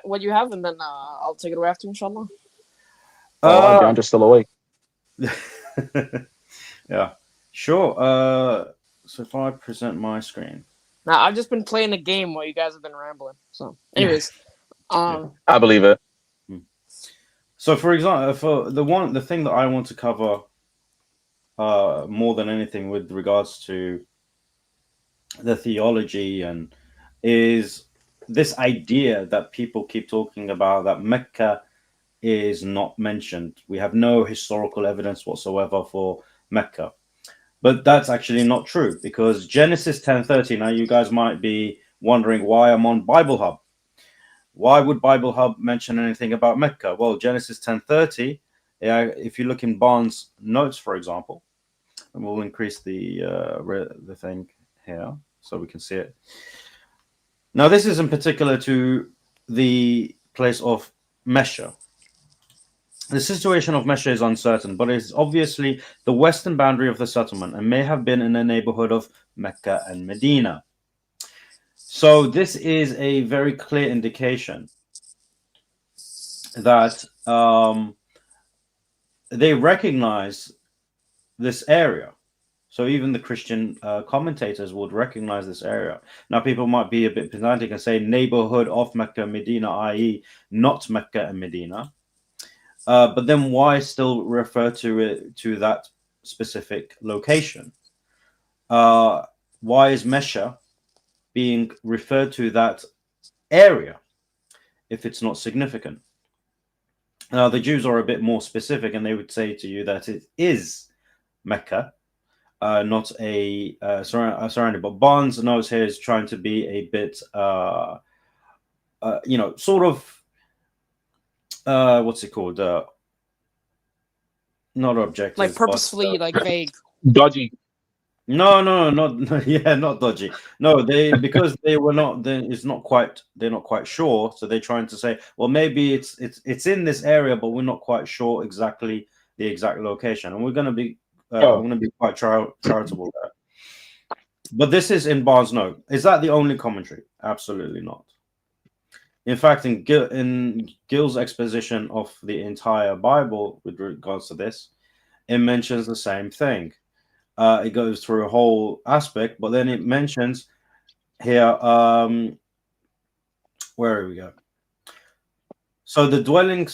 what you have, and then I'll take it away after, inshallah? DeAndre's still awake. Yeah, sure. So if I present my screen. Now, I've just been playing the game while you guys have been rambling. So, anyways, I believe it. So, for example, for the thing that I want to cover more than anything with regards to the theology and is this idea that people keep talking about that Mecca is not mentioned. We have no historical evidence whatsoever for Mecca. But that's actually not true, because Genesis 10:30, now you guys might be wondering why I'm on Bible Hub. Why would Bible Hub mention anything about Mecca? Well, Genesis 10:30, if you look in Barnes' notes, for example, and we'll increase the thing here so we can see it. Now, this is in particular to the place of Mesha. The situation of Mesha is uncertain, but it is obviously the western boundary of the settlement and may have been in the neighborhood of Mecca and Medina. So this is a very clear indication that they recognize this area. So even the Christian commentators would recognize this area. Now, people might be a bit pedantic and say neighborhood of Mecca and Medina, i.e. not Mecca and Medina. But then why still refer to that specific location? Why is Mesha being referred to that area if it's not significant? Now, the Jews are a bit more specific, and they would say to you that it is Mecca, not a surrounded. But Barnes' notes here is trying to be a bit, sort of, what's it called? Not objective, like purposefully, like vague. Dodgy. not yeah, not dodgy. No, because they were not. It's not quite. They're not quite sure, so they're trying to say, well, maybe it's in this area, but we're not quite sure exactly the exact location, and we're going to be quite charitable there. But this is in Barnes' note. Is that the only commentary? Absolutely not. In fact, in Gill's exposition of the entire Bible with regards to this, it mentions the same thing. It goes through a whole aspect, but then it mentions here, where we go. So the dwelling,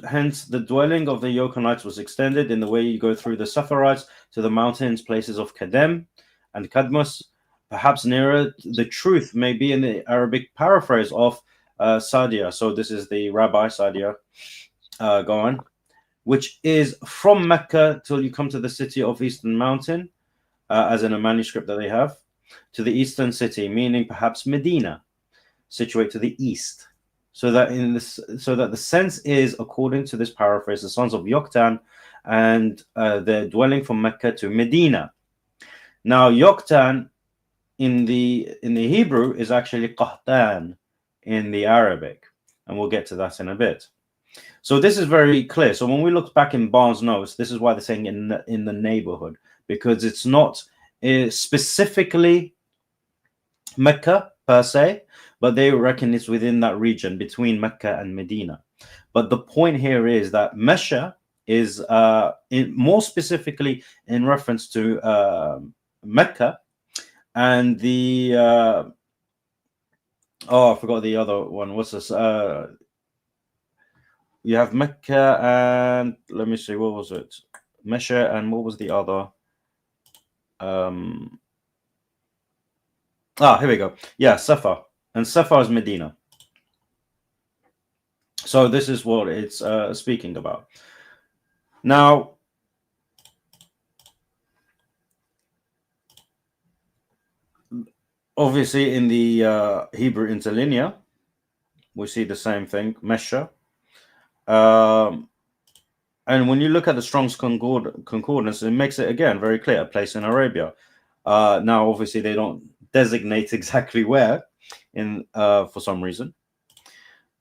hence the dwelling of the Yochanites was extended in the way you go through the Sephirites to the mountains, places of Kedem and Kadmos. Perhaps nearer, the truth may be in the Arabic paraphrase of Sadia. So this is the Rabbi Sadia, go on, which is from Mecca till you come to the city of Eastern Mountain, as in a manuscript that they have, to the eastern city, meaning perhaps Medina, situate to the east. So that the sense is, according to this paraphrase, the sons of Yoktan and their dwelling from Mecca to Medina. Now, Yoktan in the Hebrew is actually Qahtan in the Arabic, and we'll get to that in a bit. So this is very clear. So when we look back in Barnes' notes, this is why they're saying in the neighborhood, because it's not specifically Mecca per se, but they reckon it's within that region between Mecca and Medina. But the point here is that Mesha is more specifically in reference to Mecca, and the I forgot the other one. What's this? You have Mecca and let me see, what was it? Mesha, and what was the other? Here we go. Yeah, Safa. And Safa is Medina. So this is what it's speaking about. Now, obviously in the Hebrew interlinear, we see the same thing, Mesha. And when you look at the Strong's Concordance, it makes it, again, very clear, a place in Arabia. Now, obviously, they don't designate exactly where for some reason.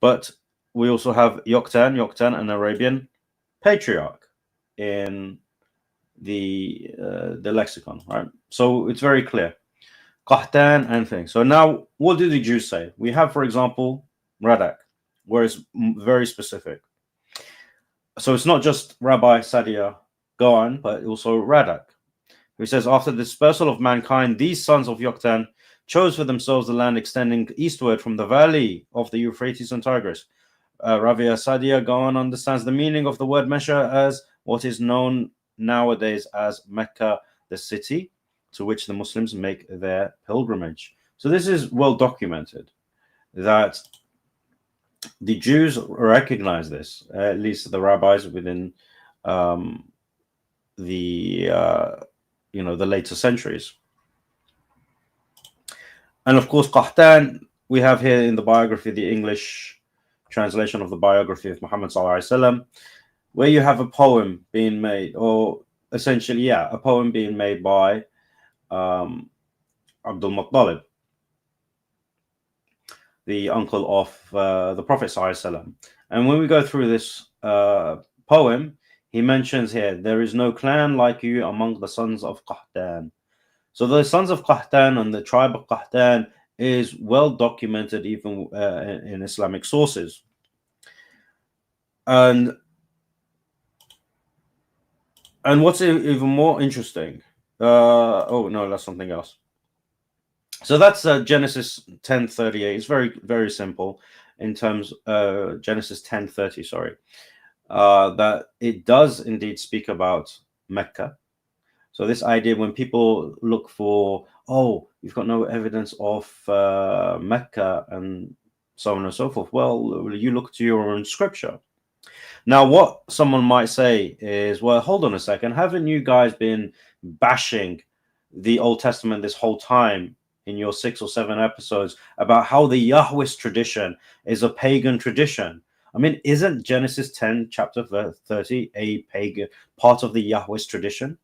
But we also have Yoktan, an Arabian patriarch in the lexicon, right? So it's very clear. Qahtan and things. So now, what do the Jews say? We have, for example, Radak, where it's very specific. So it's not just Rabbi Sadia Goan, but also Radak, who says, after the dispersal of mankind, these sons of Yoktan chose for themselves the land extending eastward from the valley of the Euphrates and Tigris. Rabbi Sadia Goan understands the meaning of the word Mesha as what is known nowadays as Mecca, the city to which the Muslims make their pilgrimage. So this is well documented, that the Jews recognize this, at least the rabbis within the later centuries. And of course, Qahtan, we have here in the biography, the English translation of the biography of Muhammad Sallallahu Alaihi Wasallam, where you have a poem being made, or essentially, a poem being made by Abdul Muttalib, the uncle of the Prophet Sallallahu Alaihi Wasallam. And when we go through this poem, he mentions here, there is no clan like you among the sons of Qahtan. So the sons of Qahtan and the tribe of Qahtan is well documented even in Islamic sources. And what's even more interesting, no, that's something else. So that's Genesis 10:38. It's very, very simple in terms Genesis 10:30, sorry. That it does indeed speak about Mecca. So this idea, when people look for, you've got no evidence of Mecca and so on and so forth. Well, you look to your own scripture. Now, what someone might say is, well, hold on a second. Haven't you guys been bashing the Old Testament this whole time in your 6 or 7 episodes about how the Yahwist tradition is a pagan tradition? I mean, isn't Genesis 10, chapter 30, a pagan part of the Yahwist tradition?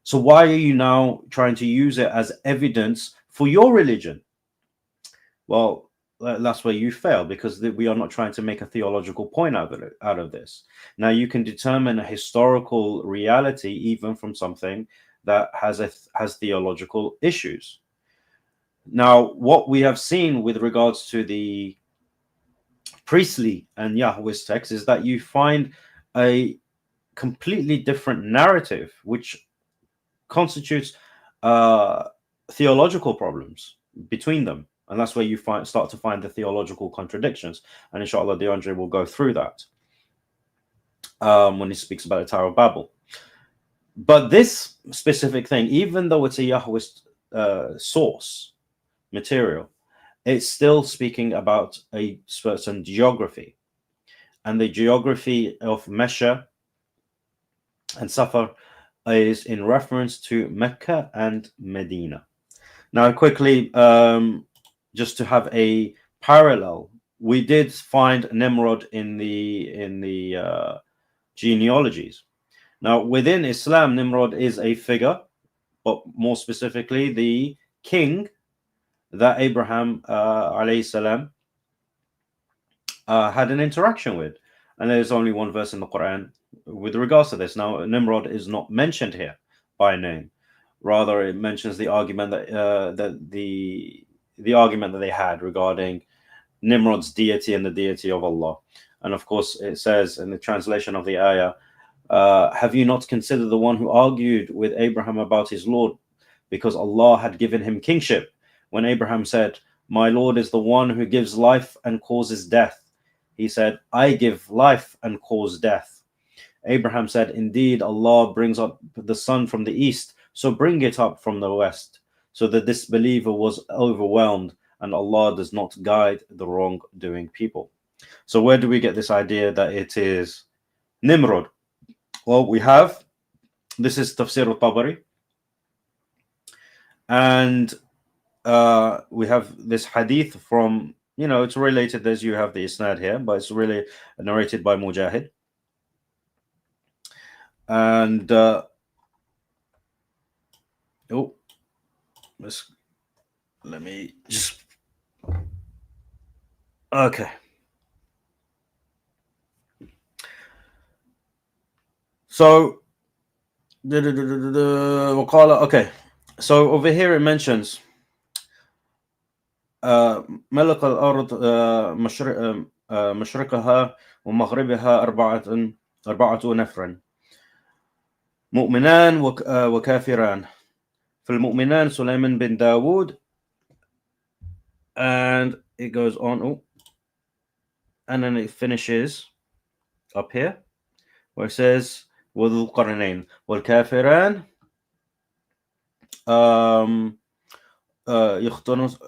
So why are you now trying to use it as evidence for your religion? Well, that's where you fail, because we are not trying to make a theological point out of this. Now, you can determine a historical reality even from something that has theological issues. Now, what we have seen with regards to the priestly and Yahwist text is that you find a completely different narrative, which constitutes theological problems between them. And that's where you start to find the theological contradictions. And inshallah, DeAndre will go through that when he speaks about the Tower of Babel. But this specific thing, even though it's a Yahwist source material, it's still speaking about a certain geography. And the geography of Mecca and Safar is in reference to Mecca and Medina. Now, quickly, just to have a parallel, we did find Nimrod in the genealogies. Now, within Islam, Nimrod is a figure, but more specifically, the king that Abraham alayhi salam had an interaction with. And there's only one verse in the Quran with regards to this. Now, Nimrod is not mentioned here by name. Rather, it mentions the argument that the argument that they had regarding Nimrod's deity and the deity of Allah. And of course, it says in the translation of the ayah, have you not considered the one who argued with Abraham about his Lord, because Allah had given him kingship, when Abraham said, my Lord is the one who gives life and causes death. He said, I give life and cause death. Abraham said, indeed, Allah brings up the sun from the east, so bring it up from the west. So the disbeliever was overwhelmed, and Allah does not guide the wrongdoing people. So where do we get this idea that it is Nimrod? Well, we have, this is Tafsir al-Tabari, and we have this hadith from, it's related, as you have the isnad here, but it's really narrated by Mujahid. And let me just, okay. So, okay. So over here it mentions ملك الأرض مشرقها ومغربها أربعة نفر مؤمنان وكافران. فالمؤمنان سليمان بن داود, and it goes on, and then it finishes up here where it says وذو القرنين والكافران يختنص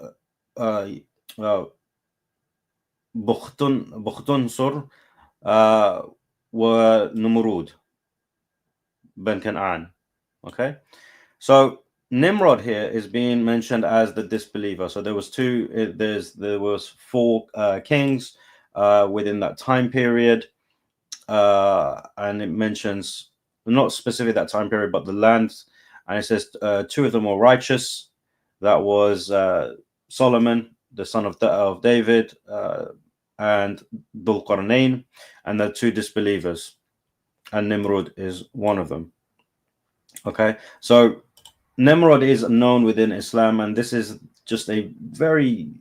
بختنصر ونمرود Ben Canaan. Okay, so Nimrod here is being mentioned as the disbeliever. So there was there was four kings within that time period, and it mentions not specifically that time period, but the lands, and it says two of them were righteous. That was Solomon, the son of David, and Dhul Qarnayn, and the two disbelievers, and Nimrod is one of them. Okay, so Nimrod is known within Islam, and this is just a very,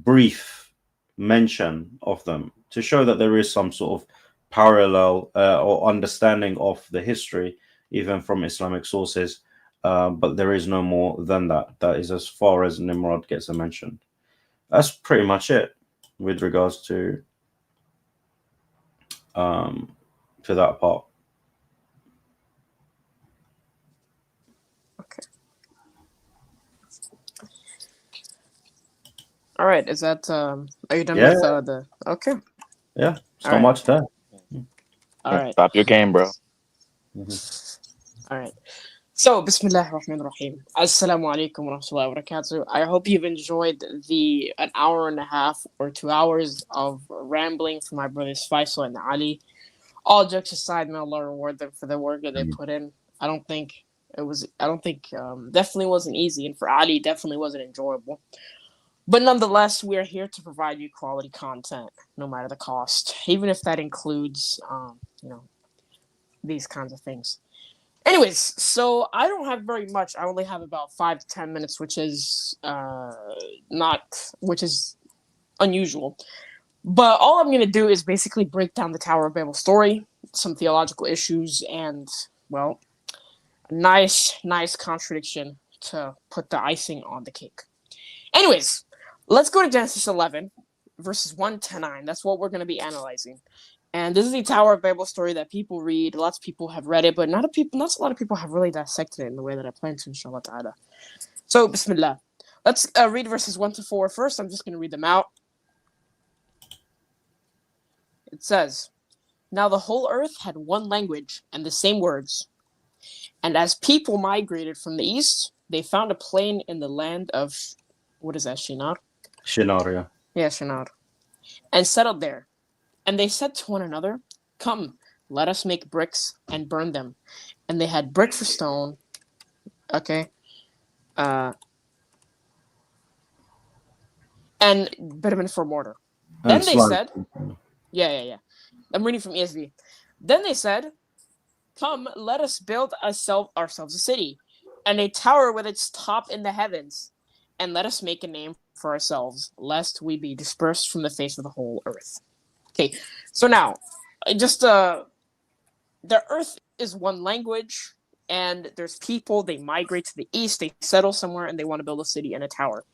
brief mention of them to show that there is some sort of parallel or understanding of the history, even from Islamic sources. But there is no more than that. That is as far as Nimrod gets mentioned. That's pretty much it with regards to that part. Okay. All right. Is that are you done with the? Okay. Yeah. So much there. All right. Stop your game, bro. Mm-hmm. All right. So, Bismillah ar-Rahman ar-Rahim. Assalamu alaikum wa rahmatullahi wa barakatuh. I hope you've enjoyed an hour and a half or 2 hours of rambling from my brothers Faisal and Ali. All jokes aside, may Allah reward them for the work that they put in. I don't think it was. I don't think definitely wasn't easy, and for Ali, definitely wasn't enjoyable. But nonetheless, we are here to provide you quality content, no matter the cost, even if that includes, these kinds of things. Anyways, so I don't have very much. I only have about 5 to 10 minutes, which is which is unusual. But all I'm going to do is basically break down the Tower of Babel story, some theological issues, and, well, a nice contradiction to put the icing on the cake. Anyways, let's go to Genesis 11, verses 1 to 9. That's what we're going to be analyzing. And this is the Tower of Babel story that people read. Lots of people have read it, but not a lot of people have really dissected it in the way that I plan to, inshallah ta'ala. So, bismillah. Let's read verses 1 to 4 first. I'm just going to read them out. It says, "Now the whole earth had one language and the same words. And as people migrated from the east, they found a plain in the land of," what is that, Shinar? Shinar, yeah. Yeah, Shinar. "And settled there. And they said to one another, 'Come, let us make bricks and burn them.' And they had brick for stone." Okay. "And bitumen for mortar. Then they said," yeah. I'm reading from ESV. "Then they said, 'Come, let us build ourselves a city, and a tower with its top in the heavens, and let us make a name for ourselves, lest we be dispersed from the face of the whole earth.'" Okay, so now, just the earth is one language, and there's people, they migrate to the east, they settle somewhere, and they want to build a city and a tower.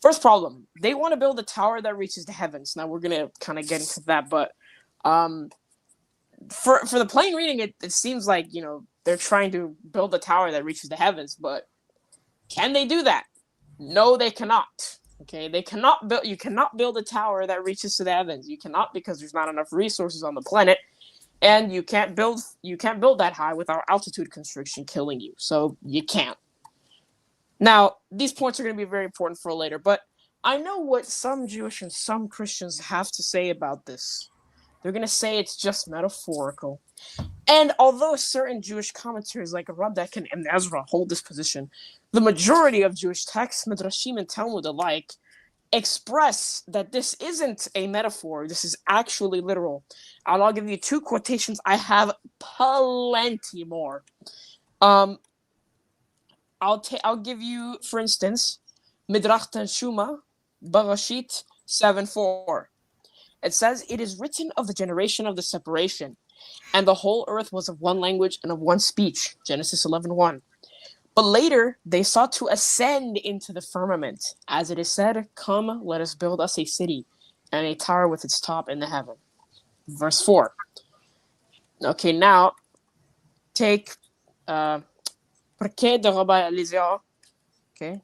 First problem, they want to build a tower that reaches the heavens. Now, we're going to kind of get into that, but for the plain reading, it seems like, they're trying to build a tower that reaches the heavens, but can they do that? No, they cannot. Okay, you cannot build a tower that reaches to the heavens. You cannot, because there's not enough resources on the planet, and you can't build that high without altitude constriction killing you. So you can't. Now, these points are going to be very important for later, but I know what some Jewish and some Christians have to say about this. They're going to say it's just metaphorical. And although certain Jewish commentaries like Redaction and Ezra hold this position, the majority of Jewish texts, Midrashim and Talmud alike, express that this isn't a metaphor. This is actually literal. And I'll give you 2 quotations. I have plenty more. I'll give you, for instance, Midrash Tanshuma, Barashit 7:4. It says, "It is written of the generation of the separation, and the whole earth was of one language and of one speech," Genesis 11:1. "But later they sought to ascend into the firmament, as it is said, 'Come, let us build us a city, and a tower with its top in the heaven.'" Verse 4. Okay, now take Perquet de Rabbi Eliezer, okay,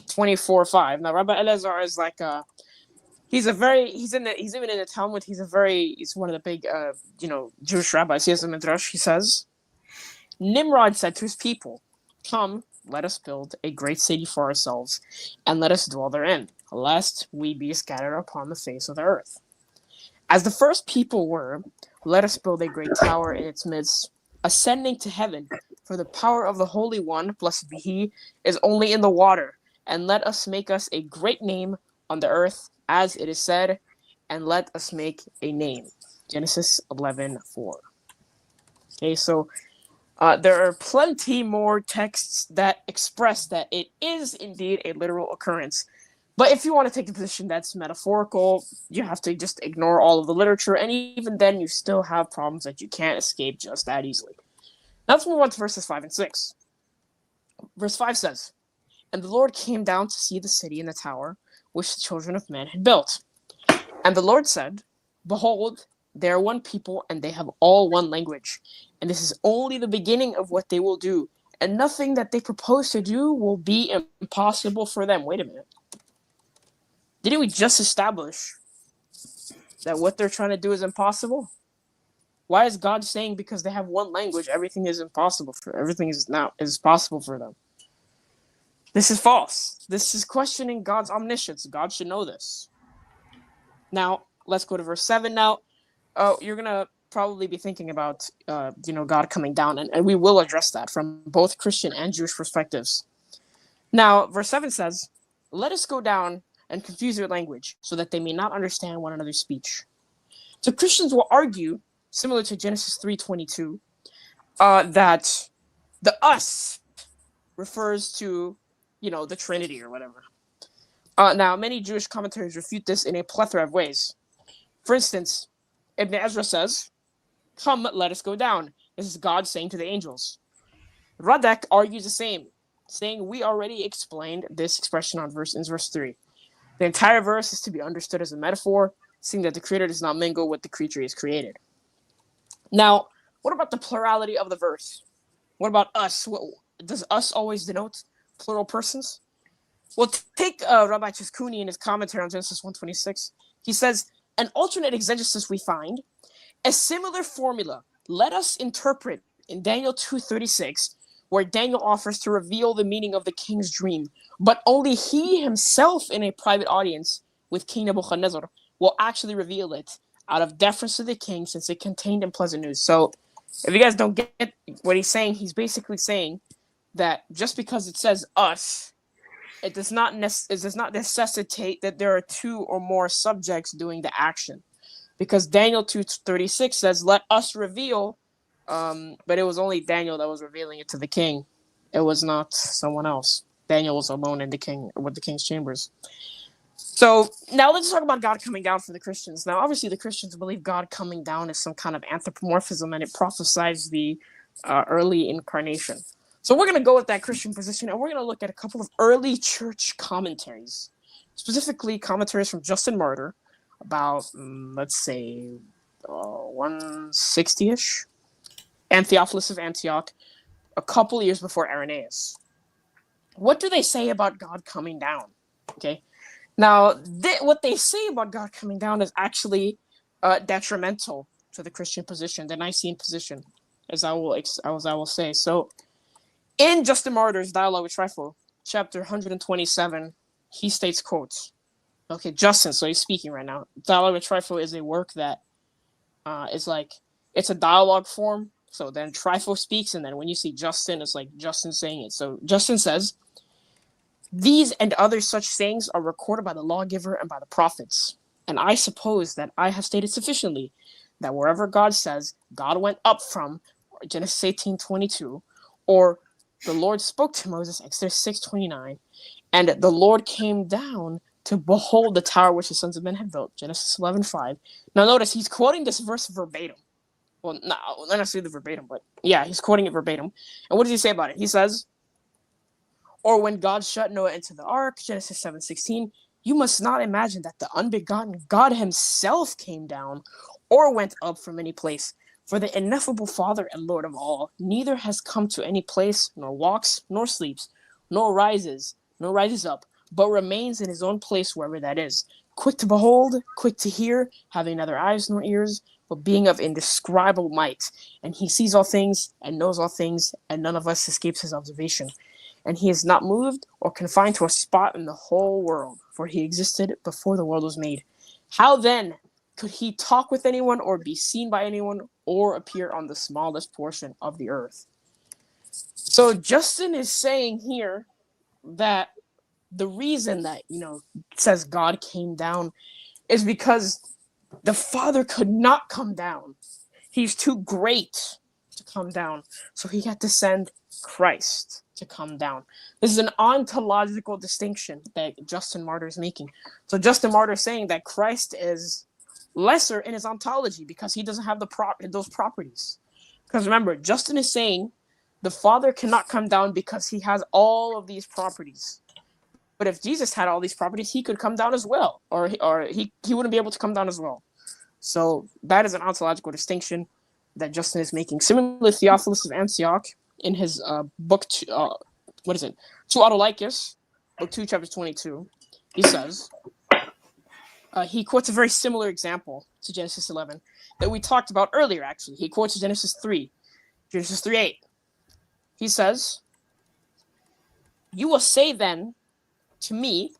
24:5. Now Rabbi Eliezer is like he's even in the Talmud. He's one of the big Jewish rabbis. He has a midrash. He says, "Nimrod said to his people, 'Come, let us build a great city for ourselves, and let us dwell therein, lest we be scattered upon the face of the earth. As the first people were, let us build a great tower in its midst, ascending to heaven, for the power of the Holy One, blessed be He, is only in the water. And let us make us a great name on the earth, as it is said, and let us make a name.'" Genesis 11:4. Okay, so there are plenty more texts that express that it is indeed a literal occurrence. But if you want to take the position that's metaphorical, you have to just ignore all of the literature, and even then you still have problems that you can't escape just that easily. Now let's move on to verses 5 and 6. Verse 5 says, "And the Lord came down to see the city and the tower, which the children of man had built. And the Lord said, 'Behold, they are one people, and they have all one language. And this is only the beginning of what they will do, and nothing that they propose to do will be impossible for them.'" Wait a minute. Didn't we just establish that what they're trying to do is impossible? Why is God saying because they have one language, everything is possible for them? This is false. This is questioning God's omniscience. God should know this. Now, let's go to verse 7 now. You're going to probably be thinking about, God coming down, and we will address that from both Christian and Jewish perspectives. Now, verse 7 says, "Let us go down and confuse their language, so that they may not understand one another's speech." So Christians will argue, similar to Genesis 3:22, that the us refers to, the Trinity or whatever. Now, many Jewish commentaries refute this in a plethora of ways. For instance, Ibn Ezra says, "Come, let us go down." This is God saying to the angels. Redaction argues the same, saying we already explained this expression in verse 3. The entire verse is to be understood as a metaphor, seeing that the creator does not mingle with the creature he has created. Now, what about the plurality of the verse? What about us? Does us always denote plural persons? Well, take Rabbi Cheskuni in his commentary on Genesis 1:26. He says, "An alternate exegesis we find, a similar formula let us interpret in Daniel 2:36, where Daniel offers to reveal the meaning of the king's dream, but only he himself in a private audience with King Nebuchadnezzar will actually reveal it out of deference to the king, since it contained unpleasant news." So if you guys don't get what he's saying, he's basically saying that just because it says us, it does not necessitate that there are two or more subjects doing the action. Because Daniel 2:36 says, "Let us reveal," but it was only Daniel that was revealing it to the king. It was not someone else. Daniel was alone in the king's chambers. So now let's talk about God coming down for the Christians. Now, obviously, the Christians believe God coming down is some kind of anthropomorphism, and it prophesies the early incarnation. So we're going to go with that Christian position, and we're going to look at a couple of early church commentaries, specifically commentaries from Justin Martyr, about, let's say, 160-ish, and Theophilus of Antioch, a couple years before Irenaeus. What do they say about God coming down? Okay, now what they say about God coming down is actually detrimental to the Christian position, the Nicene position, as I will say. So, in Justin Martyr's Dialogue with Trypho, chapter 127, he states, quotes, okay, Justin, so he's speaking right now. Dialogue with Trypho is a work that is like, it's a dialogue form. So then Trypho speaks, and then when you see Justin, it's like Justin saying it. So Justin says, "These and other such sayings are recorded by the lawgiver and by the prophets. And I suppose that I have stated sufficiently that wherever God says God went up from, Genesis 18:22, or the Lord spoke to Moses, Exodus 6:29, and the Lord came down to behold the tower which the sons of men had built, Genesis 11:5. Now notice, he's quoting this verse verbatim. Well, no, not necessarily the verbatim, but yeah, he's quoting it verbatim. And what does he say about it? He says, "Or when God shut Noah into the ark, Genesis 7:16, you must not imagine that the unbegotten God himself came down or went up from any place. For the ineffable Father and Lord of all neither has come to any place, nor walks, nor sleeps, nor rises up, but remains in his own place wherever that is, quick to behold, quick to hear, having neither eyes nor ears, but being of indescribable might. And he sees all things and knows all things, and none of us escapes his observation. And he is not moved or confined to a spot in the whole world, for he existed before the world was made. How then could he talk with anyone or be seen by anyone or appear on the smallest portion of the earth?" So Justin is saying here that the reason that, says God came down is because the Father could not come down. He's too great to come down. So he had to send Christ to come down. This is an ontological distinction that Justin Martyr is making. So Justin Martyr is saying that Christ is lesser in his ontology because he doesn't have those properties. Because remember, Justin is saying the Father cannot come down because he has all of these properties. But if Jesus had all these properties, he could come down as well, or he wouldn't be able to come down as well. So that is an ontological distinction that Justin is making. Similarly, Theophilus of Antioch, in his book, To Autolycus, book 2, chapter 22, he says, he quotes a very similar example to Genesis 11 that we talked about earlier, actually. He quotes Genesis 3:8. He says, "You will say then to me,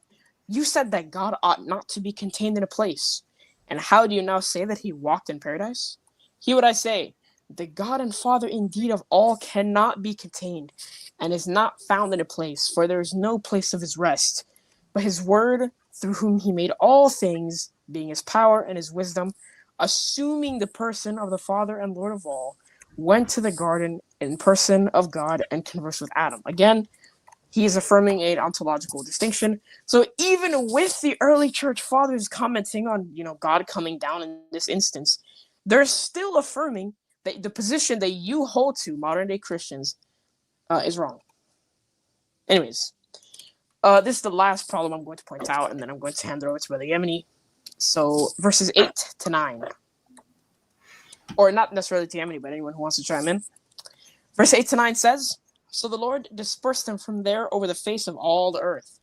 you said that God ought not to be contained in a place. And how do you now say that he walked in paradise? Hear what I say. The God and Father indeed of all cannot be contained, and is not found in a place, for there is no place of his rest. But his word, through whom he made all things, being his power and his wisdom, assuming the person of the Father and Lord of all, went to the garden in person of God and conversed with Adam. Again, he is affirming an ontological distinction. So even with the early church fathers commenting on, God coming down in this instance, they're still affirming that the position that you hold to, modern day Christians, is wrong. Anyways, this is the last problem I'm going to point out, and then I'm going to hand it over to Brother Yemeni. So verses 8 to 9. Or not necessarily to Yemeni, but anyone who wants to chime in. Verse 8 to 9 says, So the Lord dispersed them from there over the face of all the earth,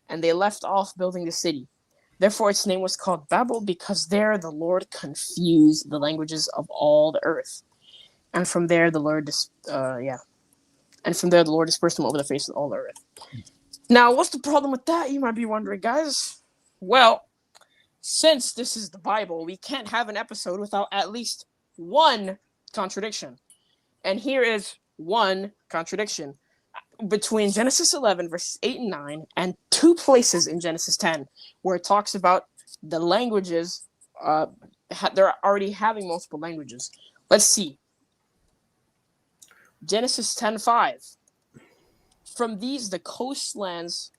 and they left off building the city. Therefore its name was called Babel, because there the Lord confused the languages of all the earth. And from there the Lord dispersed them over the face of all the earth. Now, what's the problem with that? You might be wondering, guys. Well, since this is the Bible, we can't have an episode without at least one contradiction. And here is one contradiction between Genesis 11, verses 8 and 9, and two places in Genesis 10, where it talks about the languages, they're already having multiple languages. Let's see. Genesis 10:5. From these, the coastlands,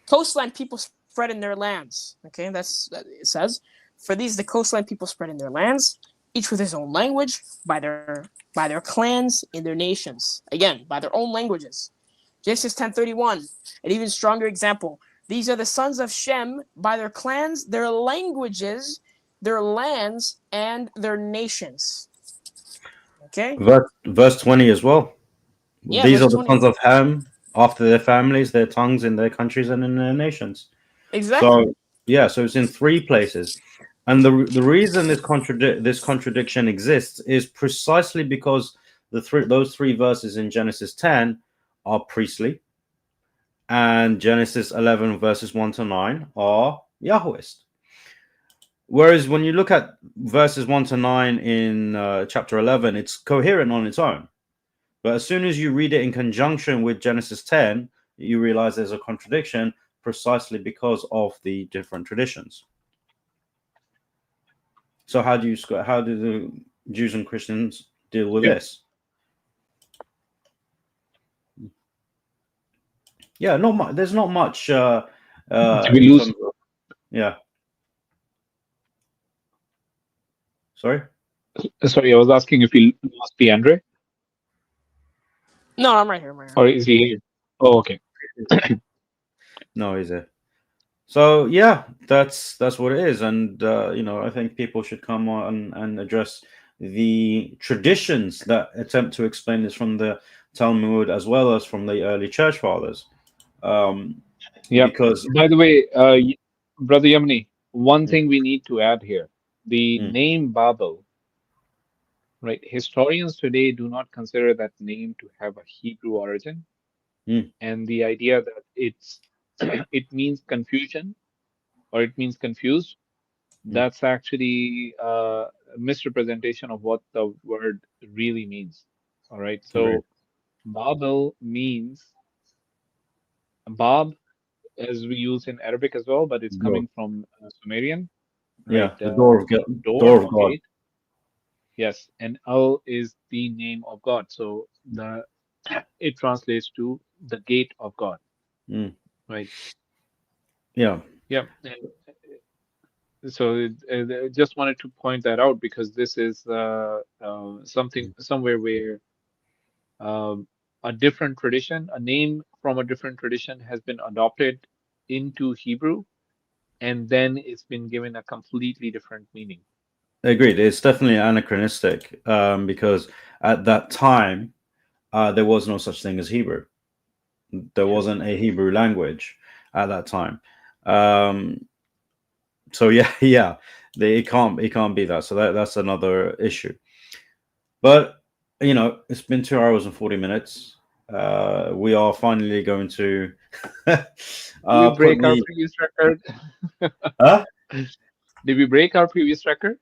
coastland people spread in their lands. Okay, it says. For these, the coastland people spread in their lands, each with his own language, by their clans in their nations. Again, by their own languages. Genesis 10:31, an even stronger example. These are the sons of Shem by their clans, their languages, their lands, and their nations. Okay? Verse 20 as well. Yeah, These are verse the 20. sons of Ham after their families, their tongues, in their countries, and in their nations. Exactly. So it's in three places. And the reason this contradiction exists is precisely because those three verses in Genesis 10 are priestly, and Genesis 11 verses 1 to 9 are Yahwist. Whereas when you look at verses 1 to 9 in chapter 11, it's coherent on its own. But as soon as you read it in conjunction with Genesis 10, you realize there's a contradiction precisely because of the different traditions. So how do the Jews and Christians deal with this? Yeah, not much. There's not much. we lose? Yeah. Sorry, I was asking if we lost DeAndre. No, I'm right here. Or is he here? Oh, okay. No, he's there. So yeah, that's what it is, and I think people should come on and address the traditions that attempt to explain this from the Talmud as well as from the early church fathers. Because, by the way, Brother Yemeni, one thing we need to add here: the name Babel. Right, historians today do not consider that name to have a Hebrew origin, and the idea that it means confusion or it means confused, that's actually a misrepresentation of what the word really means. All right, so Babel means Bab, as we use in Arabic as well, but it's coming from Sumerian. Right? Yeah, the door of God. Gate. Yes, and Al is the name of God, so it translates to the gate of God. Right? Yeah. Yeah. And so just wanted to point that out because this is something somewhere where a different tradition, a name from a different tradition has been adopted into Hebrew, and then it's been given a completely different meaning. Agreed. It's definitely anachronistic because at that time there was no such thing as Hebrew. There wasn't a Hebrew language at that time. So it can't be that. So that's another issue. But it's been 2 hours and 40 minutes. We are finally going to break our previous record. Huh? Did we break our previous record?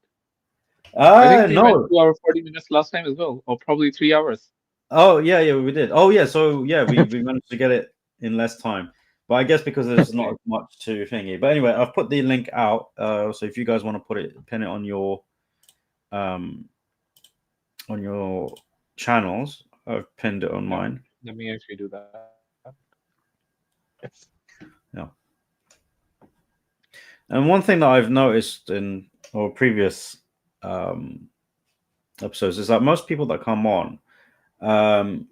I think we went No. 2 hours 40 minutes last time as well, or probably 3 hours. Oh yeah, we did. Oh yeah, so yeah, we managed to get it in less time. But I guess because there's not much to thingy. But anyway, I've put the link out. So if you guys want to pin it on your channels, I've pinned it on mine. Let me actually do that. Yeah. And one thing that I've noticed in our previous episodes is that most people that come on,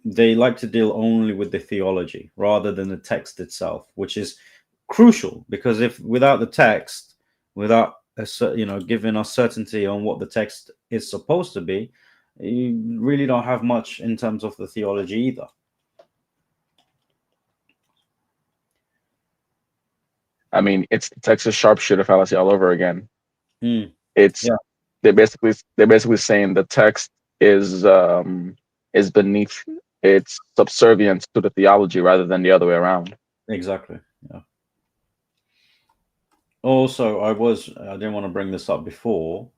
they like to deal only with the theology rather than the text itself, which is crucial, because if without the text, without giving us certainty on what the text is supposed to be, you really don't have much in terms of the theology either. I mean, it's the Texas sharpshooter fallacy all over again. It's Yeah. they're basically saying the text is beneath, it's subservient to the theology rather than the other way around. Exactly. Yeah. Also, I didn't want to bring this up before,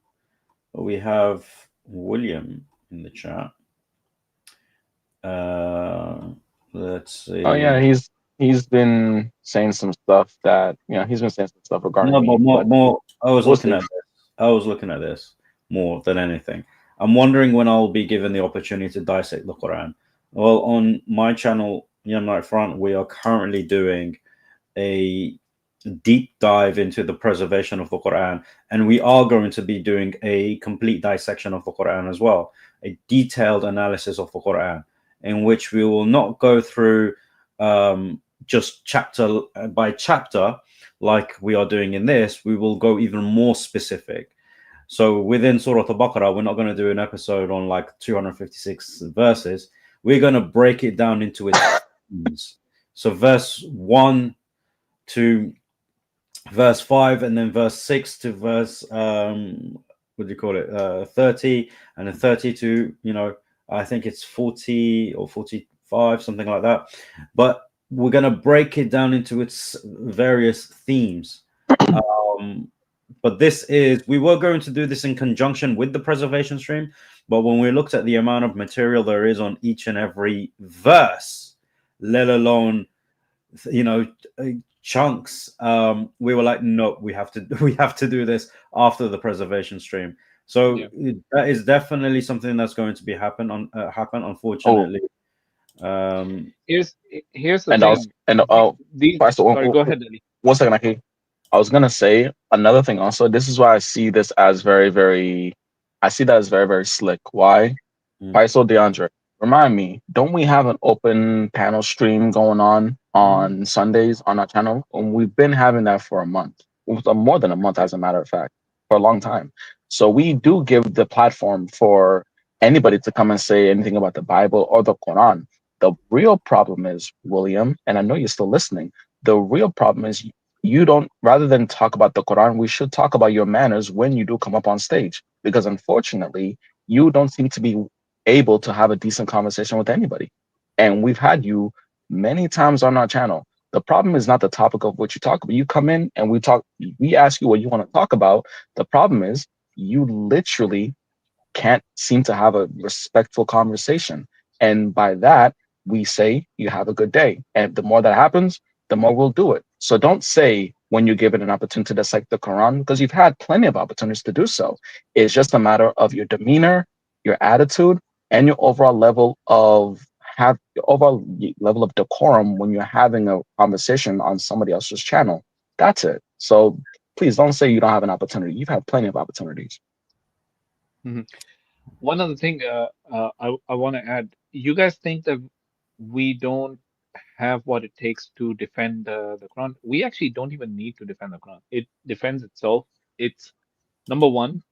but we have William in the chat. Let's see. Oh yeah, he's been saying some stuff that he's been saying some stuff regarding No, but me. more. I was we'll looking see. at this. I was looking at this more than anything. I'm wondering when I'll be given the opportunity to dissect the Quran. Well, on my channel, Young Night Front, we are currently doing a deep dive into the preservation of the Quran, and we are going to be doing a complete dissection of the Quran as well, a detailed analysis of the Quran, in which we will not go through just chapter by chapter like we are doing in this. We will go even more specific. So within Surah Al-Baqarah, we're not going to do an episode on like 256 verses. We're going to break it down into its themes. So verse 1 to verse 5, and then verse 6 to verse 30, and then 30 to I think it's 40 or 45, something like that. But we're going to break it down into its various themes. But we were going to do this in conjunction with the preservation stream, but when we looked at the amount of material there is on each and every verse, let alone chunks, we were like, no, we have to do this after the preservation stream. So that is definitely something that's going to be happen, unfortunately. Here's the And thing. Sorry, go ahead, Ali. 1 second, Aki. I was gonna say another thing also. This is why I see this as very, very slick. Why? Faisal DeAndre, remind me, don't we have an open panel stream going on Sundays on our channel? And we've been having that for a month, more than a month, as a matter of fact, for a long time. So we do give the platform for anybody to come and say anything about the Bible or the Quran. The real problem is, William, and I know you're still listening, the real problem is you don't, rather than talk about the Quran, we should talk about your manners when you do come up on stage. Because unfortunately, you don't seem to be able to have a decent conversation with anybody. And we've had you many times on our channel. The problem is not the topic of what you talk about. You come in and we ask you what you want to talk about. The problem is you literally can't seem to have a respectful conversation. And by that, we say you have a good day. And the more that happens, the more we'll do it. So don't say when you're given an opportunity to dissect the Quran, because you've had plenty of opportunities to do so. It's just a matter of your demeanor, your attitude, and your overall level of decorum when you're having a conversation on somebody else's channel. That's it. So please don't say you don't have an opportunity. You've had plenty of opportunities. One other thing I want to add. You guys think that we don't have what it takes to defend the Quran? We actually don't even need to defend the Quran. It defends itself. It's number one,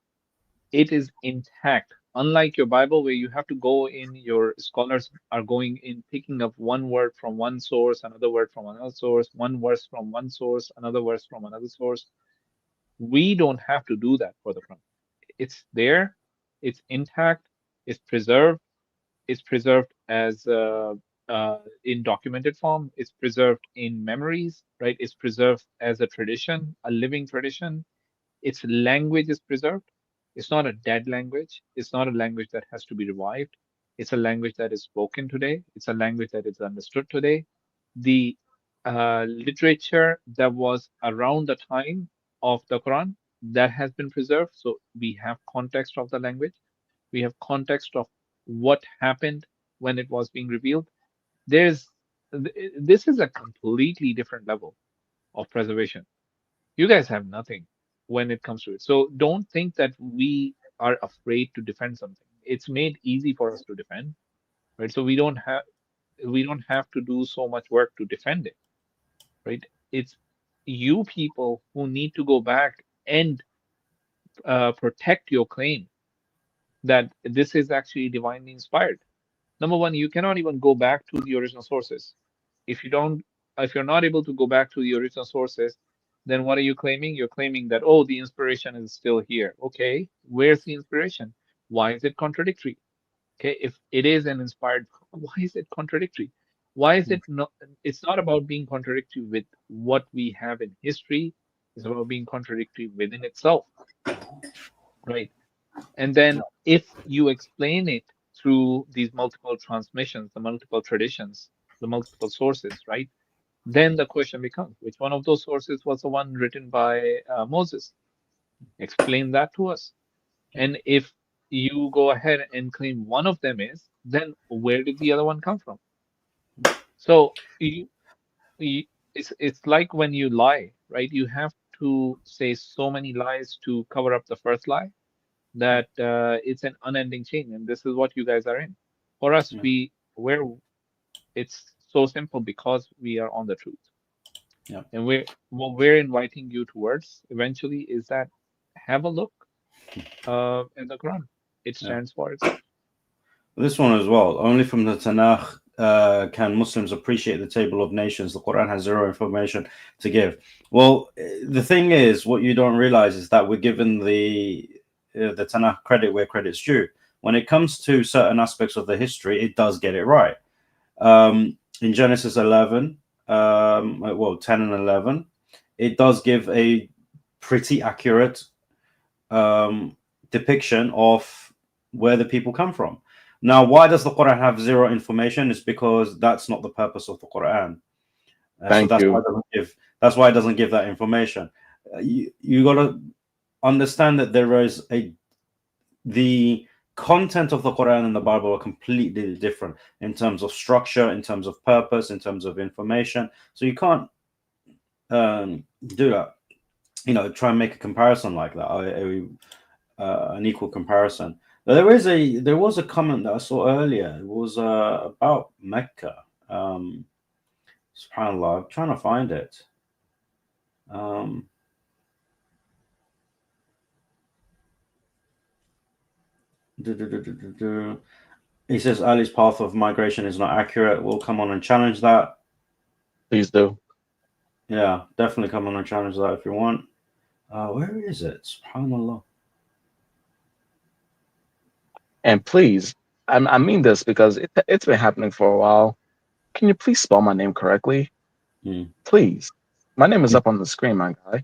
it is intact. Unlike your Bible, where you have to go in, your scholars are going in, picking up one word from one source, another word from another source, one verse from one source, another verse from another source. We don't have to do that for the Quran. It's there, it's intact, it's preserved as in documented form, it's preserved in memories, right? It's preserved as a tradition, a living tradition. its language is preserved. It's not a dead language. It's not a language that has to be revived. It's a language that is spoken today. It's a language that is understood today. The literature that was around the time of the Quran, that has been preserved. So we have context of the language. We have context of what happened when it was being revealed. This is a completely different level of preservation. You guys have nothing when it comes to it. So don't think that we are afraid to defend something. It's made easy for us to defend, right? So we don't have to do so much work to defend it, right? It's you people who need to go back and protect your claim that this is actually divinely inspired. Number one, you cannot even go back to the original sources. If you're not able to go back to the original sources, then what are you claiming? You're claiming that, oh, the inspiration is still here. Okay, where's the inspiration? Why is it contradictory? Okay, if it is an inspired, why is it contradictory? Why is it not? It's not about being contradictory with what we have in history. It's about being contradictory within itself, right? And then if you explain it through these multiple transmissions, the multiple traditions, the multiple sources, right? Then the question becomes, which one of those sources was the one written by Moses? Explain that to us. And if you go ahead and claim one of them is, then where did the other one come from? So it's like when you lie, right? You have to say so many lies to cover up the first lie that it's an unending chain, and this is what you guys are in. For us, it's so simple because we are on the truth. Yeah. And what we're inviting you towards eventually is that have a look at the Quran. It stands for itself. This one as well. Only from the Tanakh can Muslims appreciate the table of nations. The Quran has zero information to give. Well, the thing is, what you don't realize is that we're given the Tanakh credit where credit's due. When it comes to certain aspects of the history, it does get it right. In Genesis 11, 10 and 11, it does give a pretty accurate depiction of where the people come from. Now, why does the Quran have zero information? It's because that's not the purpose of the Quran. Thank you. That's why it doesn't give that information. You got to understand that there is the content of the Quran and the Bible are completely different in terms of structure, in terms of purpose, in terms of information. So you can't do that. Try and make a comparison like that, an equal comparison. There was a comment that I saw earlier. It was about Mecca. SubhanAllah, I'm trying to find it. He says Ali's path of migration is not accurate. We'll come on and challenge that. Please do. Yeah, definitely come on and challenge that if you want. Where is it? SubhanAllah. And please, I mean this because it's been happening for a while. Can you please spell my name correctly? Please. My name is up on the screen, my guy.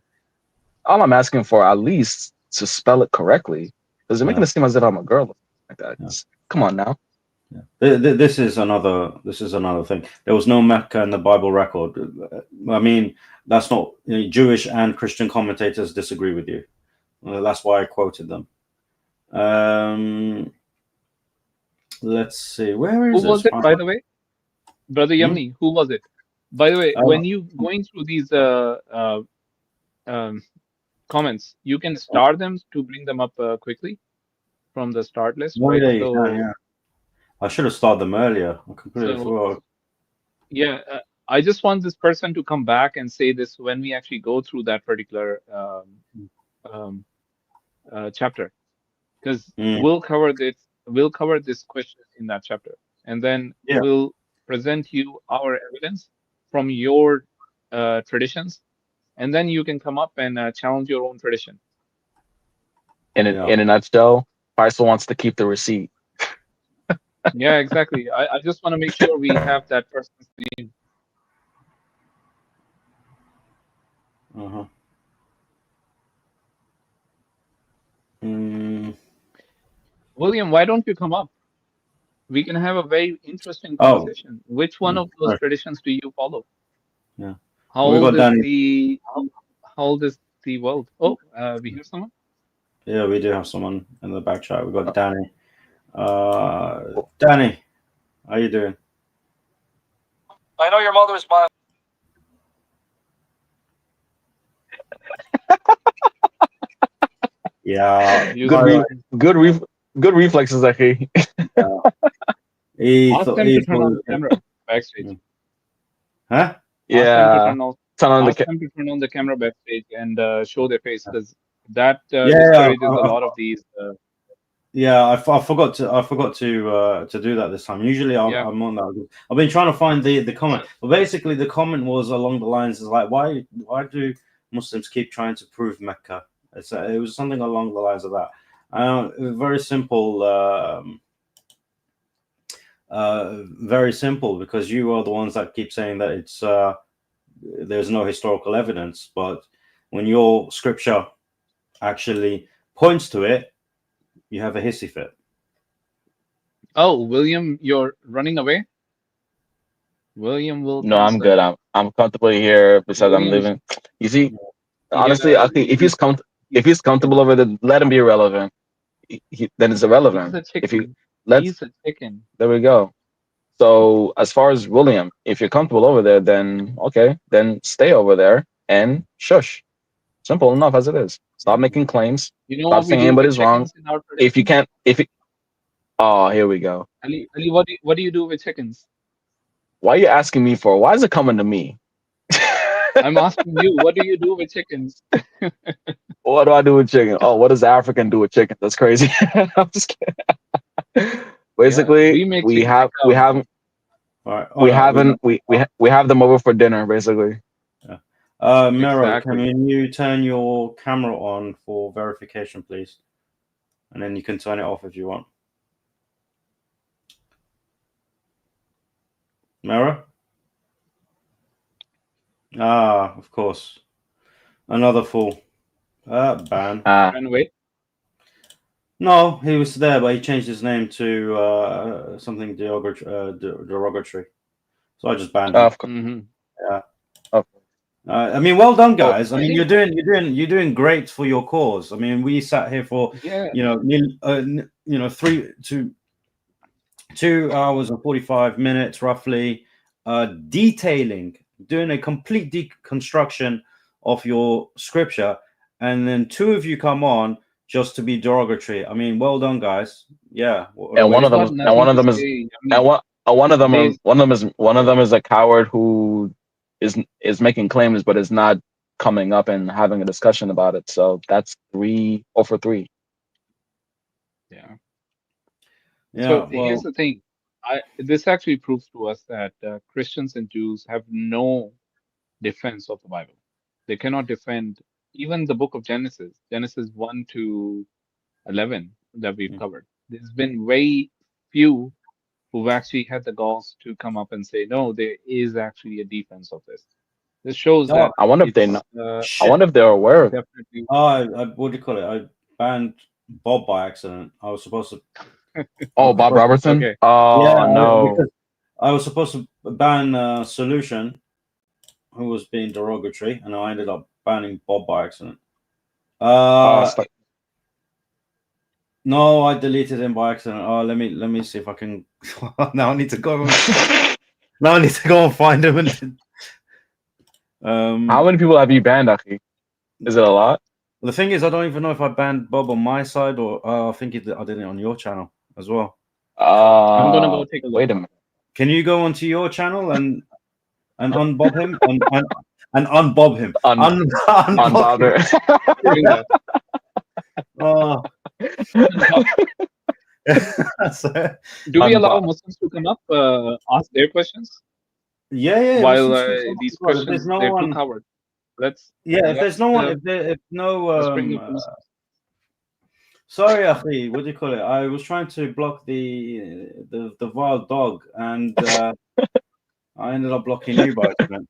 All I'm asking for, at least, to spell it correctly. Because you're making it seem as if I'm a girl like that. Yeah. Come on now. Yeah. This is another thing. There was no Mecca in the Bible record. I mean, that's not Jewish and Christian commentators disagree with you. That's why I quoted them. Let's see. Where is Who was it, by the way? Brother Yamni, who was it? By the way, when you going through these comments, you can star them to bring them up quickly from the start list, right? Yeah. I should have started them earlier. I completely forgot. Yeah, I just want this person to come back and say this when we actually go through that particular chapter, because we'll cover this question in that chapter, and then we'll present you our evidence from your traditions, and then you can come up and challenge your own tradition. In a nutshell, Faisal wants to keep the receipt. Yeah, exactly. I just want to make sure we have that person's name. William, why don't you come up? We can have a very interesting Oh. conversation. Which one of those Sorry. traditions do you follow? Yeah. How We got old is Danny. how old is the world? Oh, we hear someone. Yeah, we do have someone in the back chat. We got Danny. Danny, how you doing? I know your mother is my. Yeah. You Good reflexes, actually. He ask thought, them he to turn on the thought, camera backstage. huh? Yeah. Ask them to turn on the camera backstage and show their face, because that Yeah, discourages a lot of these. Yeah, I forgot to do that this time. Usually Yeah. I'm on that. I've been trying to find the comment, but basically the comment was along the lines is like, why do Muslims keep trying to prove Mecca? It was something along the lines of that. Very simple. Very simple, because you are the ones that keep saying that it's there's no historical evidence, but when your scripture actually points to it, you have a hissy fit. Oh, William, you're running away. William will. No, I'm good. I'm comfortable here because I'm living. You see, honestly, Yeah, if he's comfortable over there, let him be irrelevant. Then it's irrelevant. He's a chicken. If you let's He's a chicken. there we go. So as far as William, if you're comfortable over there, then okay, then stay over there and shush. Simple enough as it is. Stop making claims. You know Stop what we saying do with anybody's wrong. chickens in our If you tradition? can't, oh, here we go. Ali, what do you do with chickens? Why are you asking me for? Why is it coming to me? I'm asking you, what do you do with chickens? What do I do with chicken? Oh, what does the African do with chicken? That's crazy. I'm just kidding. Basically, we make we chicken have them over for dinner. Basically, Mero, Exactly. can you turn your camera on for verification, please? And then you can turn it off if you want. Mero? Of course. Another fool. Ban. Ran away. No, he was there, but he changed his name to something derogatory. So I just banned him. of course. Mm-hmm. Yeah. Of I mean, well done, guys. Well, I mean, you're doing great for your cause. I mean, we sat here for 2 hours and 45 minutes roughly, doing a complete deconstruction of your scripture, and then two of you come on just to be derogatory. I mean, well done, guys. Yeah. And one of them is a coward who is making claims, but is not coming up and having a discussion about it. So that's 3 over 3. Yeah. So here's Well, the thing. This actually proves to us that Christians and Jews have no defense of the Bible. They cannot defend even the book of Genesis 1 to 11 that we've covered. There's been very few who've actually had the balls to come up and say, no, there is actually a defense of this. This shows that I wonder if they know. I wonder if they're aware of it. definitely. What do you call it? I banned Bob by accident. I was supposed to. Oh, Bob Robertson? Okay. Oh, Yeah, no. because I was supposed to ban Solution, who was being derogatory, and I ended up banning Bob by accident. No, I deleted him by accident. Oh, let me see if I can. Now I need to go. Now I need to go and find him. How many people have you banned, Aki? Is it a lot? The thing is, I don't even know if I banned Bob on my side or I think I did it on your channel as well. I'm gonna go take a look. Wait a minute. Can you go onto your channel and unbob him and unbob him? Unbob Doing Oh. Do we allow Muslims to come up, ask their questions? Yeah. While these questions, no they're one too covered. Let's. if there's no one, let's bring up the Muslims. Sorry, Afi, what do you call it? I was trying to block the wild dog, and I ended up blocking you by accident.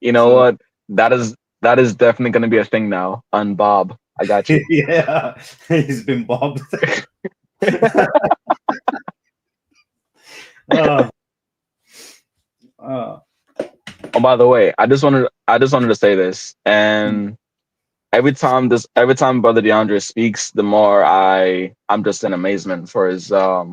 You know what? That is definitely going to be a thing now. Unbob. I got you. Yeah, he's been bobbed. Oh, by the way, I just wanted to say this, and every time Brother DeAndre speaks, the more I'm just in amazement for his not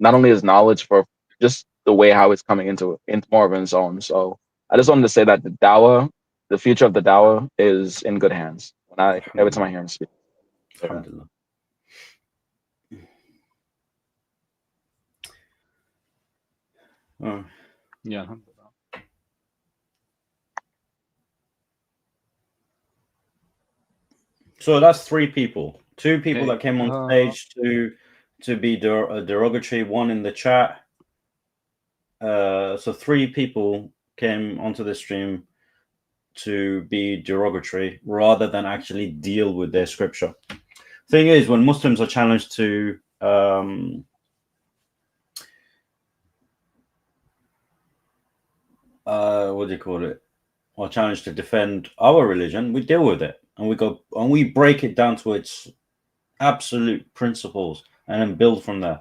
only his knowledge, for just the way how it's coming into more of his own. So I just wanted to say that the future of the Dawah is in good hands. Every time I hear him speak. Alhamdulillah. Oh. Yeah. So that's 3 people. 2 people Okay, that came on stage to be derogatory. 1 in the chat. So 3 people came onto the stream to be derogatory rather than actually deal with their scripture. Thing is, when Muslims are challenged to what do you call it? Or challenged to defend our religion, we deal with it and we break it down to its absolute principles and then build from there.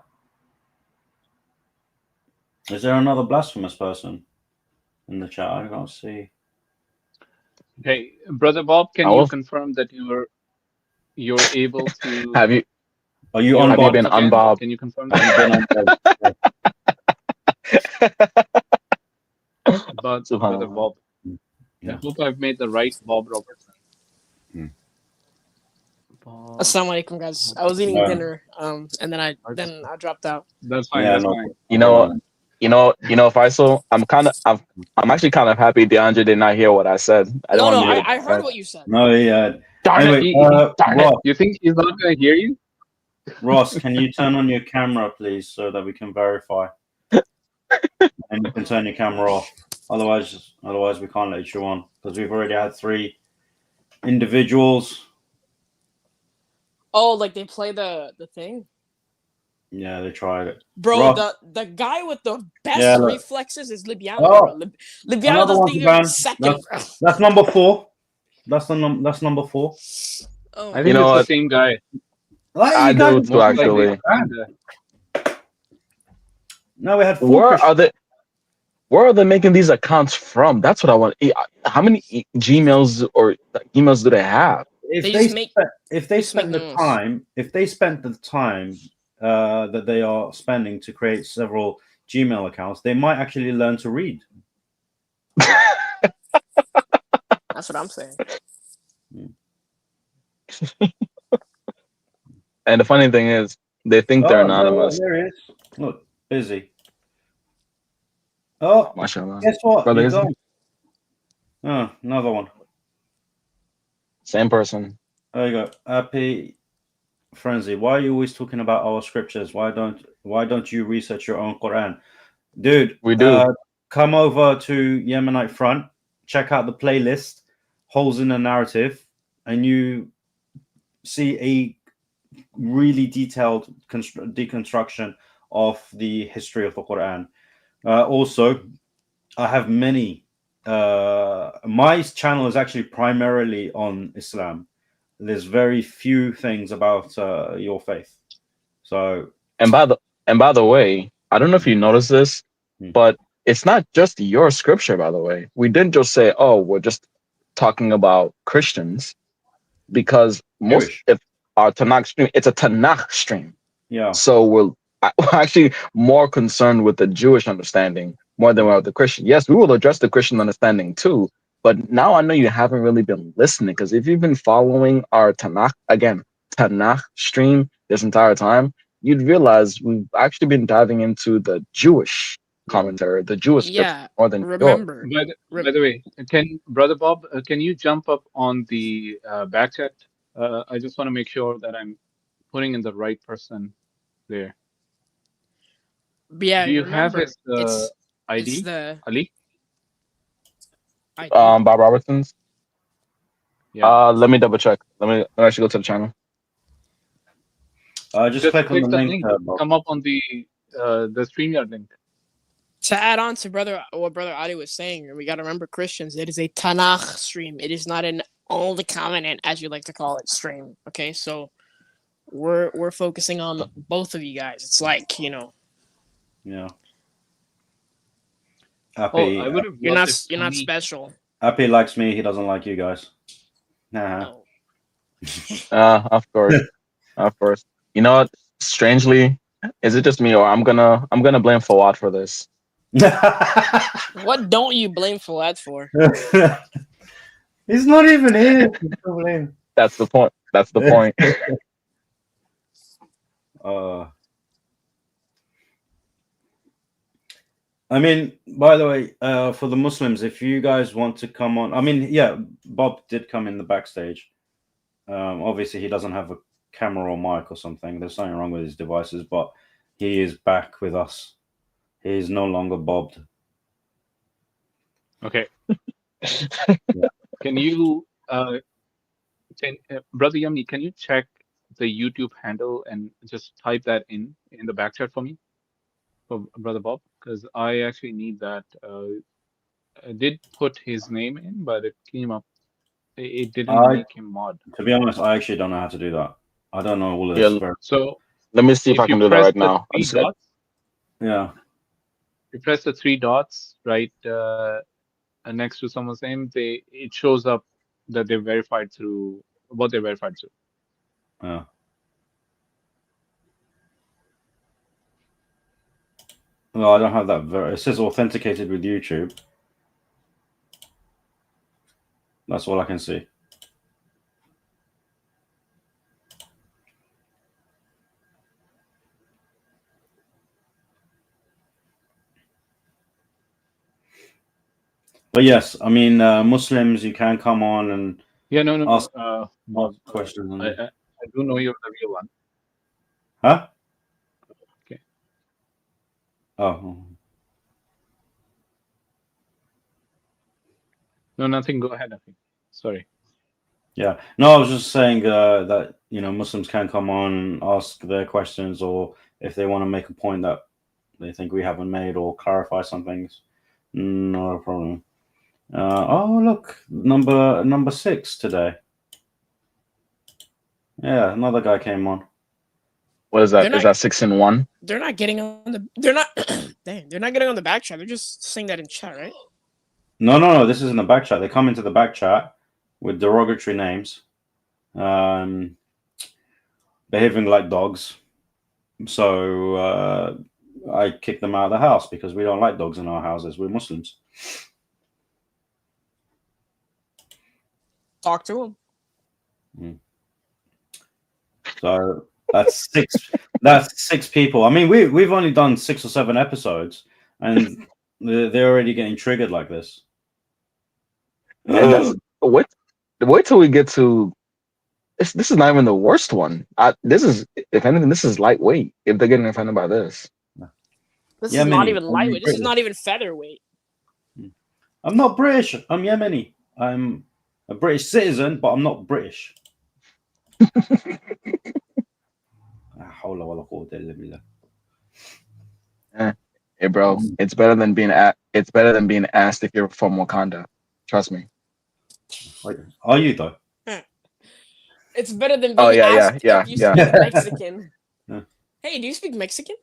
Is there another blasphemous person in the chat? I can't see. Hey, Brother Bob, can you confirm that you're able to? Are you you're on Bob been again? unbobbed? Can you confirm that? Have you been About Brother Bob. Yeah. I hope I've made the right Bob Robertson. Bob. Assalamu alaikum, guys. I was eating dinner, and then I dropped out. That's fine. Yeah, That's no. fine. You know, Faisal, I'm actually kind of happy DeAndre did not hear what I said. I heard what you said. No, yeah. Darn Anyway, it. You think he's not going to hear you? Ross, can you turn on your camera, please, so that we can verify? And you can turn your camera off. Otherwise, we can't let you on because we've already had 3 individuals. Oh, like they play the thing? Yeah, they tried it. Bro, Ross, the guy with the best reflexes is Libiano, bro. Libiano another doesn't one, even man. second, bro. That's number 4. That's number 4. Oh, I think it's the same guy. I do too, actually. No, we had 4. Where are they making these accounts from? That's what I want. How many Gmails or emails do they have? If they spent the time that they are spending to create several Gmail accounts, they might actually learn to read. That's what I'm saying. And the funny thing is, they think they're anonymous. There it is. Look, busy. Oh, Mashallah. Guess what? Brother, You're gone. Oh, another one. Same person. There you go. Happy Frenzy. Why are you always talking about our scriptures? Why don't you research your own Quran? Dude, we do. Come over to Yemenite Front, check out the playlist, Holes in the Narrative, and you see a really detailed deconstruction of the history of the Quran. Also, I have many. My channel is actually primarily on Islam. There's very few things about your faith. So, and by the way, I don't know if you noticed this, but it's not just your scripture. By the way, we didn't just say, "Oh, we're just talking about Christians," because if our Tanakh stream, it's a Tanakh stream. Yeah. So we're actually more concerned with the Jewish understanding more than we are with the Christian. Yes, we will address the Christian understanding too. But now I know you haven't really been listening, because if you've been following our Tanakh stream this entire time, you'd realize we've actually been diving into the Jewish commentary, the Jewish scripture more than remember. By the way, Brother Bob, can you jump up on the back chat? I just want to make sure that I'm putting in the right person there. Yeah, do you have his ID? It's the Ali? Bob Robertson's. Yeah. Let me double check. Let me actually go to the channel. Just click on the link. Come up on the StreamYard link. To add on to what Brother Ali was saying, we got to remember, Christians, it is a Tanakh stream. It is not an Old Covenant, as you like to call it, stream. Okay, so We're focusing on both of you guys. It's like, you know, Yeah. Oh, Happy, I would have you're loved not if you're not Tony- special. Happy likes me. He doesn't like you guys. Nah. No. Of course, of course. You know what? Strangely, is it just me, or I'm gonna blame Fawad for this? What don't you blame Fawad for? He's not even here. Don't blame. That's the point. That's the point. I mean, by the way, for the Muslims, if you guys want to come on, I mean, yeah, Bob did come in the backstage. Obviously, he doesn't have a camera or mic or something. There's something wrong with his devices, but he is back with us. He is no longer bobbed. Okay. Can you, Brother Yummy, can you check the YouTube handle and just type that in the back chat for me, for Brother Bob? Because I actually need that. I did put his name in, but it came up. It didn't make him mod. To be honest, I actually don't know how to do that. I don't know all of Yeah. this. So Let me see if I you can do that press right the now. three dots, Yeah. you press the three dots right next to someone's name, it shows up that they're verified through what they're verified through. Yeah. No, I don't have that. It says authenticated with YouTube. That's all I can see. But yes, I mean, Muslims, you can come on and No. ask Bob, questions. I do know you're the real one. Huh? Okay. Oh. No, nothing. Go ahead, nothing. Sorry. Yeah. No, I was just saying that, you know, Muslims can come on and ask their questions, or if they want to make a point that they think we haven't made or clarify some things, not a problem. Oh, look, number 6 today. Yeah, another guy came on. What is that? Is that 6 and 1? They're not getting on the. They're not. Dang, they're not getting on the back chat. They're just saying that in chat, right? No. This is in the back chat. They come into the back chat with derogatory names, behaving like dogs. So I kicked them out of the house because we don't like dogs in our houses. We're Muslims. Talk to them. So that's 6. That's 6 people. I mean, we've only done 6 or 7 episodes, and they're already getting triggered like this. And wait till we get to this is not even the worst one. This is, if anything, this is lightweight. If they're getting offended by this, This Yemeni. is not even I'm lightweight. This is British. not even featherweight. I'm not British. I'm Yemeni. I'm a British citizen, but I'm not British. hey bro, it's better than being asked if you're from Wakanda. Trust me. Are you though? It's better than being Oh, yeah, asked yeah, if you yeah. speak Mexican. Yeah. Hey, do you speak Mexican?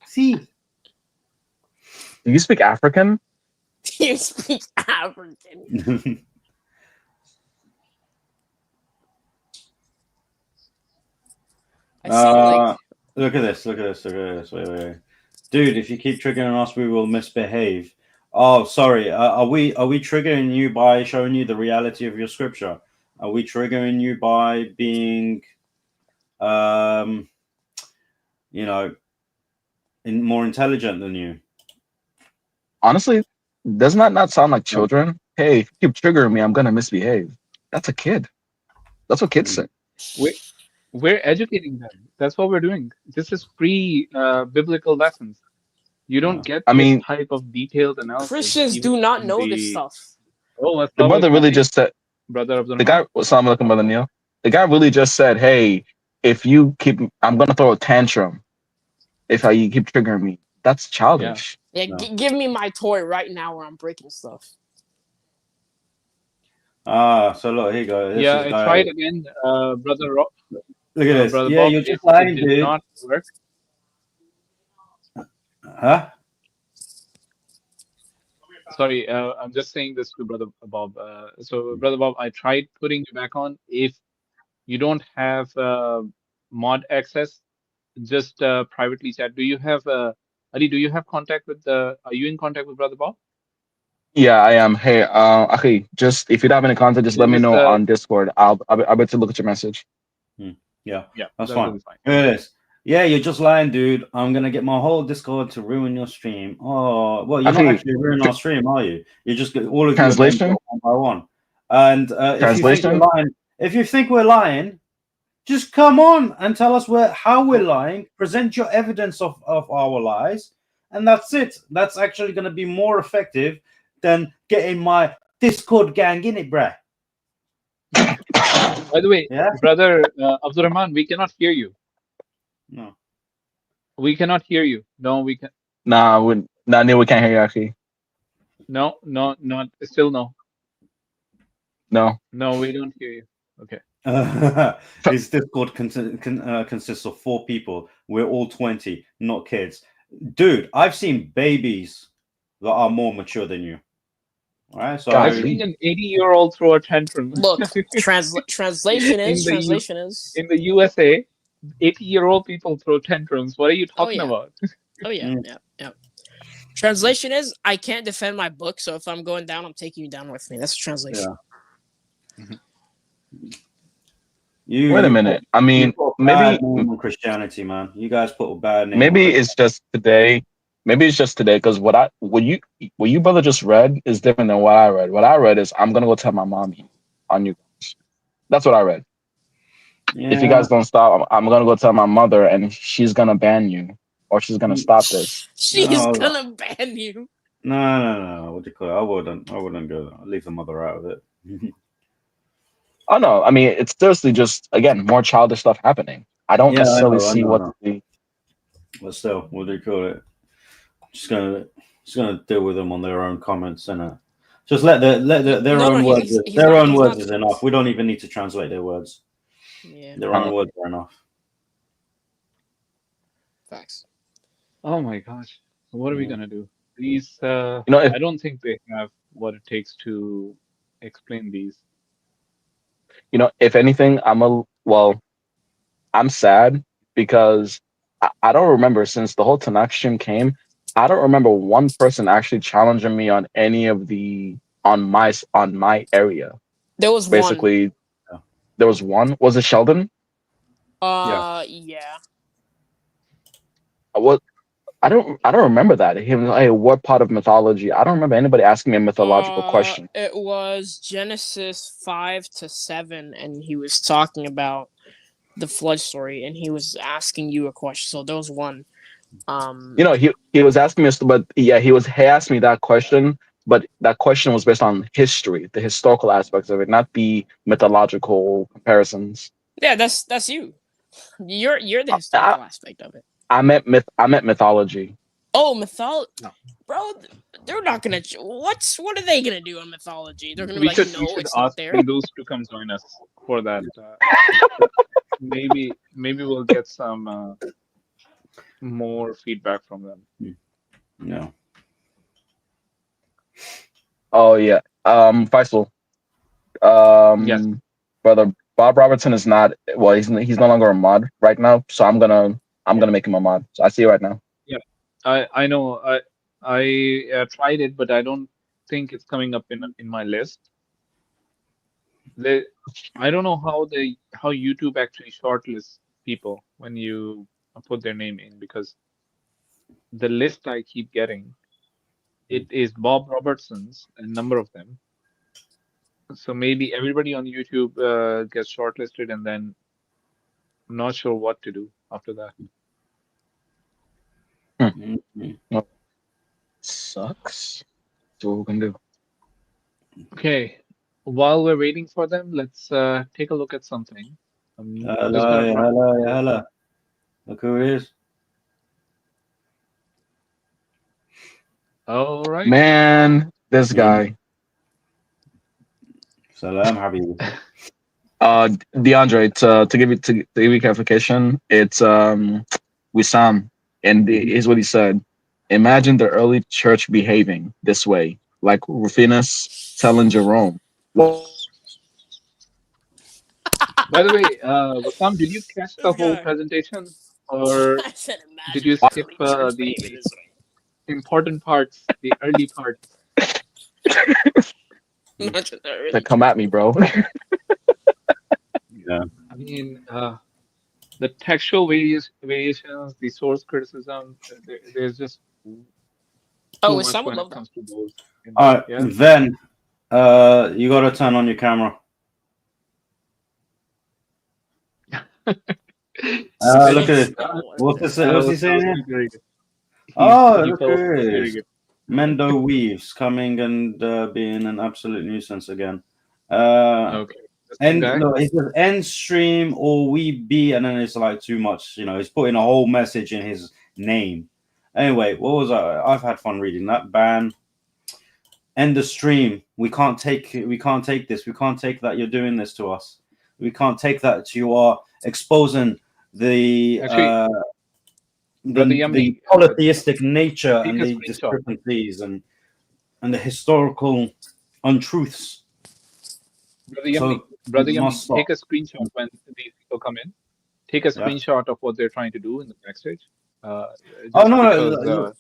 See. Do you speak African? Do you speak African? I see, like, Look at this. Wait. Dude, if you keep triggering us, we will misbehave. Oh, sorry. Are we triggering you by showing you the reality of your scripture? Are we triggering you by being, you know, more intelligent than you? Honestly, doesn't that not sound like children? Hey, if you keep triggering me, I'm gonna misbehave. That's a kid. That's what kids say. We're educating them. That's what we're doing. This is free biblical lessons. You don't get this type of detailed analysis. Christians do not know this stuff. Oh, the brother really just said. Brother of the guy. Assalamu alaikum, Brother Neil. The guy really just said, "Hey, if you keep, I'm gonna throw a tantrum. If you keep triggering me, that's childish." Yeah, give me my toy right now, or I'm breaking stuff. So look, here you go. I tried again, Brother Look at this. Brother Yeah, Bob, you're if just lying, it did dude. not work, Huh? sorry, I'm just saying this to Brother Bob. So, Brother Bob, I tried putting you back on. If you don't have mod access, just privately chat. Do you have Ali? Do you have contact with the? Are you in contact with Brother Bob? Yeah, I am. Hey, okay, just if you don't have any content, just let me Just know on Discord. I'll be able to look at your message. Yeah, yeah, that's that fine. will be fine. Look at this. Yeah, you're just lying, dude. I'm gonna get my whole Discord to ruin your stream. Oh, well, you're not Okay, actually ruining our stream, are you? You just get all of you are going to translation, go one by one. And if you think we're translation. lying, just come on and tell us how we're lying. Present your evidence of our lies, and that's it. That's actually going to be more effective than getting my Discord gang in it, bruh. By the way, Yeah. Brother Abdul Rahman, we cannot hear you. No. We cannot hear you. No, we can. Nah, we can't hear you. Actually, No, not still no. no. No, we don't hear you. Okay. His Discord consists of 4 people. We're all 20, not kids. Dude, I've seen babies that are more mature than you. All right, so I've Golly. seen an 80-year-old throw a tantrum. Look, translation is in the USA, 80-year-old people throw tantrums. What are you talking yeah. about? Oh yeah, yeah. Translation is I can't defend my book, so if I'm going down, I'm taking you down with me. That's a translation. Yeah. Wait a minute. I mean, maybe on Christianity, man. You guys put a bad name. maybe it's just today. Maybe it's just today because what you brother just read is different than what I read. What I read is I'm gonna go tell my mom on you guys. That's what I read. If you guys don't stop, I'm gonna go tell my mother and she's gonna ban you or she's gonna stop this. She's gonna ban you. No. What do you call it? I wouldn't go. I'd leave the mother out of it. Oh no, I mean it's seriously just again more childish stuff happening. I don't necessarily see what the. But still, what do you call it? Just gonna deal with them on their own comments and just let their own words. Their own words is enough. We don't even need to translate their words. Yeah, their own words are enough. Facts. Oh my gosh, what are we gonna do? These, I don't think they have what it takes to explain these. If anything, I'm sad because I don't remember since the whole Tanakh came. I don't remember one person actually challenging me on any of on my area. There was basically one. There was one. Was it Sheldon? Yeah. I don't remember that. Him, hey, what part of mythology? I don't remember anybody asking me a mythological question. It was Genesis 5 to 7, and he was talking about the flood story, and he was asking you a question. So there was one. He was asking me, but yeah, he asked me that question, but that question was based on history, the historical aspects of it, not the mythological comparisons. Yeah, that's you. You're the historical aspect of it. I meant mythology. Oh, mythology, bro. They're not gonna. What are they gonna do on mythology? They're gonna be no, it's not there. Those to come join us for that. Maybe we'll get some more feedback from them. No. Oh yeah. Faisal. Yes. Brother Bob Robertson is not. Well, he's no longer a mod right now. So I'm gonna make him a mod. So I see you right now. Yeah, I know. I tried it, but I don't think it's coming up in my list. I don't know how YouTube actually shortlists people when you put their name in, because the list I keep getting, it is Bob Robertson's, a number of them. So maybe everybody on YouTube gets shortlisted, and then I'm not sure what to do after that. Well, sucks. That's what we can do. Okay. While we're waiting for them, let's take a look at something. Hello. Look who it is. All right. Man, this guy. Salam, Habibi. DeAndre, to give you clarification, it's Wissam, and here's what he said: imagine the early church behaving this way, like Rufinus telling Jerome. Well, By the way, Wasam, did you catch the This whole guy. presentation, or I said, did imagine you the skip early church the behaving this way. important parts, the early parts? Imagine the early to come at me, bro. Yeah. I mean, the textual variations, the source criticism, there's just Oh, too and much some would when it love that. comes to those. All right, Yeah. then you got to turn on your camera. Look at it. What's this? What's he saying here? Very good. Oh, He look felt at very this. good. Mendo Weaves coming and being an absolute nuisance again. Okay. The same And guy? no, it says end stream or we be, and then it's like too much. You know, he's putting a whole message in his name. Anyway, what was I? I've had fun reading that. Ban. End the stream. We can't take this. We can't take that you're doing this to us. We can't take that you are exposing the Actually, Brother the Yummy, polytheistic nature take and a the screenshot. discrepancies and the historical untruths. Brother You Yummy, must stop. take a screenshot when these people come in. Take a screenshot of what they're trying to do in the backstage. Oh Just no, because look,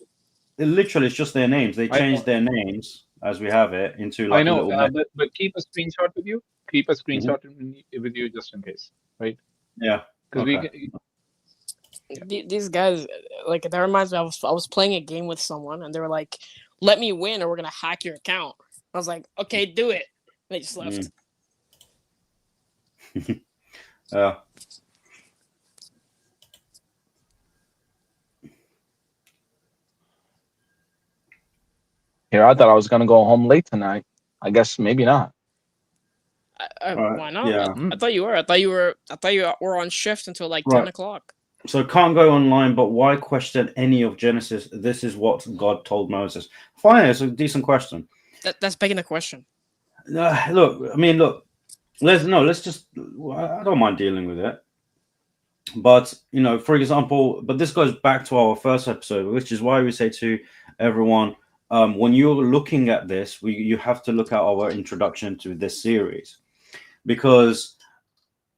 it literally it's just their names. They changed their names as we have it into like I know, a little but keep a screenshot with you. Keep a Mm-hmm. screenshot with you just in case, right? Yeah. Because Okay. These guys, like, that reminds me. I was playing a game with someone, and they were like, "Let me win, or we're gonna hack your account." I was like, "Okay, do it." They just left. Yeah. Here, I thought I was gonna go home late tonight. I guess maybe not. Why not? Yeah. I thought you were. I thought you were on shift until like 10 o'clock. So can't go online, but why question any of Genesis? This is what God told Moses. Fine, it's a decent question. That's begging the question. Look. Let's just. I don't mind dealing with it, but for example, but this goes back to our first episode, which is why we say to everyone, when you're looking at this, you have to look at our introduction to this series, because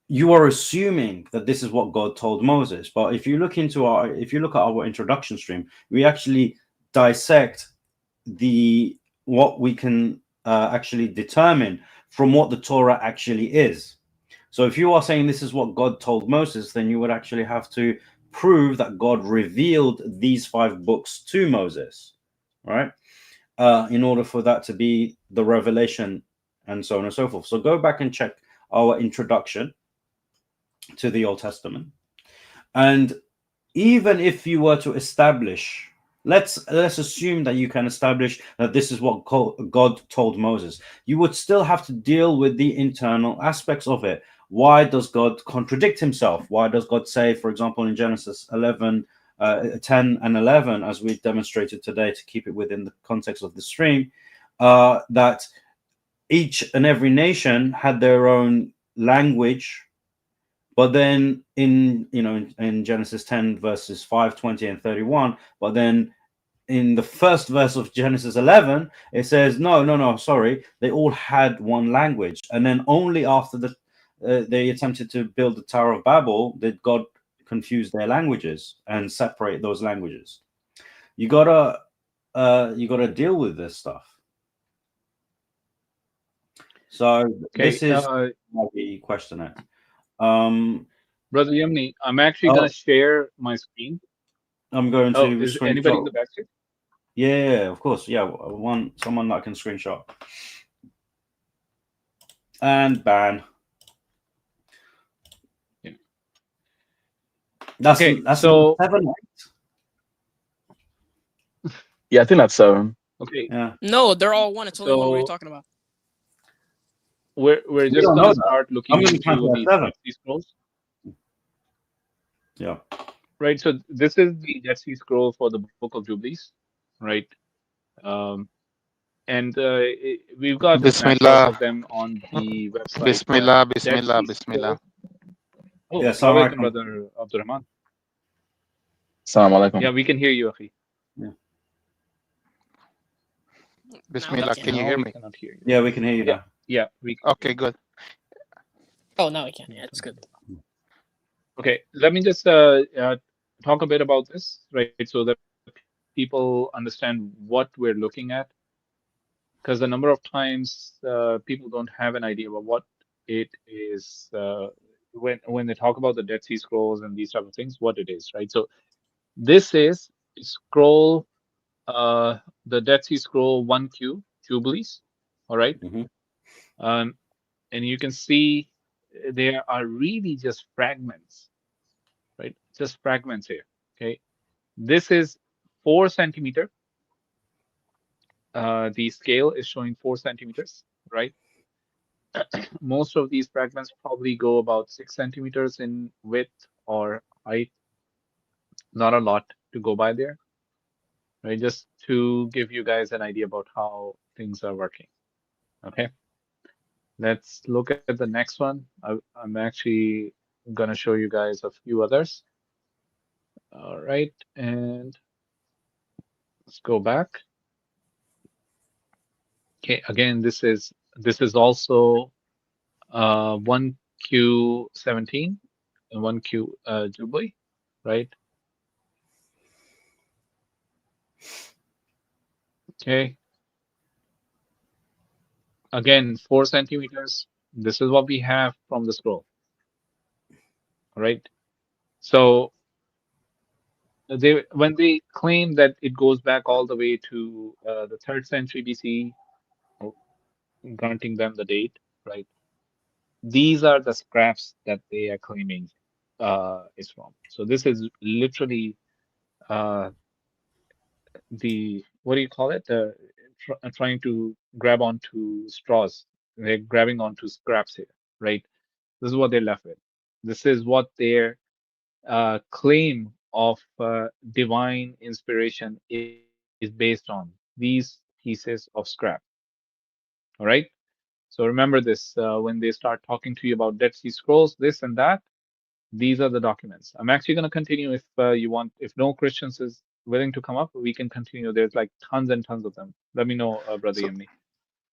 you are assuming that this is what God told Moses. But if you look at our introduction stream, we actually dissect what we can actually determine from what the Torah actually is. So if you are saying this is what God told Moses, then you would actually have to prove that God revealed these 5 books to Moses, right? In order for that to be the revelation and so on and so forth. So go back and check our introduction to the Old Testament. And even if you were to establish, let's assume that you can establish that this is what God told Moses, you would still have to deal with the internal aspects of it. Why does God contradict himself? Why does God say, for example, in Genesis 10 and 11, as we demonstrated today, to keep it within the context of the stream, that each and every nation had their own language? But then in Genesis 10 verses 5, 20 and 31, but then in the first verse of Genesis 11, it says, no, sorry, they all had one language. And then only after they attempted to build the Tower of Babel did God confuse their languages and separate those languages. You gotta deal with this stuff. So this is how we question it. Brother Yumni, I'm actually going to share my screen. I'm going to is screenshot. Anybody in the backstage? Yeah, of course. Yeah, someone that can screenshot. And ban. Yeah. That's so 7. Yeah, I think that's 7. Okay. Yeah. No, they're all 1. It's only 1. What are you talking about? We're just going to start looking into the Dead Sea Scrolls. Yeah. Right. So this is the Dead Sea Scroll for the Book of Jubilees, right? And we've got snapshots Bismillah. of them on the website. Bismillah, Dead Bismillah, Sea Bismillah. Scrolls. Oh, Yeah, Assalamu Assalamu alaikum, brother Abdurrahman. Assalamu alaikum. Yeah, we can hear you, Akhi. Bismillah. Can you Now hear we me? cannot hear you. Yeah, we can hear you now. Yeah, we can. Okay, good. Oh, now we can. Yeah, it's good. Okay, let me just talk a bit about this, right? So that people understand what we're looking at. Because a number of times people don't have an idea about what it is when they talk about the Dead Sea Scrolls and these type of things, what it is, right? So this is scroll, the Dead Sea Scroll 1Q, Jubilees, all right? Mhm. And you can see there are really just fragments, right? Just fragments here, okay? This is 4 centimeter. The scale is showing 4 centimeters, right? Most of these fragments probably go about 6 centimeters in width or height. Not a lot to go by there, right? Just to give you guys an idea about how things are working. Okay. Let's look at the next one. I'm actually going to show you guys a few others. All right. And let's go back. Okay. Again, this is also 1Q17 and 1Q Jubilee, right? Okay. Again, 4 centimeters. This is what we have from the scroll. All right. So when they claim that it goes back all the way to the 3rd century BC, granting them the date, right? These are the scraps that they are claiming is from. So this is literally the, what do you call it? Trying to grab onto straws. They're grabbing onto scraps here, right? This is what they're left with. This is what their claim of divine inspiration is based on. These pieces of scrap. All right. So remember this when they start talking to you about Dead Sea Scrolls, this and that. These are the documents. I'm actually going to continue if you want. If no Christians is willing to come up, we can continue. There's like tons and tons of them. Let me know, Brother So- Yemni.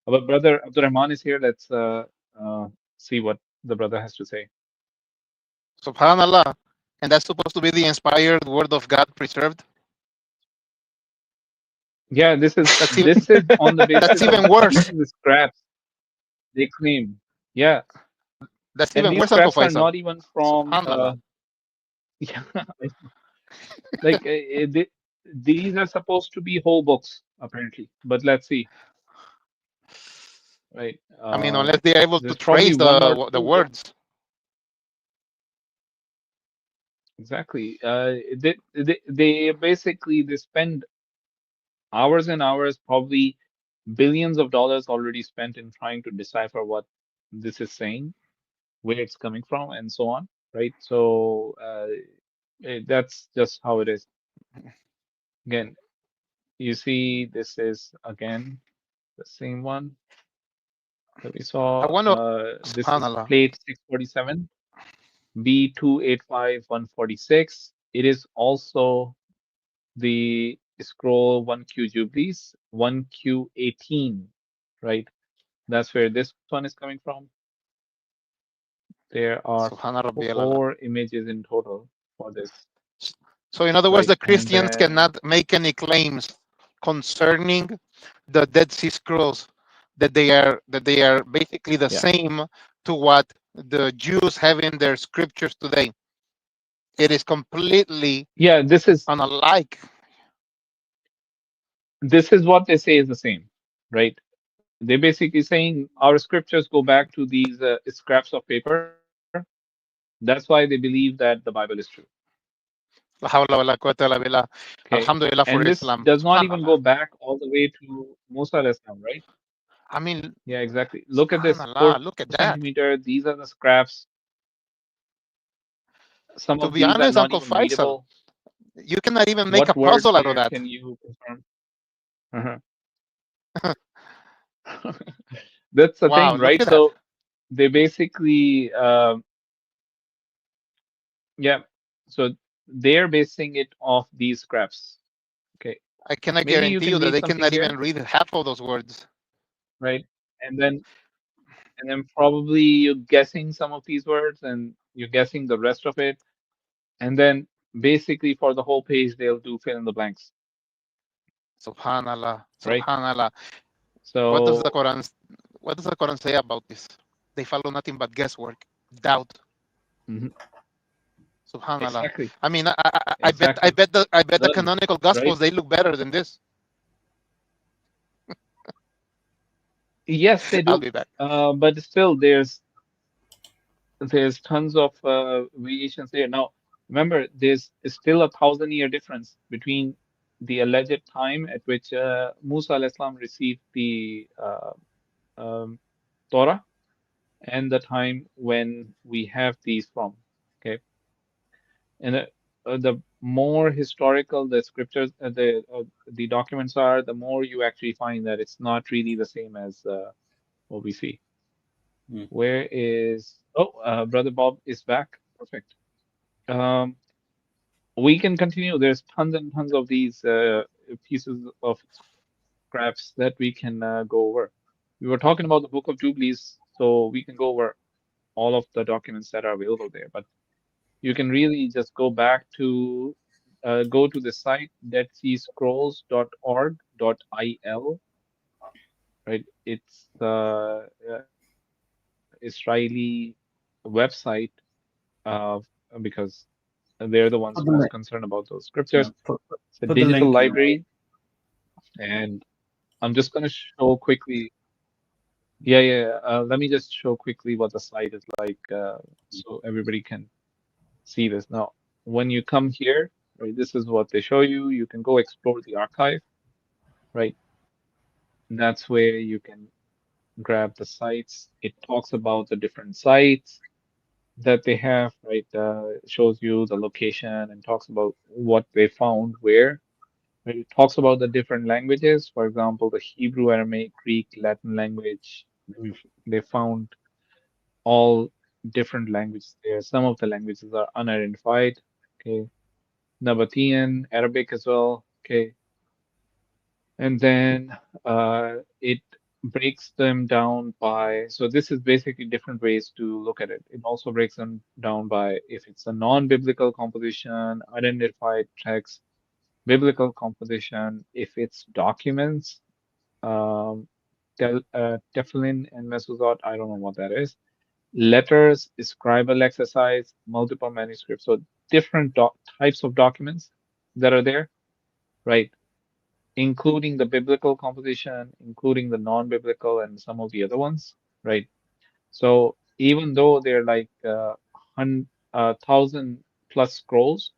But Brother Abdurrahman is here. Let's see what the brother has to say. Subhanallah. And that's supposed to be the inspired word of God preserved? Yeah, this is That's this is on the basis that's of even worse. these are the scraps they claim. Yeah, That's and even these worse, Uncle scraps are Faisal. not even from Subhanallah. yeah, like these are supposed to be whole books apparently, but let's see. Right. I mean, unless they're able to There's probably trace one or the two. words. Exactly. They basically they spend hours and hours, probably billions of dollars already spent in trying to decipher what this is saying, where it's coming from, and so on. Right. So that's just how it is. Again, you see, this is again the same one that we saw. I wonder, This is subhanallah. plate 647. B285146. It is also the scroll 1Q Jubilees, 1Q18, right? That's where this one is coming from. There are Subhana Rabbi 4 images in total for this. So in other words, Right, the Christians and then- cannot make any claims concerning the Dead Sea Scrolls, that they are basically the same to what the Jews have in their scriptures today. It is completely this is unlike. This is what they say is the same, right? They're basically saying our scriptures go back to these scraps of paper. That's why they believe that the Bible is true. La hawla wa la quwwata illa billah. Okay. Alhamdulillah for And this Islam. does not even Subhanallah. go back all the way to Musa alayhi salam, right? I mean, Yeah, exactly. Look at this. subhanallah, 4 look at that. centimeter. These are the scraps. Some To of be these honest, are not Uncle even Faisal, readable. you cannot even make What a words puzzle out of here that. can you confirm? That's the Wow, thing, look right? at that. So they basically, yeah. So they're basing it off these scraps. Okay. I cannot Maybe you guarantee can you that read they something cannot here, even read half of those words. right? And then probably you're guessing some of these words and you're guessing the rest of it. And then basically for the whole page, they'll do fill in the blanks, Subhanallah, right? Subhanallah. What does the So Quran? What does the Quran say about this? They follow nothing but guesswork, doubt. mhm, Subhanallah. exactly, I mean, I exactly. bet the None, canonical gospels right? they look better than this. Yes, they I'll do. be back. But still, there's tons of variations there. Now, remember, there's still a 1,000-year difference between the alleged time at which Musa alayhis salam received the Torah and the time when we have these from. Okay, and the more historical the scriptures, the documents are, the more you actually find that it's not really the same as what we see. Hmm. Where is Brother Bob is back? Perfect. We can continue. There's tons and tons of these pieces of scraps that we can go over. We were talking about the Book of Jubilees, so we can go over all of the documents that are available there. But you can really just go back to go to the site deadseascrolls.org.il, right? It's the Israeli website because they're the ones Put the most link. concerned about those Yeah, scriptures. It's a put the digital link in. library, and I'm just going to show quickly. Yeah. Let me just show quickly what the site is like, so everybody can see this. Now, when you come here, right, this is what they show you. You can go explore the archive, right? And that's where you can grab the sites. It talks about the different sites that they have, right? It shows you the location and talks about what they found where. Right? It talks about the different languages. For example, the Hebrew, Aramaic, Greek, Latin language. They found all different languages there. Some of the languages are unidentified. Okay. Nabatean, Arabic as well. Okay. And then it breaks them down by, so this is basically different ways to look at it. It also breaks them down by if it's a non-biblical composition, identified text, biblical composition, if it's documents, Tefillin and Mezuzot, I don't know what that is. Letters, scribal exercise, multiple manuscripts. So different types of documents that are there, right? Including the biblical composition, including the non-biblical and some of the other ones, right? So even though they're like 1,000 plus scrolls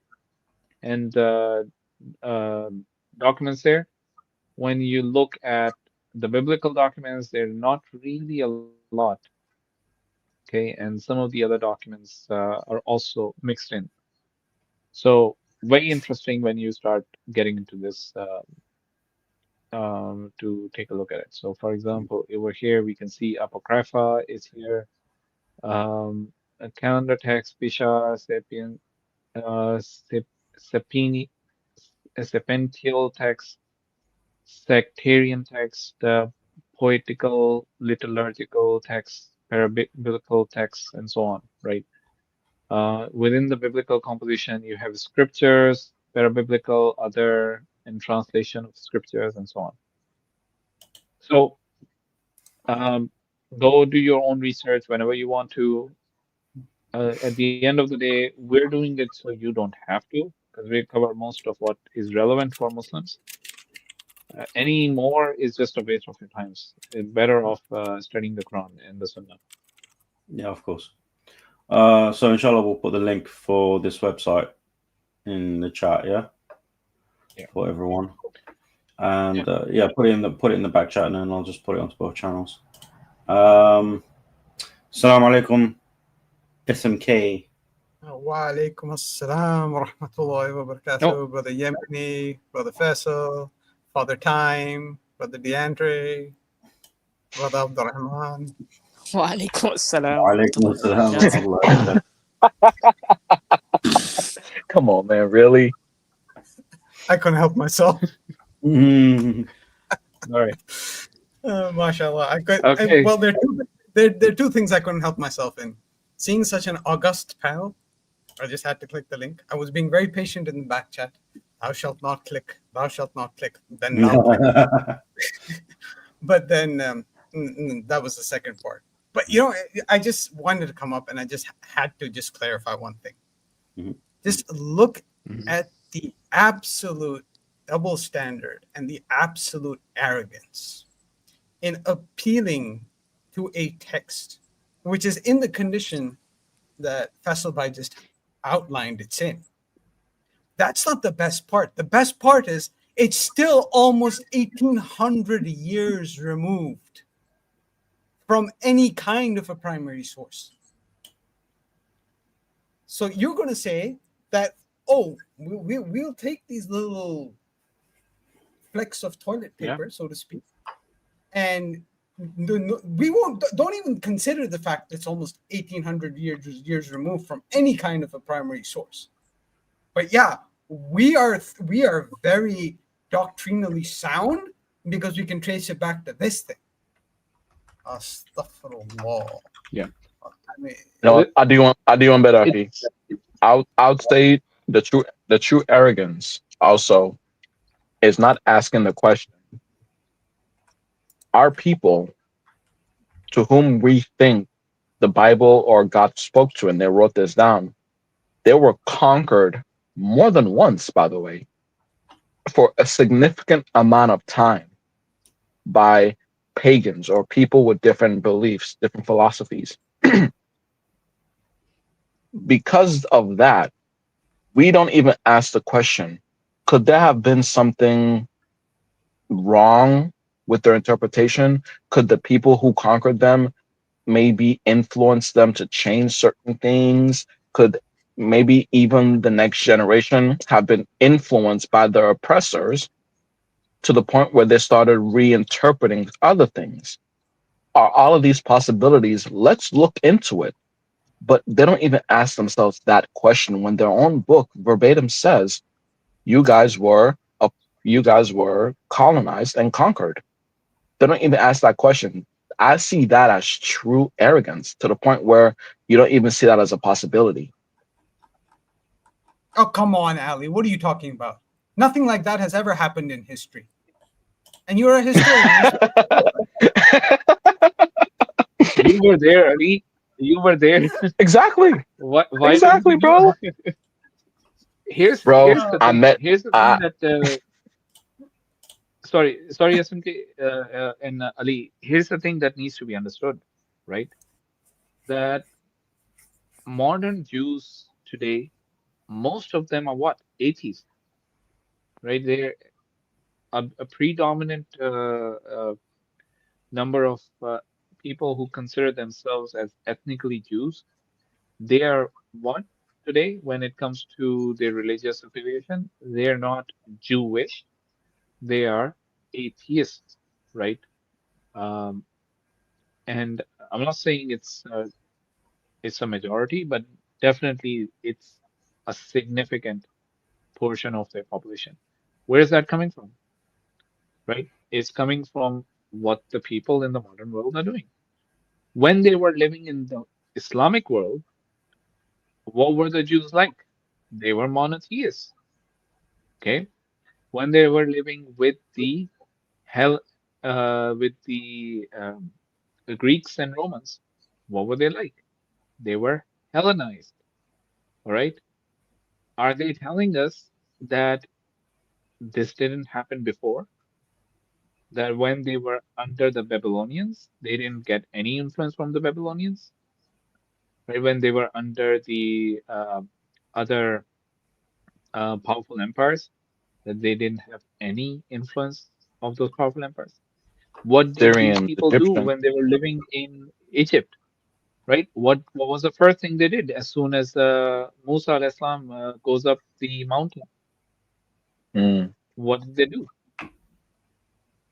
and documents there, when you look at the biblical documents, they're not really a lot. Okay, and some of the other documents are also mixed in. So very interesting when you start getting into this to take a look at it. So for example, over here, we can see Apocrypha is here. A calendar text, Pisha, Sapien, Sepini, Sepential text, sectarian text, poetical, liturgical texts, parabiblical texts, and so on, right? Within the biblical composition, you have scriptures, parabiblical, other, and translation of scriptures, and so on. So go do your own research whenever you want to. At the end of the day, we're doing it so you don't have to, because we cover most of what is relevant for Muslims. Any more is just a waste of your time. It's better off studying the Quran and the Sunnah. Yeah, of course. So inshallah, we'll put the link for this website in the chat. Yeah, for everyone. And yeah, put it in the back chat, and then I'll just put it onto both channels. Assalamu alaikum, SMK. Wa alaikum assalam wa rahmatullahi wa barakatuh. Brother Yemeni, Brother Faisal, Father Time, Brother DeAndre. Brother Abdurrahman. Wa alaikum assalam. Alaikum assalam wa Yes. rahmatullah. Come on, man, really? I couldn't help myself. Mm. All right. MashaAllah. Okay. Well, there are two things I couldn't help myself in. Seeing such an august panel, I just had to click the link. I was being very patient in the back chat. Thou shalt not click. Thou shalt not click. Then now click. But then that was the second part. But I just wanted to come up and I just had to just clarify one thing. Mhm. Just look at the absolute double standard and the absolute arrogance in appealing to a text, which is in the condition that Faisal just outlined it's in. That's not the best part. The best part is it's still almost 1,800 years removed from any kind of a primary source. So you're going to say that, we'll take these little flecks of toilet paper, so to speak, and we don't even consider the fact that it's almost 1,800 years removed from any kind of a primary source. But yeah, we are very doctrinally sound because we can trace it back to this thing. Astaghfirullah. Yeah. I mean, I do one better. Okay. I would say the true arrogance also is not asking the question. Our people to whom we think the Bible or God spoke to and they wrote this down, they were conquered more than once, by the way, for a significant amount of time by pagans or people with different beliefs, different philosophies. Because of that, we don't even ask the question, could there have been something wrong with their interpretation? Could the people who conquered them maybe influence them to change certain things? Could maybe even the next generation have been influenced by their oppressors to the point where they started reinterpreting other things? Are all of these possibilities? Let's look into it. But they don't even ask themselves that question when their own book verbatim says, you guys were colonized and conquered. They don't even ask that question. I see that as true arrogance to the point where you don't even see that as a possibility. oh, come on, Ali. What are you talking about? Nothing like that has ever happened in history. And you're a historian. You were there, Ali. You were there. Exactly. Why Exactly, bro. Here's Bro, the I thing. met. Here's the thing that. Sorry, SMK and Ali. Here's the thing that needs to be understood, right? That modern Jews today, most of them are what? Atheists, right? They're a predominant number of people who consider themselves as ethnically Jews. They are what today when it comes to their religious affiliation? They're not Jewish. They are atheists, right? Um, and I'm not saying it's a majority, but definitely it's a significant portion of their population. Where is that coming from? Right? It's coming from what the people in the modern world are doing. When they were living in the Islamic world, what were the Jews like? They were monotheists. Okay. When they were living with the hell, the Greeks and Romans, what were they like? They were Hellenized. All right. Are they telling us that this didn't happen before? That when they were under the Babylonians, they didn't get any influence from the Babylonians? Right? When they were under the other powerful empires, that they didn't have any influence of those powerful empires? What did these Syrian, people do Egyptian. when they were living in Egypt? Right? What was the first thing they did as soon as Musa alayhis salam goes up the mountain? Mm. What did they do?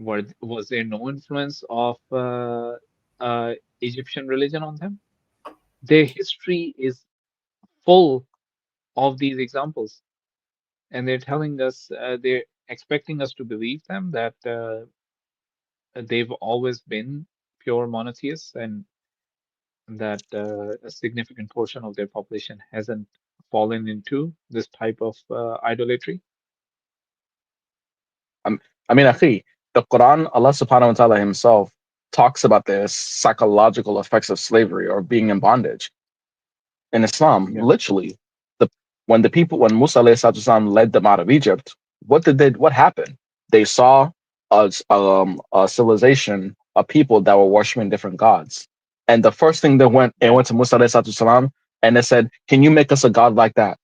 Was there no influence of Egyptian religion on them? Their history is full of these examples, and they're telling us, they're expecting us to believe them that they've always been pure monotheists, and that a significant portion of their population hasn't fallen into this type of idolatry. I mean, akhi, the Quran, Allah subhanahu wa ta'ala himself talks about the psychological effects of slavery or being in bondage. In Islam, Yeah. literally, when Musa alayhi salatu wasalam led them out of Egypt, what happened? They saw a civilization, a people that were worshiping different gods. And the first thing they went to Musa alayhi salatu wasalam and they said, "Can you make us a god like that?"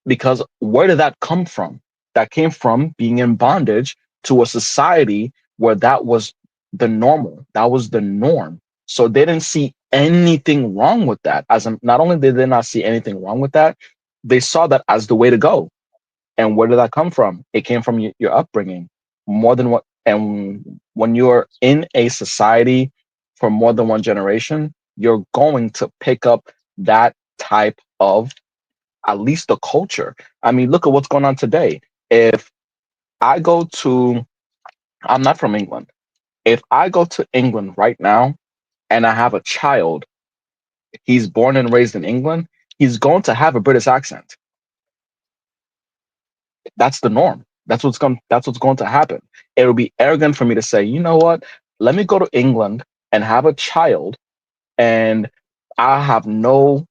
Because where did that come from? That came from being in bondage to a society where that was the normal, that was the norm. So they didn't see anything wrong with that. Not only did they not see anything wrong with that, they saw that as the way to go. And where did that come from? It came from your upbringing, more than what. And when you're in a society for more than one generation, you're going to pick up that type of, at least, the culture. I mean, look at what's going on today. If I go to, I'm not from England. If I go to England right now and I have a child, he's born and raised in England, he's going to have a British accent. That's the norm. That's what's going to happen. It would be arrogant for me to say, you know what? Let me go to England and have a child, and I have no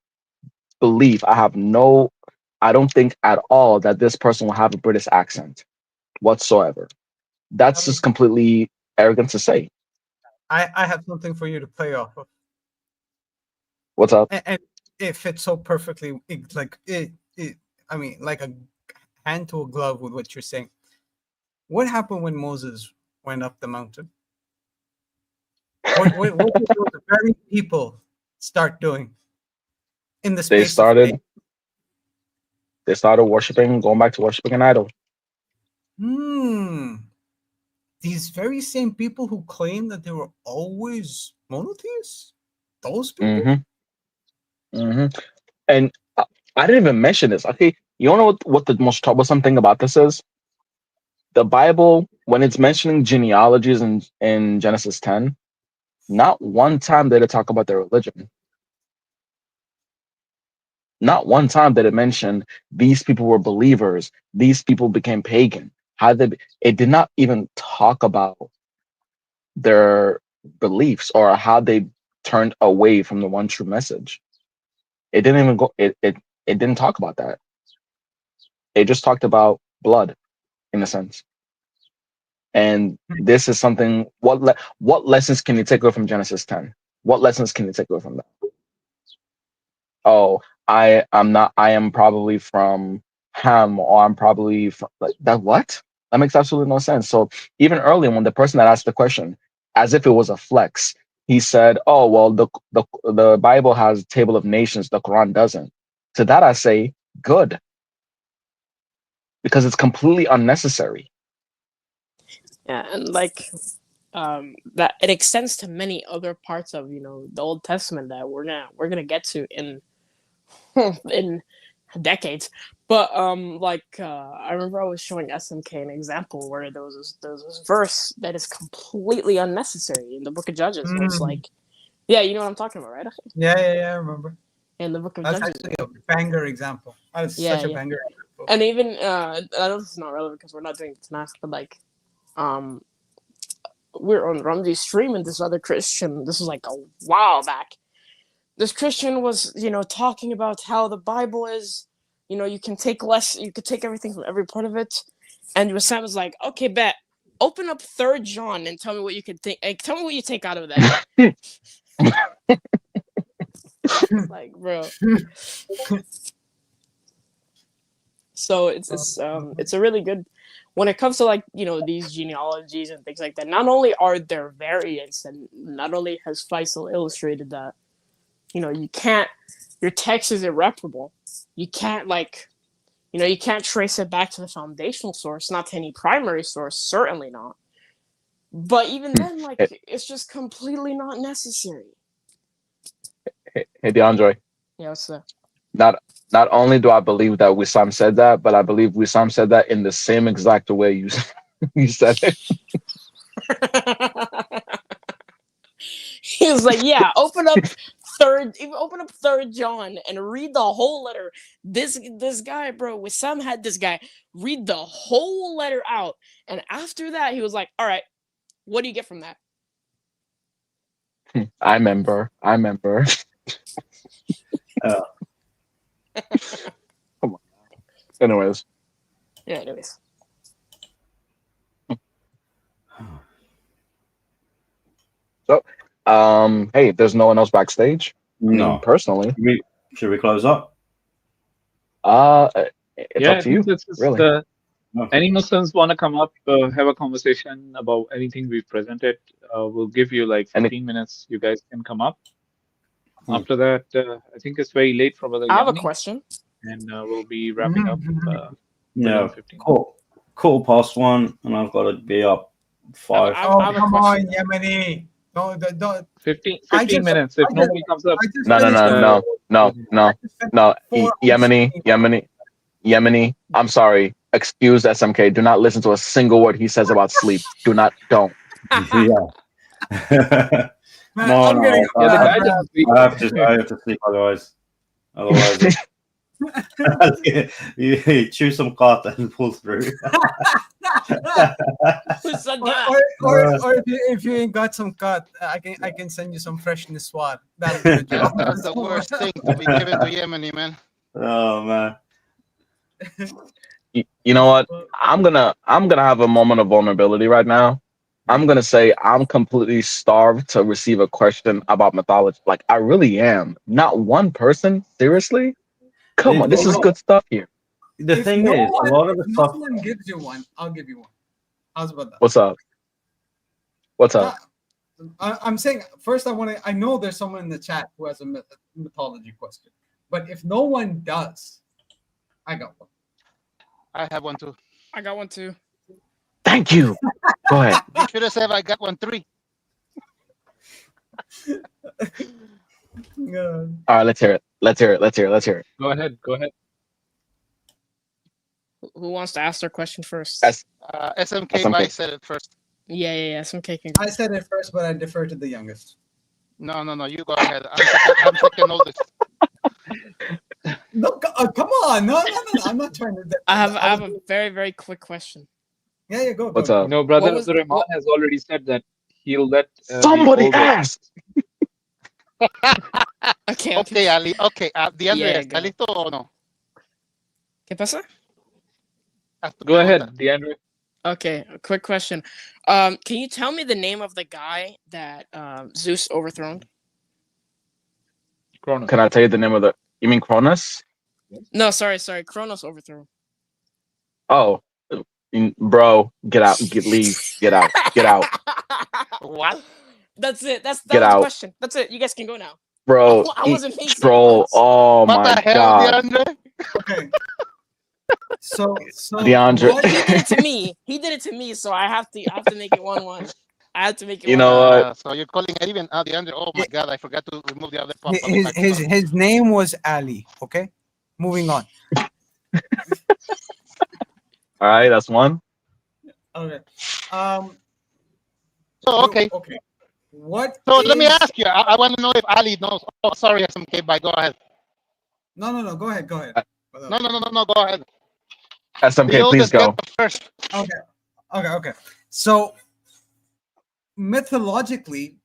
belief. I don't think at all that this person will have a British accent whatsoever. That's just completely arrogant to say. I have something for you to play off of. What's up? And it fits so perfectly, like I mean, like a hand to a glove with what you're saying. What happened when Moses went up the mountain? What did those very people start doing in the space of days? They started going back to worshiping an idol. These very same people who claim that they were always monotheists, those people. And I didn't even mention this. Okay, you know what the most troublesome thing about this is? The Bible, when it's mentioning genealogies in Genesis 10, not one time did it talk about their religion. Not one time did it mention these people were believers, these people became pagan. It did not even talk about their beliefs or how they turned away from the one true message. It didn't even go. It didn't talk about that. It just talked about blood, in a sense. And this is something. What lessons can you take away from Genesis 10? What lessons can you take away from that? Oh, I am probably from Ham, or I'm probably from, like that. What? That makes absolutely no sense. So even earlier, when the person that asked the question, as if it was a flex, he said, "Oh, well, the Bible has a table of nations, the Quran doesn't." To that, I say, good, because it's completely unnecessary. Yeah, and like that it extends to many other parts of the Old Testament that we're gonna get to in in decades. But I remember I was showing SMK an example where there was this verse that is completely unnecessary in the book of Judges. Where it's like, yeah, you know what I'm talking about, right? Yeah, I remember. In the book of That's Judges. actually a banger example. That is such a banger example. And even I know this is not relevant because we're not doing Tanakh, but like we're on Ramzi's stream, and this other Christian, this was like a while back, this Christian was talking about how the Bible is, you could take everything from every part of it. And Sam was like, okay, bet, open up 3rd John and tell me what you could think, like, tell me what you take out of that. Like, bro. So it's a really good, when it comes to like these genealogies and things like that. Not only are there variants, and not only has Faisal illustrated that you can't, your text is irreparable. You can't you can't trace it back to the foundational source, not to any primary source, certainly not. But even then, like, it's just completely not necessary. Hey, DeAndre. Yeah, what's that? Not only do I believe that Wissam said that, but I believe Wissam said that in the same exact way you said it. He was like, "Yeah, open up third John and read the whole letter." This guy, bro, Wissam had this guy read the whole letter out, and after that, he was like, "All right, what do you get from that?" I remember. Come on. Anyways. Yeah. Anyways. So, hey, if there's no one else backstage, No. personally, Should we close up? it's up to you. Really. Any Muslims want to come up, have a conversation about anything we've presented? We'll give you like 15 minutes. You guys can come up. After that, I think it's very late for Brother I have a Yamini, question. and we'll be wrapping up. Yeah, 15 quarter past 1, and I've got to be up 5. Oh, come on, Yemeni. No, 15 just- minutes. If nobody comes up, No. Yemeni. I'm sorry. Excuse SMK. Do not listen to a single word he says about sleep. Don't. Yeah. Man, No, I'm getting I have to sleep otherwise. You chew some cot and pull through. Who said or, that? or if you ain't got some cut, I can send you some fresh niswar. That's the worst thing to be given to Yemeni, man. Oh man. You know what? I'm gonna have a moment of vulnerability right now. I'm gonna say I'm completely starved to receive a question about mythology. Like I really am. Not one person. Seriously? Come on, this is good stuff here. The thing is, a lot of the if stuff. no one gives you one, I'll give you one. How's about that? What's up? I'm saying first. I know there's someone in the chat who has a mythology question, but if no one does, I got one. I have one too. I got one too. Thank you. Go ahead. You should have said I got one 3. Yeah. All right, let's hear it. go ahead. Who wants to ask their question first? SMK Mike said it first. Yeah. SMK can. I said it first, but I defer to the youngest. No. You go ahead. I'm second oldest. No, come on. No. I'm not trying to. I have a very, very quick question. Yeah, go. What's up? You know, Brother What was- Rahman has already said that he'll let Somebody ask. Okay. Okay, Ali. Okay, DeAndre, Yeah, ¿está listo o no? ¿Qué pasa? Haz tu Go ahead, pregunta. DeAndre. Okay, a quick question. Can you tell me the name of the guy that Zeus overthrown? Chronos. Can I tell you the name of the? You mean Cronus? No, sorry. Kronos overthrew. Oh, bro, get out. Leave. Get out. What? That's it. That Get was out. the question. That's it. You guys can go now. Bro, I wasn't being troll. serious. Oh What my the hell, god. DeAndre? Okay. So DeAndre. what- He did it to me. So I have to make it 1-1. I have to make it. You know 1-1. what? So you're calling it even DeAndre. Oh my God, I forgot to remove the other pop. on the back. his name was Ali. Okay, moving on. All right, that's one. Okay. So okay. Okay. What? So let me is- ask you. I want to know if Ali knows. Oh, sorry, SMK. Bye. Go ahead. No. Go ahead. No. Go ahead. SMK, The please oldest go. get the first. Okay. So mythologically,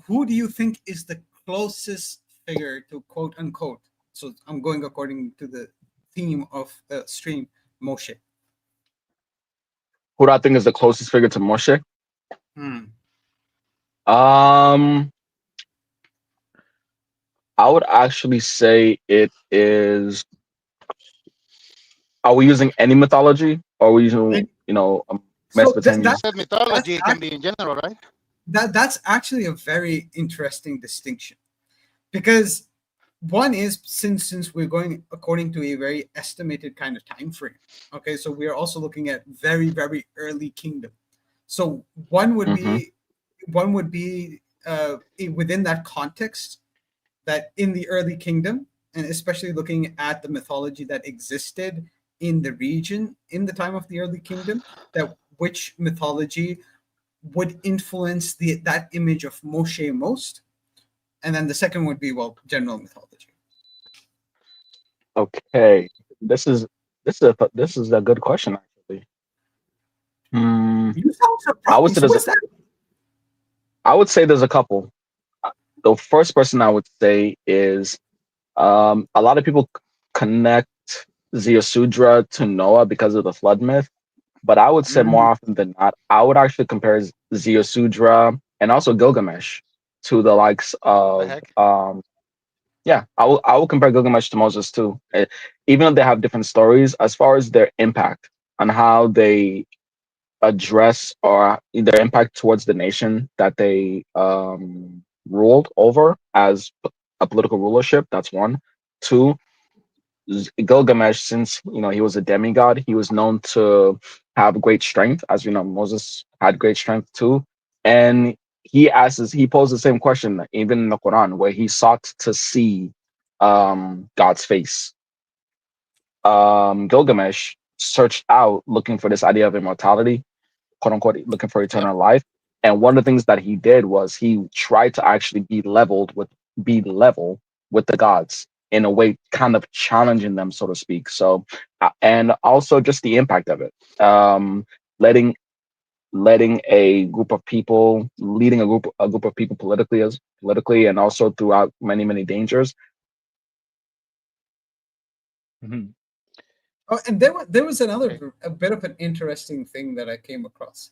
who do you think is the closest figure to quote unquote? So I'm going according to the theme of the stream, Moshe. Who do I think is the closest figure to Moshe? I would actually say it is. Are we using any mythology, or are we using, Mesopotamian? You said mythology can be in general, right? That's actually a very interesting distinction, because one is since we're going according to a very estimated kind of time frame. Okay, so we are also looking at very, very early kingdom. So one would be within that context, that in the early kingdom, and especially looking at the mythology that existed in the region in the time of the early kingdom, that which mythology would influence that image of Moshe most. And then the second would be, well, general mythology. Okay, this is a good question actually. You sound I would say surprised. What's that? I would say there's a couple. The first person I would say is a lot of people connect Ziusudra to Noah because of the flood myth, but I would say more often than not, I would actually compare Ziusudra and also Gilgamesh to the likes The of heck? yeah, I will compare Gilgamesh to Moses too. Even though they have different stories, as far as their impact on how they address or their impact towards the nation that they ruled over as a political rulership. That's one. Two, Gilgamesh, since he was a demigod, he was known to have great strength, as we know Moses had great strength too. And he posed the same question even in the Quran, where he sought to see God's face. Gilgamesh searched out looking for this idea of immortality, quote unquote, looking for eternal life. And one of the things that he did was he tried to actually be level with the gods in a way, kind of challenging them, so to speak. So, and also just the impact of it, letting a group of people, leading a group of people politically, and also throughout many dangers. Mhm. Oh, and there was a bit of an interesting thing that I came across.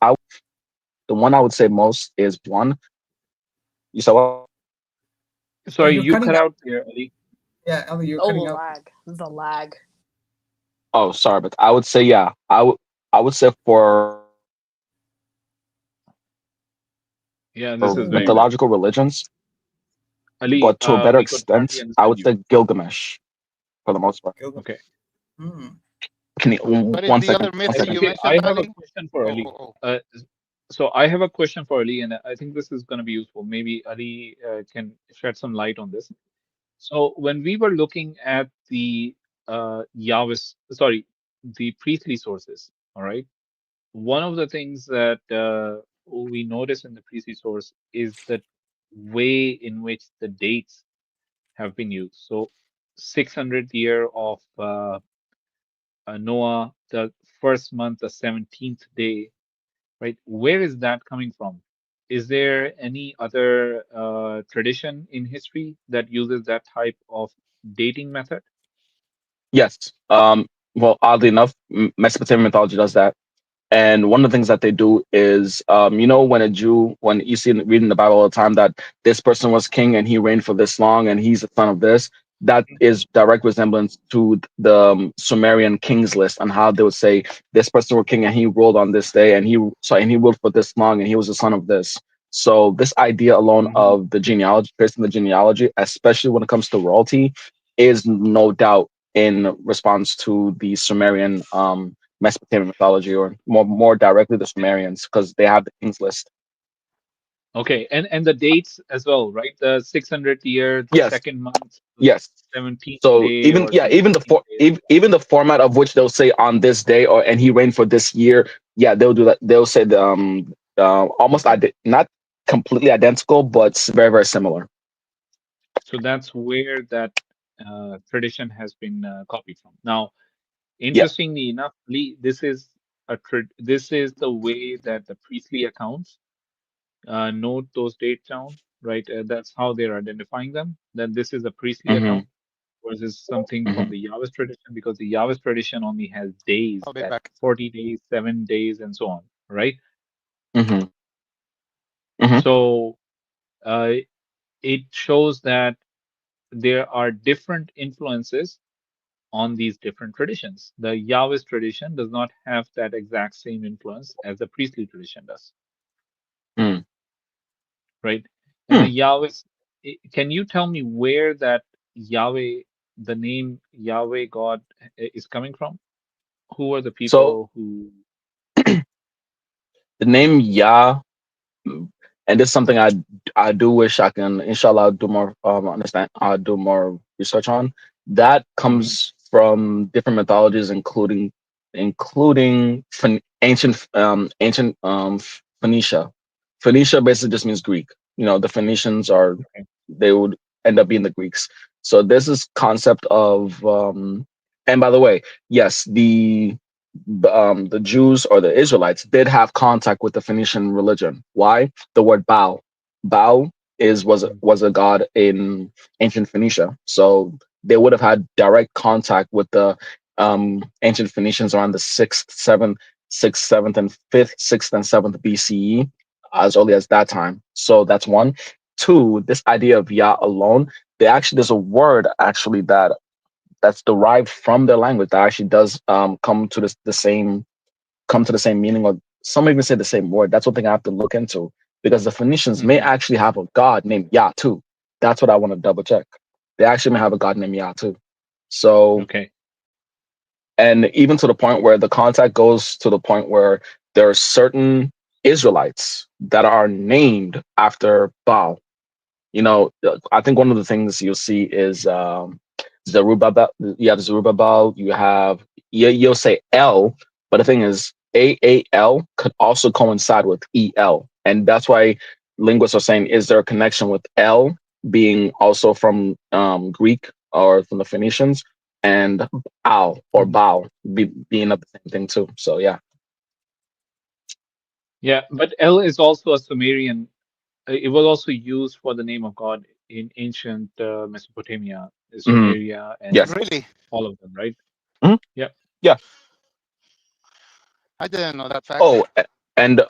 The one I would say most is one. You saw what? Sorry, You're you cutting cut out. out there, Ali. Yeah, Ellie, you're Oh, cutting out. the lag. Oh, sorry, but I would say yeah. I would say for Yeah, this is very bad. mythological religions, Ali, but to a better we could hardly extent, I understand would you. say Gilgamesh for the most part. Gilgamesh. Okay. Can you, What is one the other second? myth One that second. you Okay, I mentioned, have a Ali? question for Ali. Oh. So I have a question for Ali, and I think this is going to be useful. Maybe Ali can shed some light on this. So when we were looking at the the priestly sources, all right, one of the things that we notice in the priestly source is the way in which the dates have been used. So 600th year of Noah, the first month, the 17th day, right? Where is that coming from? Is there any other tradition in history that uses that type of dating method? Yes. Well, oddly enough, Mesopotamian mythology does that. And one of the things that they do is, when you see reading the Bible all the time that this person was king and he reigned for this long and he's the son of this, that is direct resemblance to the Sumerian kings list on how they would say this person was king and he ruled on this day and he ruled for this long and he was the son of this. So this idea alone of the genealogy, tracing the genealogy, especially when it comes to royalty, is no doubt in response to the Sumerian Mesopotamian mythology, or more directly the Sumerians, because they have the kings list. Okay, and the dates as well, right? The 600th year, the Yes, second month, yes. 17th So day, even or the 19th day. even the format of which they'll say on this day and he reigned for this year, yeah, they'll do that. They'll say the almost not completely identical, but very similar. So that's where that tradition has been copied from. Now, Yeah. interestingly enough, Lee, this is the way that the priestly accounts note those dates down, right? That's how they're identifying them. Then this is a priestly Mm-hmm. account versus something from Mm-hmm. the Yahwist tradition, because the Yahwist tradition only has days, I'll be that back. 40 days, 7 days, and so on, right? Mm-hmm. Mm-hmm. So it shows that there are different influences on these different traditions. The Yahwist tradition does not have that exact same influence as the priestly tradition does, Mm. right? And the Yahwist, can you tell me where that Yahweh, the name Yahweh God, is coming from? Who are the So people who? the name Yah, and this is something I do wish I can, inshallah, do more understand. I'll do more research on. That comes from different mythologies, including ancient Phoenicia. Phoenicia basically just means Greek. You know, the Phoenicians are, they would end up being the Greeks. So there's this concept of and by the way, yes, the Jews or the Israelites did have contact with the Phoenician religion. Why? The word Baal. Baal was a god in ancient Phoenicia. So they would have had direct contact with the ancient Phoenicians around the sixth, seventh, and fifth, sixth, and seventh BCE, as early as that time. So that's one. Two, this idea of Yah alone, there's a word actually that's derived from their language that actually does come to the same meaning, or some even say the same word. That's one thing I have to look into, because the Phoenicians may actually have a god named Yah too. That's what I want to double check. They actually may have a god named Yah too. So and even to the point where the contact goes to the point where there are certain Israelites that are named after Baal. You know, I think one of the things you'll see is Zerubbabel. You have Zerubbabel. You'll say L, but the thing is AAL could also coincide with EL, and that's why linguists are saying, is there a connection with L being also from Greek or from the Phoenicians, and Al or Baal being of the same thing too? So yeah. Yeah, but El is also a Sumerian. It was also used for the name of God in ancient Mesopotamia, Sumeria, and Yes. Really? all of them, right? Yeah. I didn't know that fact. Oh, and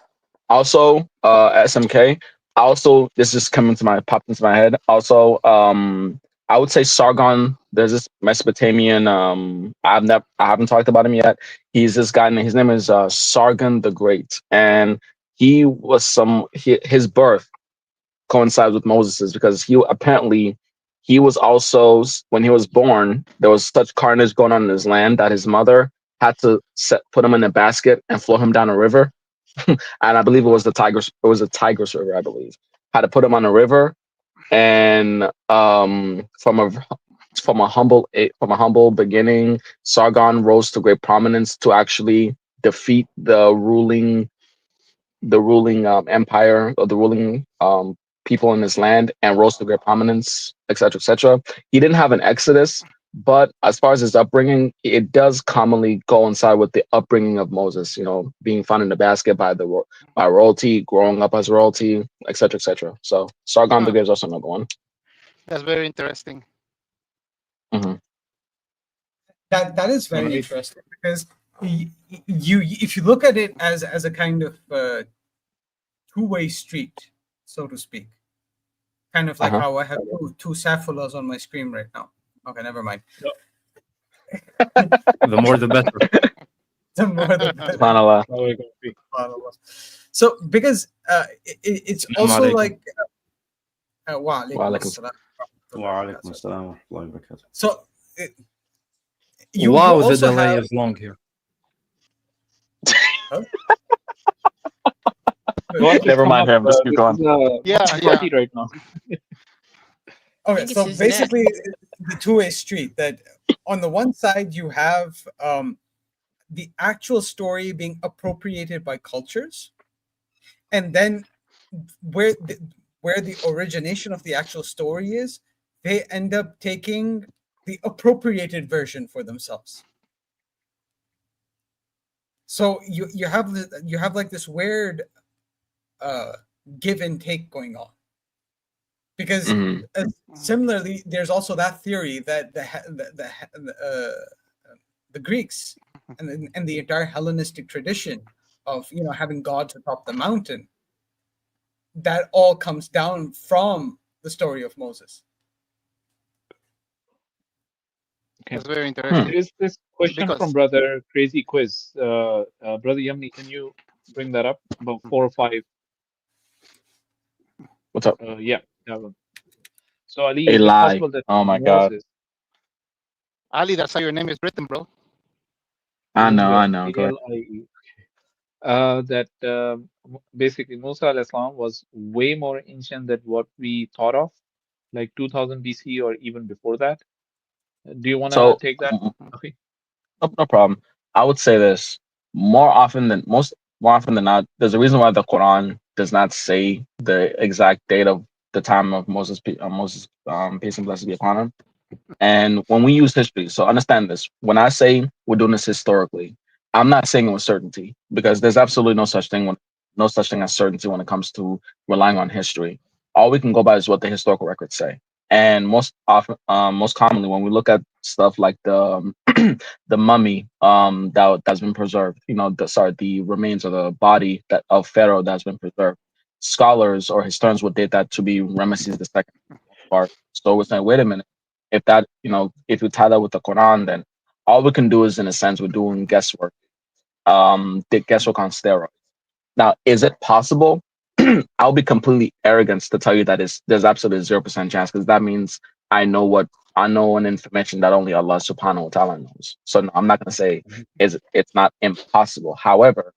also SMK. Also, this just popped into my head. Also, I would say Sargon. There's this Mesopotamian. I haven't talked about him yet. He's this guy. His name is Sargon the Great, and he was his birth coincides with Moses's, because he was also, when he was born, there was such carnage going on in his land that his mother had to put him in a basket and float him down a river. And I believe it was the Tigris River, I believe. Had to put him on a river, and from a humble beginning, Sargon rose to great prominence to actually defeat the ruling empire, or the ruling people in his land, and rose to great prominence, etc., etc. He didn't have an exodus, but as far as his upbringing, it does commonly coincide with the upbringing of Moses. You know, being found in the basket by royalty, growing up as royalty, etc., etc. So Sargon the Great is also another one. That's very interesting. That is very interesting, because if you look at it as a kind of two-way street, so to speak, kind of like how I have two Saphilas on my screen right now. Okay, never mind. The more the better. The more the better. So because it's also like wa alaikum assalam. So wow, the delay is long here. Never mind him. Just keep going. Right now. Okay, so basically, the two-way street, that on the one side you have the actual story being appropriated by cultures, and then where the origination of the actual story is, they end up taking the appropriated version for themselves. So you have like this weird give and take going on, because similarly, there's also that theory that the Greeks and the entire Hellenistic tradition of having gods atop the mountain, that all comes down from the story of Moses. Okay. That's very interesting. There is this question from Brother Crazy Quiz. Brother Yamni, can you bring that up? About 4 or 5. What's up? Yeah, that one. So Ali, a is it lie. possible that Oh my Moses, God. Ali, that's how your name is written, bro. I know. Go ahead. ALIE. that basically Musa al-Islam was way more ancient than what we thought of, like 2000 BC or even before that. Do you want to So take that? Okay. no problem. I would say this more often than not. There's a reason why the Quran does not say the exact date of the time of Moses, peace and blessings be upon him. And when we use history, so understand this. When I say we're doing this historically, I'm not saying it with certainty because there's absolutely no such thing as certainty when it comes to relying on history. All we can go by is what the historical records say. And most commonly, when we look at stuff like the mummy that's been preserved, the remains of the body that of Pharaoh that's been preserved, scholars or historians would date that to be Ramesses the second part. So we're saying, wait a minute, if you tie that with the Quran, then all we can do is, in a sense, we're doing guesswork. The guesswork on steroids. Now, is it possible? I'll be completely arrogant to tell you that there's absolutely 0% chance because that means I know an information that only Allah Subhanahu wa Taala knows. So no, I'm not going to say it's not impossible. However,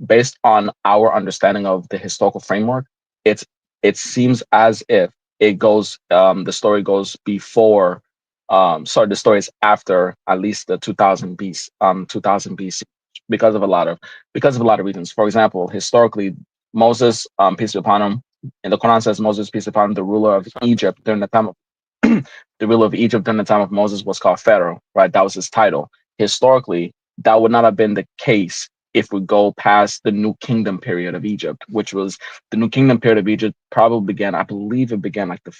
based on our understanding of the historical framework, it's it seems as if the story goes before sorry, the story is after at least the 2000 BC because of a lot of reasons. For example, historically, Moses, peace be upon him, and the Quran says Moses, peace be upon him, the ruler of Egypt during the time of the ruler of Egypt during the time of Moses was called Pharaoh, right? That was his title. Historically, that would not have been the case if we go past the New Kingdom period of Egypt, which was the New Kingdom period of Egypt probably began, I believe it began like the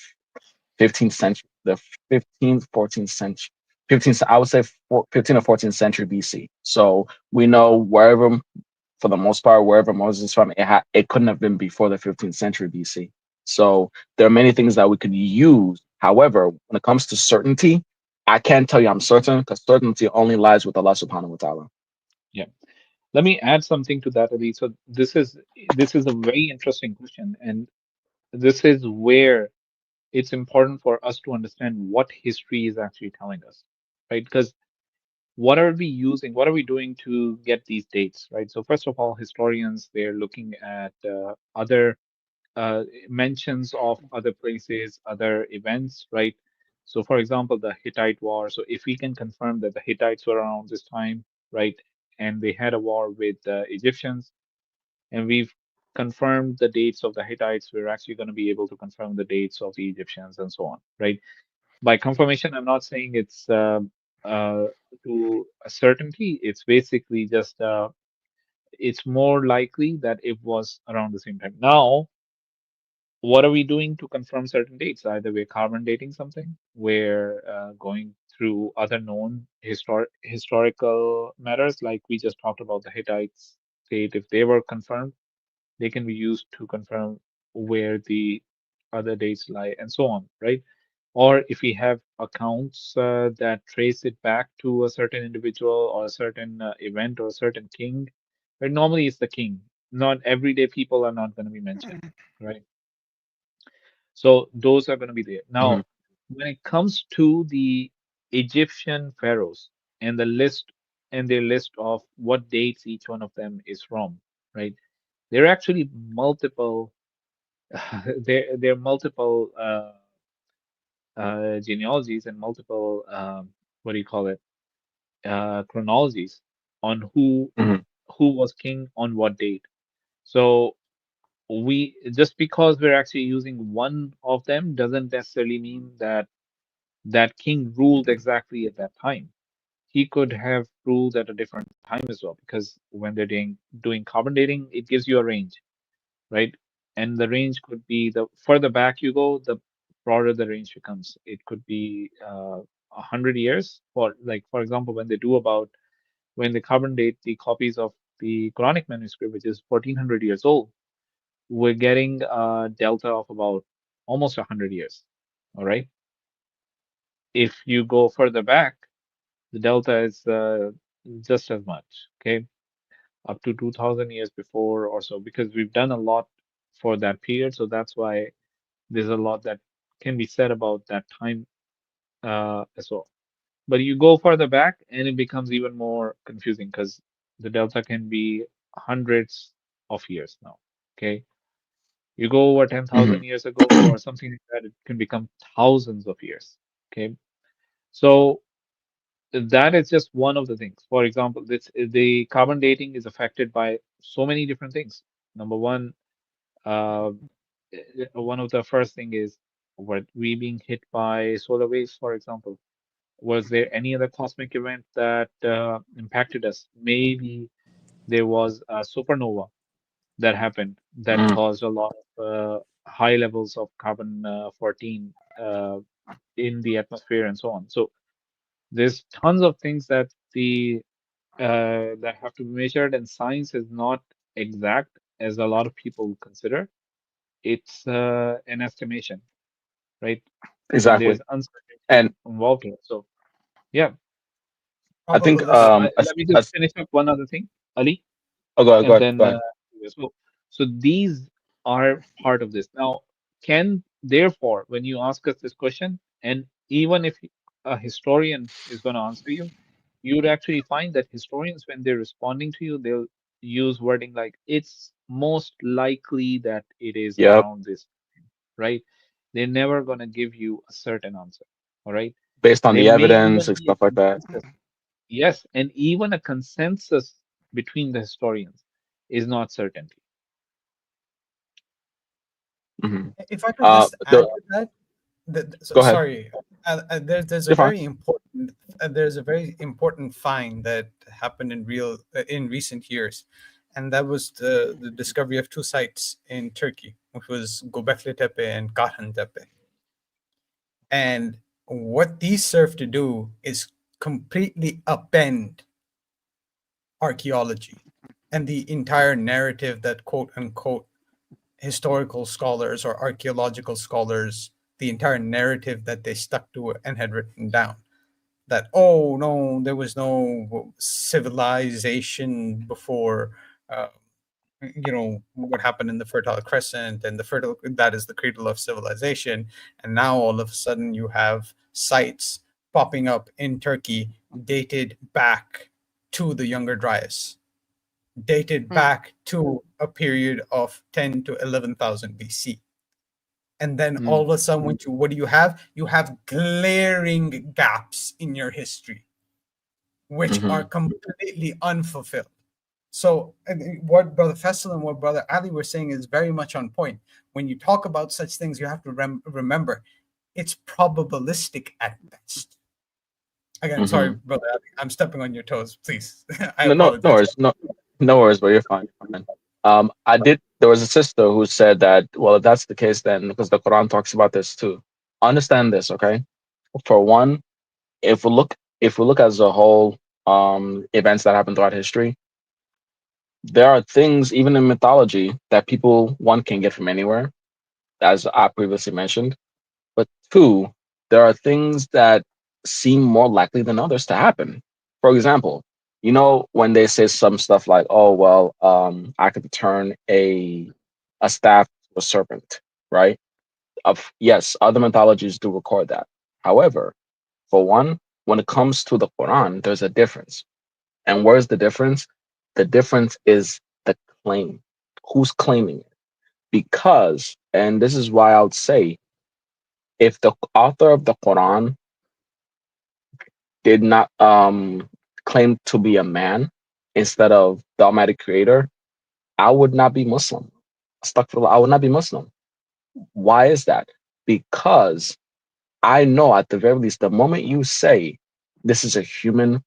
15th century, the 15th, 14th century, 15th, I would say 15th or 14th century BC. So we know wherever, for the most part, wherever Moses is from, it couldn't have been before the 15th century BC. So there are many things that we could use. However, when it comes to certainty, I can't tell you I'm certain because certainty only lies with Allah Subhanahu wa Taala. Yeah. Let me add something to that, Ali. So this is a very interesting question, and this is where it's important for us to understand what history is actually telling us, right? Because what are we using? What are we doing to get these dates, right? So first of all, historians, they're looking at other mentions of other places, other events, right? So for example, the Hittite war. So if we can confirm that the Hittites were around this time, right, and they had a war with the Egyptians, and we've confirmed the dates of the Hittites, we're actually going to be able to confirm the dates of the Egyptians and so on, right? By confirmation, I'm not saying it's to a certainty. It's basically just it's more likely that it was around the same time. Now, what are we doing to confirm certain dates? Either we're carbon dating something, we're going through other known historical matters, like we just talked about the Hittites date. If they were confirmed, they can be used to confirm where the other dates lie, and so on, right? Or if we have accounts that trace it back to a certain individual or a certain event or a certain king, but normally it's the king. Not everyday people are not going to be mentioned, right? So those are going to be there. Now, Mhm. when it comes to the Egyptian pharaohs and the list and their list of what dates each one of them is from, right? There are actually multiple there are multiple genealogies and multiple what do you call it chronologies on Mhm. who was king on what date. So we just because we're actually using one of them doesn't necessarily mean that that king ruled exactly at that time. He could have ruled at a different time as well, because when they're doing carbon dating, it gives you a range, right? And the range could be, the further back you go, the broader the range becomes. It could be 100 years, for like for example, when they carbon date the copies of the Quranic manuscript, which is 1400 years old, we're getting a delta of about almost 100 years. All right. If you go further back, the delta is just as much. Okay, up to 2000 years before or so, because we've done a lot for that period. So that's why there's a lot that can be said about that time as well. But you go further back and it becomes even more confusing because the delta can be hundreds of years now. Okay, you go over 10,000 Mhm. years ago or something like that, it can become thousands of years. Okay, so that is just one of the things. For example, the carbon dating is affected by so many different things. Number one, one of the first thing is, were we being hit by solar waves, for example? Was there any other cosmic event that impacted us? Maybe there was a supernova that happened that Mm. caused a lot of high levels of carbon 14 in the atmosphere and so on. So there's tons of things that that have to be measured, and science is not exact as a lot of people consider. It's an estimation, right? And Exactly. there's uncertainty And involved here. So yeah, I think Probabilistic. let me just finish up one other thing, Ali, oh, go ahead, go and ahead, then go ahead. so these are part of this. Now, can therefore, when you ask us this question, and even if a historian is going to answer you, you would actually find that historians, when they're responding to you, they'll use wording like it's most likely that it is Yep. around this, right? They're never going to give you a certain answer, all right? Based on There the may evidence even and be a stuff like that. consensus. Yes, and even a consensus between the historians is not certainty. Hmm. If I could just add The to that, Go ahead. sorry, there's a You're fine. very important there's a very important find that happened in recent years, and that was the discovery of two sites in Turkey, which was Göbekli Tepe and Katan Tepe. And what these serve to do is completely upend archaeology and the entire narrative that quote unquote historical scholars or archaeological scholars, the entire narrative that they stuck to and had written down, that oh no, there was no civilization before what happened in the Fertile Crescent, and the fertile that is the cradle of civilization. And now all of a sudden you have sites popping up in Turkey dated back to the Younger Dryas, dated back to a period of 10 to 11,000 BC. And then all of a sudden, what do you have? You have glaring gaps in your history, which are Hmm. completely unfulfilled. So, what Brother Faisal and what Brother Ali were saying is very much on point. When you talk about such things, you have to remember it's probabilistic at best. Again, sorry, Hmm. Brother Ali, I'm stepping on your toes. Please, I No, no, no apologize. worries, no worries, but you're fine. You're fine. I did. There was a sister who said that. Well, if that's the case, then because the Quran talks about this too. Understand this, okay? For one, if we look as a whole, events that happen throughout history, there are things even in mythology that people one can get from anywhere, as I previously mentioned. But two, there are things that seem more likely than others to happen. For example, when they say some stuff like, "Oh well, I could turn a staff to a serpent," right? Yes, other mythologies do record that. However, for one, when it comes to the Quran, there's a difference. And where's the difference? The difference is the claim. Who's claiming it? Because, and this is why I would say, if the author of the Quran did not claim to be a man instead of the Almighty Creator, I would not be Muslim. Astaghfirullah, I would not be Muslim. Why is that? Because I know at the very least, the moment you say this is a human,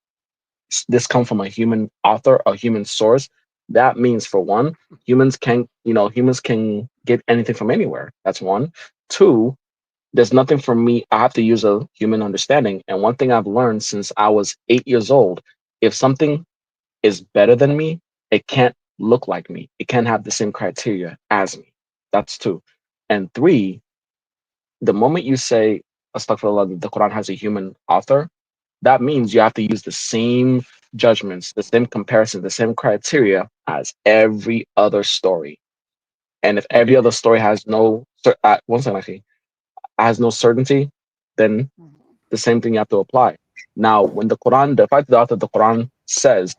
this come from a human author, a human source, that means for one, humans can get anything from anywhere. That's one. Two, there's nothing for me. I have to use a human understanding. And one thing I've learned since I was 8 years old, if something is better than me, it can't look like me. It can't have the same criteria as me. That's two. And three, the moment you say, Astaghfirullah, the Quran has a human author, that means you have to use the same judgments, the same comparison, the same criteria as every other story. And if every Okay. other story has one second, actually, has no certainty, then the same thing you have to apply. Now, when the fact that the author of the Quran says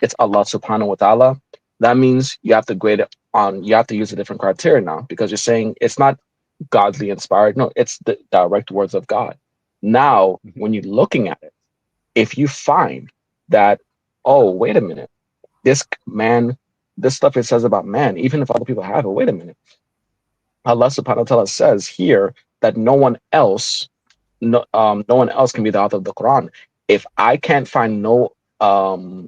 it's Allah subhanahu wa ta'ala, that means you have to grade it on, you have to use a different criteria now, because you're saying it's not godly inspired. No, it's the direct words of God. Now, when you're looking at it, if you find that, oh, wait a minute, this stuff it says about man, even if other people have it, wait a minute. Allah subhanahu wa ta'ala says here that no one else can be the author of the Quran. If I can't find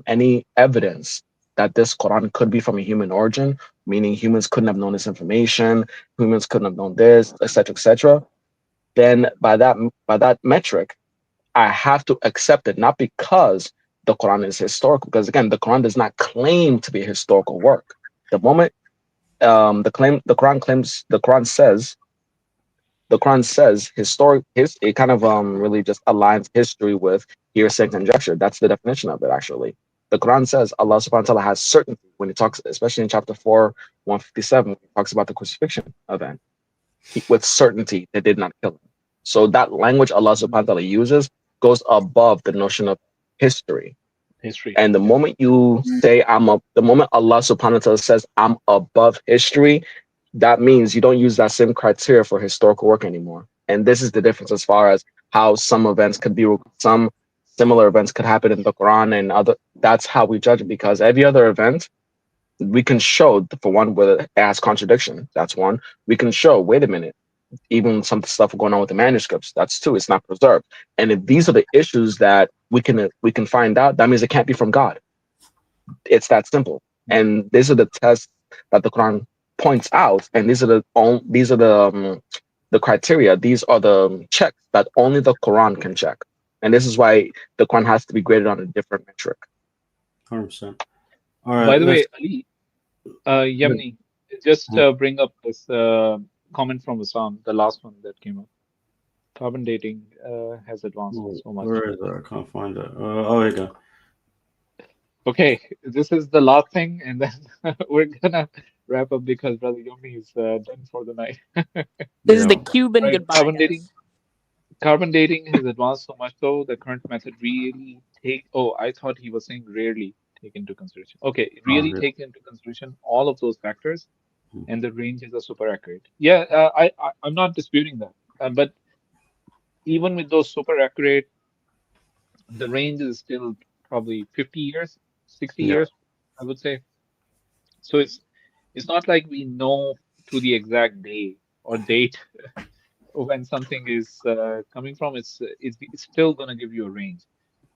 any evidence that this Quran could be from a human origin, meaning humans couldn't have known this information, humans couldn't have known this, etc., then by that metric, I have to accept it, not because the Quran is historical, because again, the Quran does not claim to be a historical work. The moment the Quran says it kind of really just aligns history with hearsay and conjecture. That's the definition of it, actually. The Quran says Allah subhanahu wa ta'ala has certainty when he talks, especially in chapter 4, 157, when he talks about the crucifixion event. With certainty, they did not kill him. So that language Allah subhanahu wa ta'ala uses goes above the notion of history. And the moment you say the moment Allah subhanahu wa ta'ala says I'm above history, that means you don't use that same criteria for historical work anymore. And this is the difference as far as how some events could be, some similar events could happen in the Quran and other. That's how we judge it, because every other event we can show, for one, whether it has contradiction. That's one. We can show, wait a minute, even some stuff going on with the manuscripts. That's two. It's not preserved. And if these are the issues that we can find out, that means it can't be from God. It's that simple. And these are the tests that the Quran points out, and these are the criteria. These are the checks that only the Quran can check. And this is why the Quran has to be graded on a different metric. 100%. All right. By the way, Ali, Yemeni, just bring up this comment from Assam, the last one that came up. Carbon dating has advanced so much. Where is it? I can't find it. Oh, here you go. Okay, this is the last thing, and then we're gonna wrap up because Brother Yomi is done for the night. This is the Cuban goodbye. Carbon dating has advanced so much, though the current method really I thought he was saying rarely take into consideration. Okay, really take into consideration all of those factors, and the ranges are super accurate. Yeah, I'm not disputing that, but even with those super accurate, the range is still probably 50 years, 60 years, I would say. So it's not like we know to the exact day or date when something is coming from. It's still going to give you a range.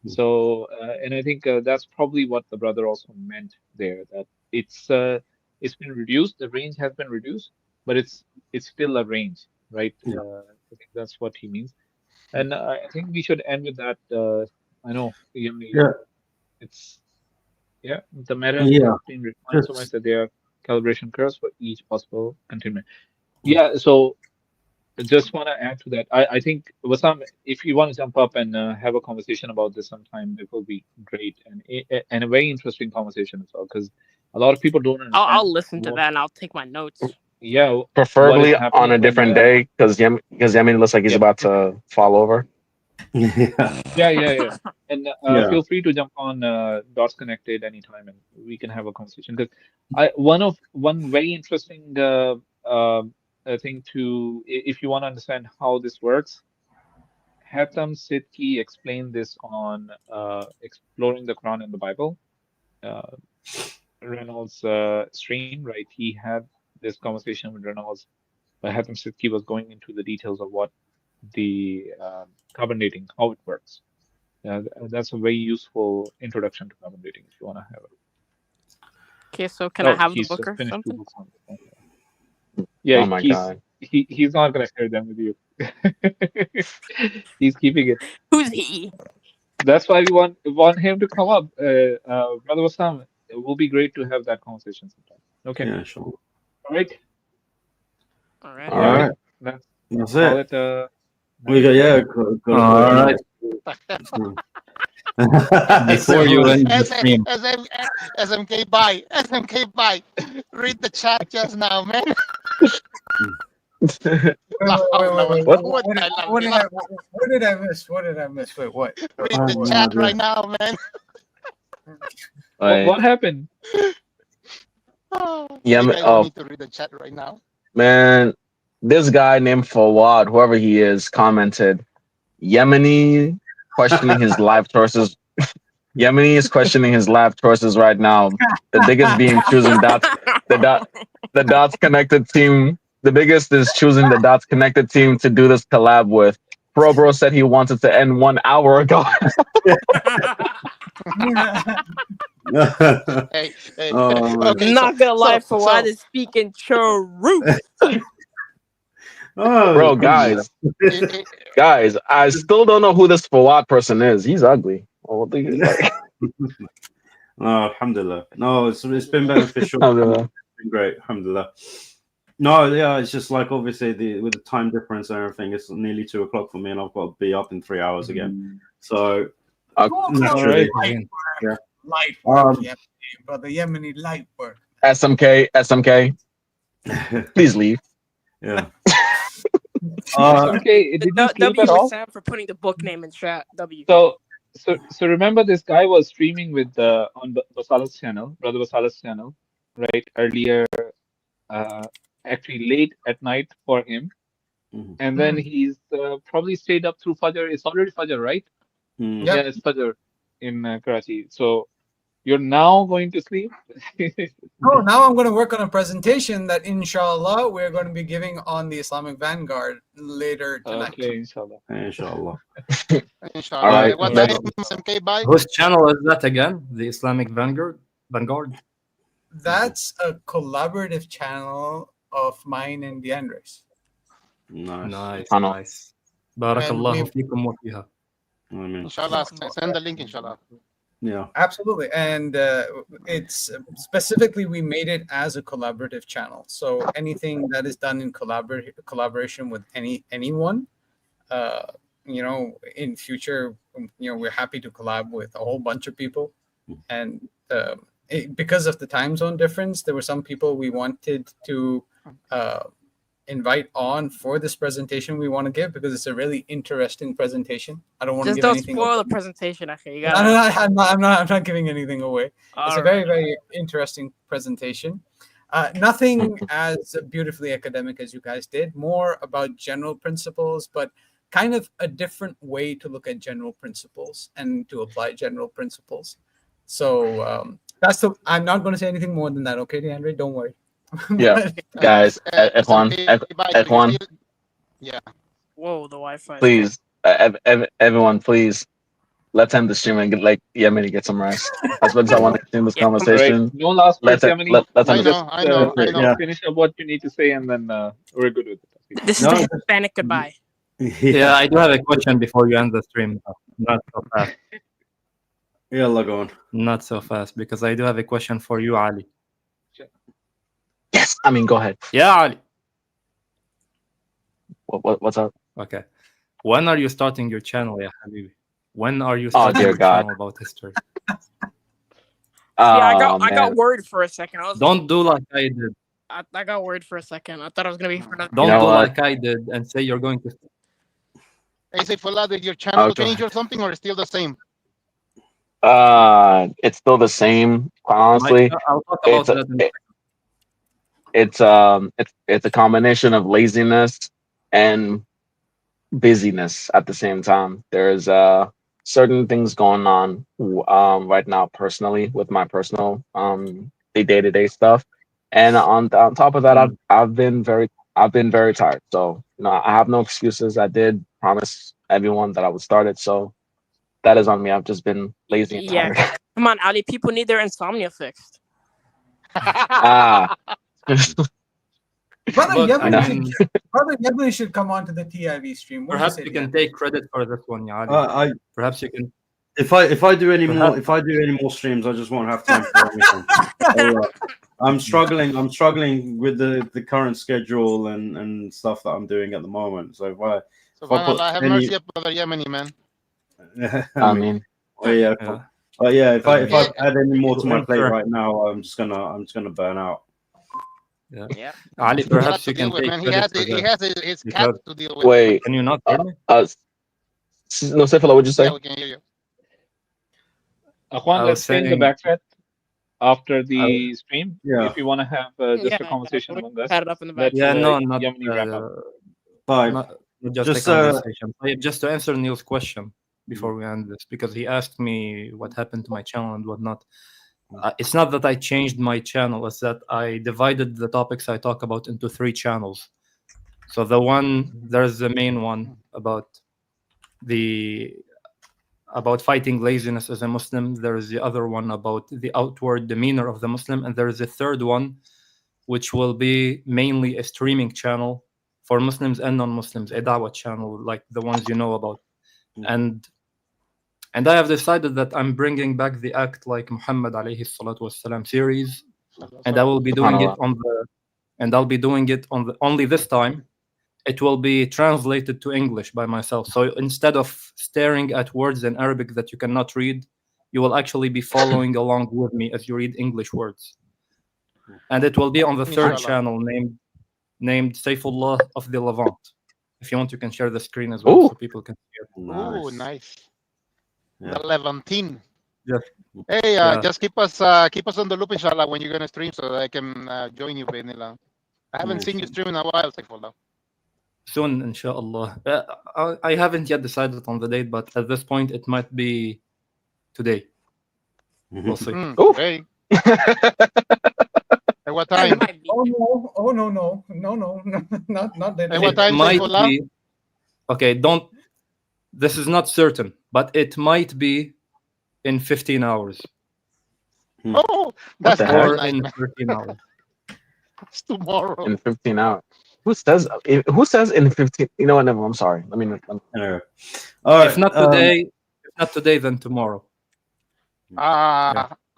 So and I think that's probably what the brother also meant there, that it's been reduced, the range has been reduced, but it's still a range, right? I think that's what he means. And I think we should end with that. I know, it's the meta has been refined so much that there are calibration curves for each possible containment. Yeah, so I just want to add to that. I think, Wassam, if you want to jump up and have a conversation about this sometime, it will be great and a very interesting conversation as well, because a lot of people don't understand. I'll listen to that and I'll take my notes. Yeah, preferably on a different day, because Yemen looks like he's about to fall over. Yeah. And feel free to jump on Dots Connected anytime, and we can have a conversation. Because one very interesting thing to, if you want to understand how this works, Hatham Sidki explained this on Exploring the Quran and the Bible. Reynolds' stream, right? He had this conversation with Reynolds, but Hatham Sidki was going into the details of what the carbon dating, how it works. That's a very useful introduction to carbon dating if you want to have it. Okay, so can I have the book or something? Yeah, oh my God. He's not going to share them with you. He's keeping it. Who's he? That's why we want him to come up. Brother Wassam, it will be great to have that conversation sometime. Okay. Yeah, sure. All right. All right. That's it. We go. All right. Before you end the stream. SMK bye. Read the chat just now, man. What did I miss? Wait, what? Read the chat right now, man. What happened? Yeah, Maybe I don't need to read the chat right now. man, this guy named Fawad, whoever he is, commented, Yemeni questioning his life choices. Yemeni is questioning his life choices right now. The biggest being choosing the dots connected team. The biggest is choosing the dots connected team to do this collab with. Bro said he wanted to end 1 hour ago. Hey, Oh, okay, Not gonna lie, so- Fawad is speaking truth. oh, Bro, guys, I still don't know who this Fawad person is. He's ugly. Oh, what the like? No, alhamdulillah. No, it's been beneficial. Alhamdulillah. It's been great, alhamdulillah. No, yeah, it's just like obviously with the time difference and everything, it's nearly 2 o'clock for me, and I've got to be up in 3 hours again. So naturally, yeah. Light work, brother. Yemeni light work. SMK, please leave. Yeah. Okay, did you sleep W at is all? Sam for putting the book name in chat. W. So remember this guy was streaming with on Basala's channel, Brother Basala's channel, right? Earlier, actually late at night for him, and then he's probably stayed up through Fajr. It's already Fajr, right? Yep. Yeah, it's Fajr in Karachi. So you're now going to sleep? Oh, now I'm going to work on a presentation that, inshallah, we're going to be giving on the Islamic Vanguard later tonight. Okay, inshallah. Inshallah. Inshallah. All right. What time, SMK, bye? Whose channel is that again? The Islamic Vanguard? That's a collaborative channel of mine and DeAndre's. Nice. Nice. And Barakallahu fikum wa fiha. Inshallah, send the link, inshallah. Yeah, absolutely. And it's specifically, we made it as a collaborative channel. So anything that is done in collaboration with anyone, in future, we're happy to collab with a whole bunch of people. And because of the time zone difference, there were some people we wanted to invite on for this presentation we want to give, because it's a really interesting presentation. I don't want to Just give don't anything spoil away. the presentation, okay? No, I'm not giving anything away. It's a very, Alright. very interesting presentation. Nothing as beautifully academic as you guys did, more about general principles, but kind of a different way to look at general principles and to apply general principles. So I'm not going to say anything more than that, okay, DeAndre? Don't worry. Yeah, guys, F1. Yeah. Whoa, the Wi-Fi. Please, everyone, please, let's end the stream and get Yemeni get some rest. As much as I want to continue this conversation, Right. No last words, Yemeni. let's end I know. Finish up what you need to say, and then we're good with it. This is the Hispanic goodbye. Yeah, I do have a question before you end the stream. Not so fast. Yeah, log on. Not so fast, because I do have a question for you, Ali. Yes, I mean, go ahead. Yeah, Ali. What's up? Okay. When are you starting your channel, ya Habibi? When are you Oh, starting dear your God. channel about history? I got worried for a second. Don't do like I did. I got worried for a second. I thought I was gonna be for another. Don't do like I did and say you're going to. Hey, say Fallah, did your channel Okay. change or something, or it's still the same? It's still the same. Quite honestly, I'll talk about that in a second. it's a combination of laziness and busyness at the same time. There's certain things going on right now personally with my personal the day-to-day stuff, and on top of that, I've been very tired. So I have no excuses. I did promise everyone that I would start it, so that is on me. I've just been lazy and tired. Yeah, come on, Ali. People need their insomnia fixed. Brother Look, Yemeni should come on to the TIV stream. What do Perhaps say, you can DeAndre? take credit for this one, ya Ali. Perhaps you can. If I do any more streams, I just won't have time for anything. I'm struggling with the current schedule and stuff that I'm doing at the moment. So if I SubhanAllah, have mercy upon Brother Yemeni, man. I mean, if I add any more to my plate right now, I'm just gonna burn out. Yeah. Ali, perhaps you can take credit for He that. has his cat to deal with. wait. Can you not hear me? No, Saifullah, what'd you say? Yeah, we can hear you. Akhwan, I let's was change the saying- backtrack. after the stream. yeah. If you want to have just a Yeah, conversation we among us, had it up in the back. let's Yeah, no, not Yemeni wrap up. Five. not just Just a conversation. Just to answer Neil's question before we end this, because he asked me what happened to my channel and whatnot. It's not that I changed my channel; it's that I divided the topics I talk about into 3 channels. So there's the main one about fighting laziness as a Muslim. There is the other one about the outward demeanor of the Muslim, and there is a third one, which will be mainly a streaming channel for Muslims and non-Muslims, a da'wah channel like the ones you know about. And I have decided that I'm bringing back the Act Like Muhammad alayhi salatu wassalam series, and I will be doing it only this time. It will be translated to English by myself. So instead of staring at words in Arabic that you cannot read, you will actually be following along with me as you read English words. And it will be on the third channel named Saifullah of the Levant. If you want, you can share the screen as well so people can see it. Oh, nice. Yeah. The Levantine. Yes. Hey, Yeah. just keep us on the loop, inshallah, when you're gonna stream, so that I can join you, Benila. I haven't seen you stream in a while, Saifullah. Soon, inshallah. I haven't yet decided on the date, but at this point, it might be today. We'll see. Hey. At what time? Oh no, not that. At what It time, might Saifullah? be. Okay, this is not certain, but it might be in 15 hours. Oh, that's or nice, in man. 13 hours. It's tomorrow. In 15 hours. Who says in 15? You know what? Never. I'm sorry. Let me. Anyway. All right. If not today, then tomorrow.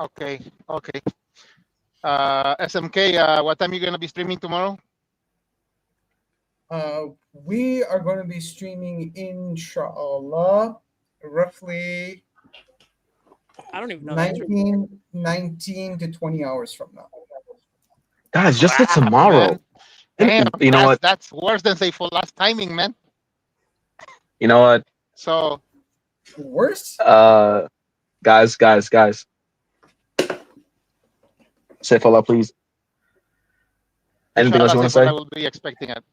Okay. SMK, what time are you gonna be streaming tomorrow? We are going to be streaming, inshallah, roughly I don't even know. 19 to 20 hours from now. Guys, just for tomorrow. Damn, You know what? That's worse than Saifullah timing, man. You know what? So worse? Guys. Saifullah, please. Anything else you want to say? I will be expecting it.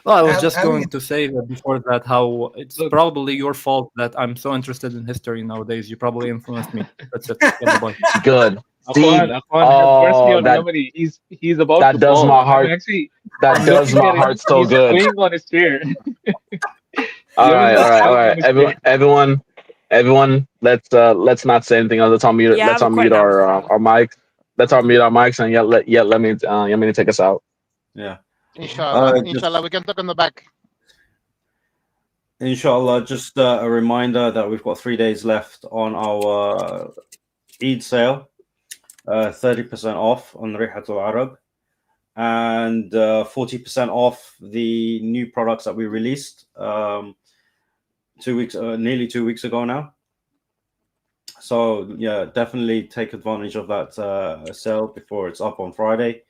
Well, I was just going to say that before that how it's probably your fault that I'm so interested in history nowadays. You probably influenced me. That's it. Bye-bye. Good. Akwan have mercy on Yemeni. He's about that to does fall. my heart. I'm does my heart so he's good. swaying on his chair. All right. Everyone. Let's not say anything else. Let's unmute our mics. Let's unmute our mics and let me take us out. Yeah. Inshallah, we can talk on the back. Inshallah, just a reminder that we've got 3 days left on our Eid sale, 30% off on Rihatul Arab, and 40% off the new products that we released nearly 2 weeks ago now. So yeah, definitely take advantage of that sale before it's up on Friday.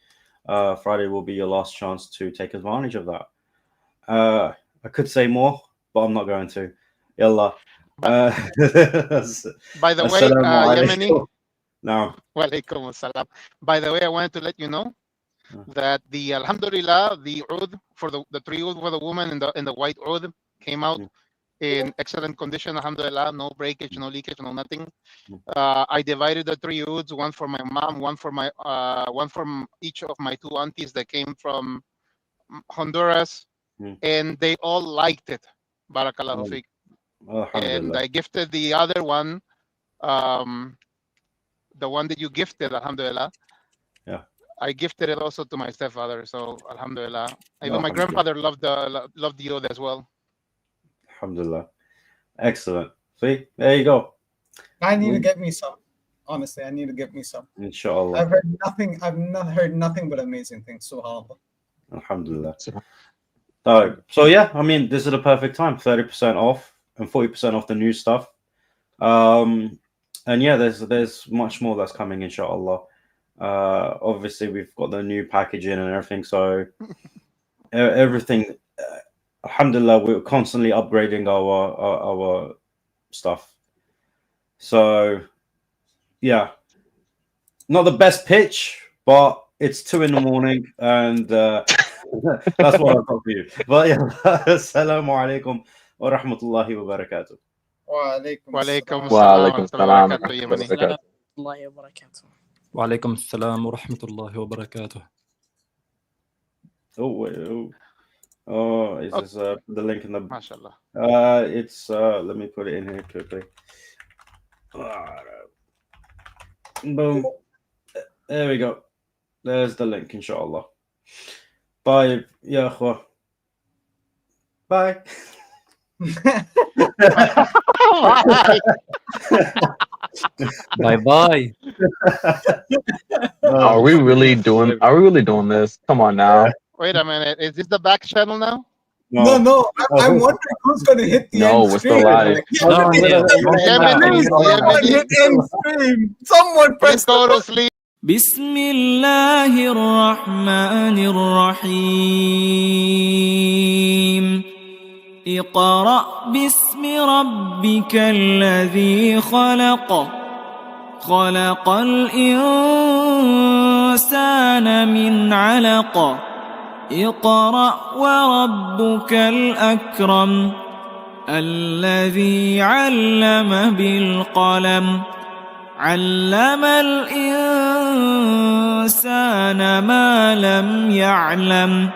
Friday will be your last chance to take advantage of that. I could say more, but I'm not going to. Yallah. By the way, Yemeni. No. Walaikum assalam. By the way, I wanted to let you know that the Alhamdulillah, the Oud for the 3 Oud for the woman in the white Oud came out in excellent condition. Alhamdulillah, no breakage, no leakage, no nothing. I divided the 3 Ouds, one for my mom, one from each of my 2 aunties that came from Honduras, and they all liked it. Barakallahu fiqh. And I gifted the other one, the one that you gifted, alhamdulillah. Yeah. I gifted it also to my stepfather, so alhamdulillah. Even my grandfather loved the Oud as well. Alhamdulillah. Excellent. See, there you go. I need to get me some. Honestly, I need to get me some. Inshallah. I've not heard nothing but amazing things. Subhanallah. Alhamdulillah. So yeah, I mean, this is the perfect time. 30% off and 40% off the new stuff. And yeah, there's much more that's coming, inshallah. Obviously, we've got the new packaging and everything. So everything, alhamdulillah, we're constantly upgrading our stuff. So yeah, not the best pitch, but it's 2 a.m, and that's what I've got for you. But yeah, assalamu alaikum wa rahmatullahi wa barakatuh. Walaikum Walaikum assalam salam. wa rahmatullahi wa barakatuh, Yamani. الله وبركاته. وعليكم السلام ورحمة الله وبركاته. Oh wait, oh, is this the link in the? MashaAllah. It's let me put it in here quickly. Boom. There we go. There's the link, inshallah. Bye, ya akhwa. Bye. Bye bye. Are we really doing this? Come on now. Wait a minute. Is this the back channel now? No. I'm wondering who's going to hit the No, end we're stream. still live. Like, Yemeni, someone hit end stream. Someone press go the to sleep. بسم الله الرحمن الرحيم اقرأ باسم ربك الذي خلق خلق الإنسان من علق اقرأ وربك الأكرم الذي علم بالقلم علم الإنسان ما لم يعلم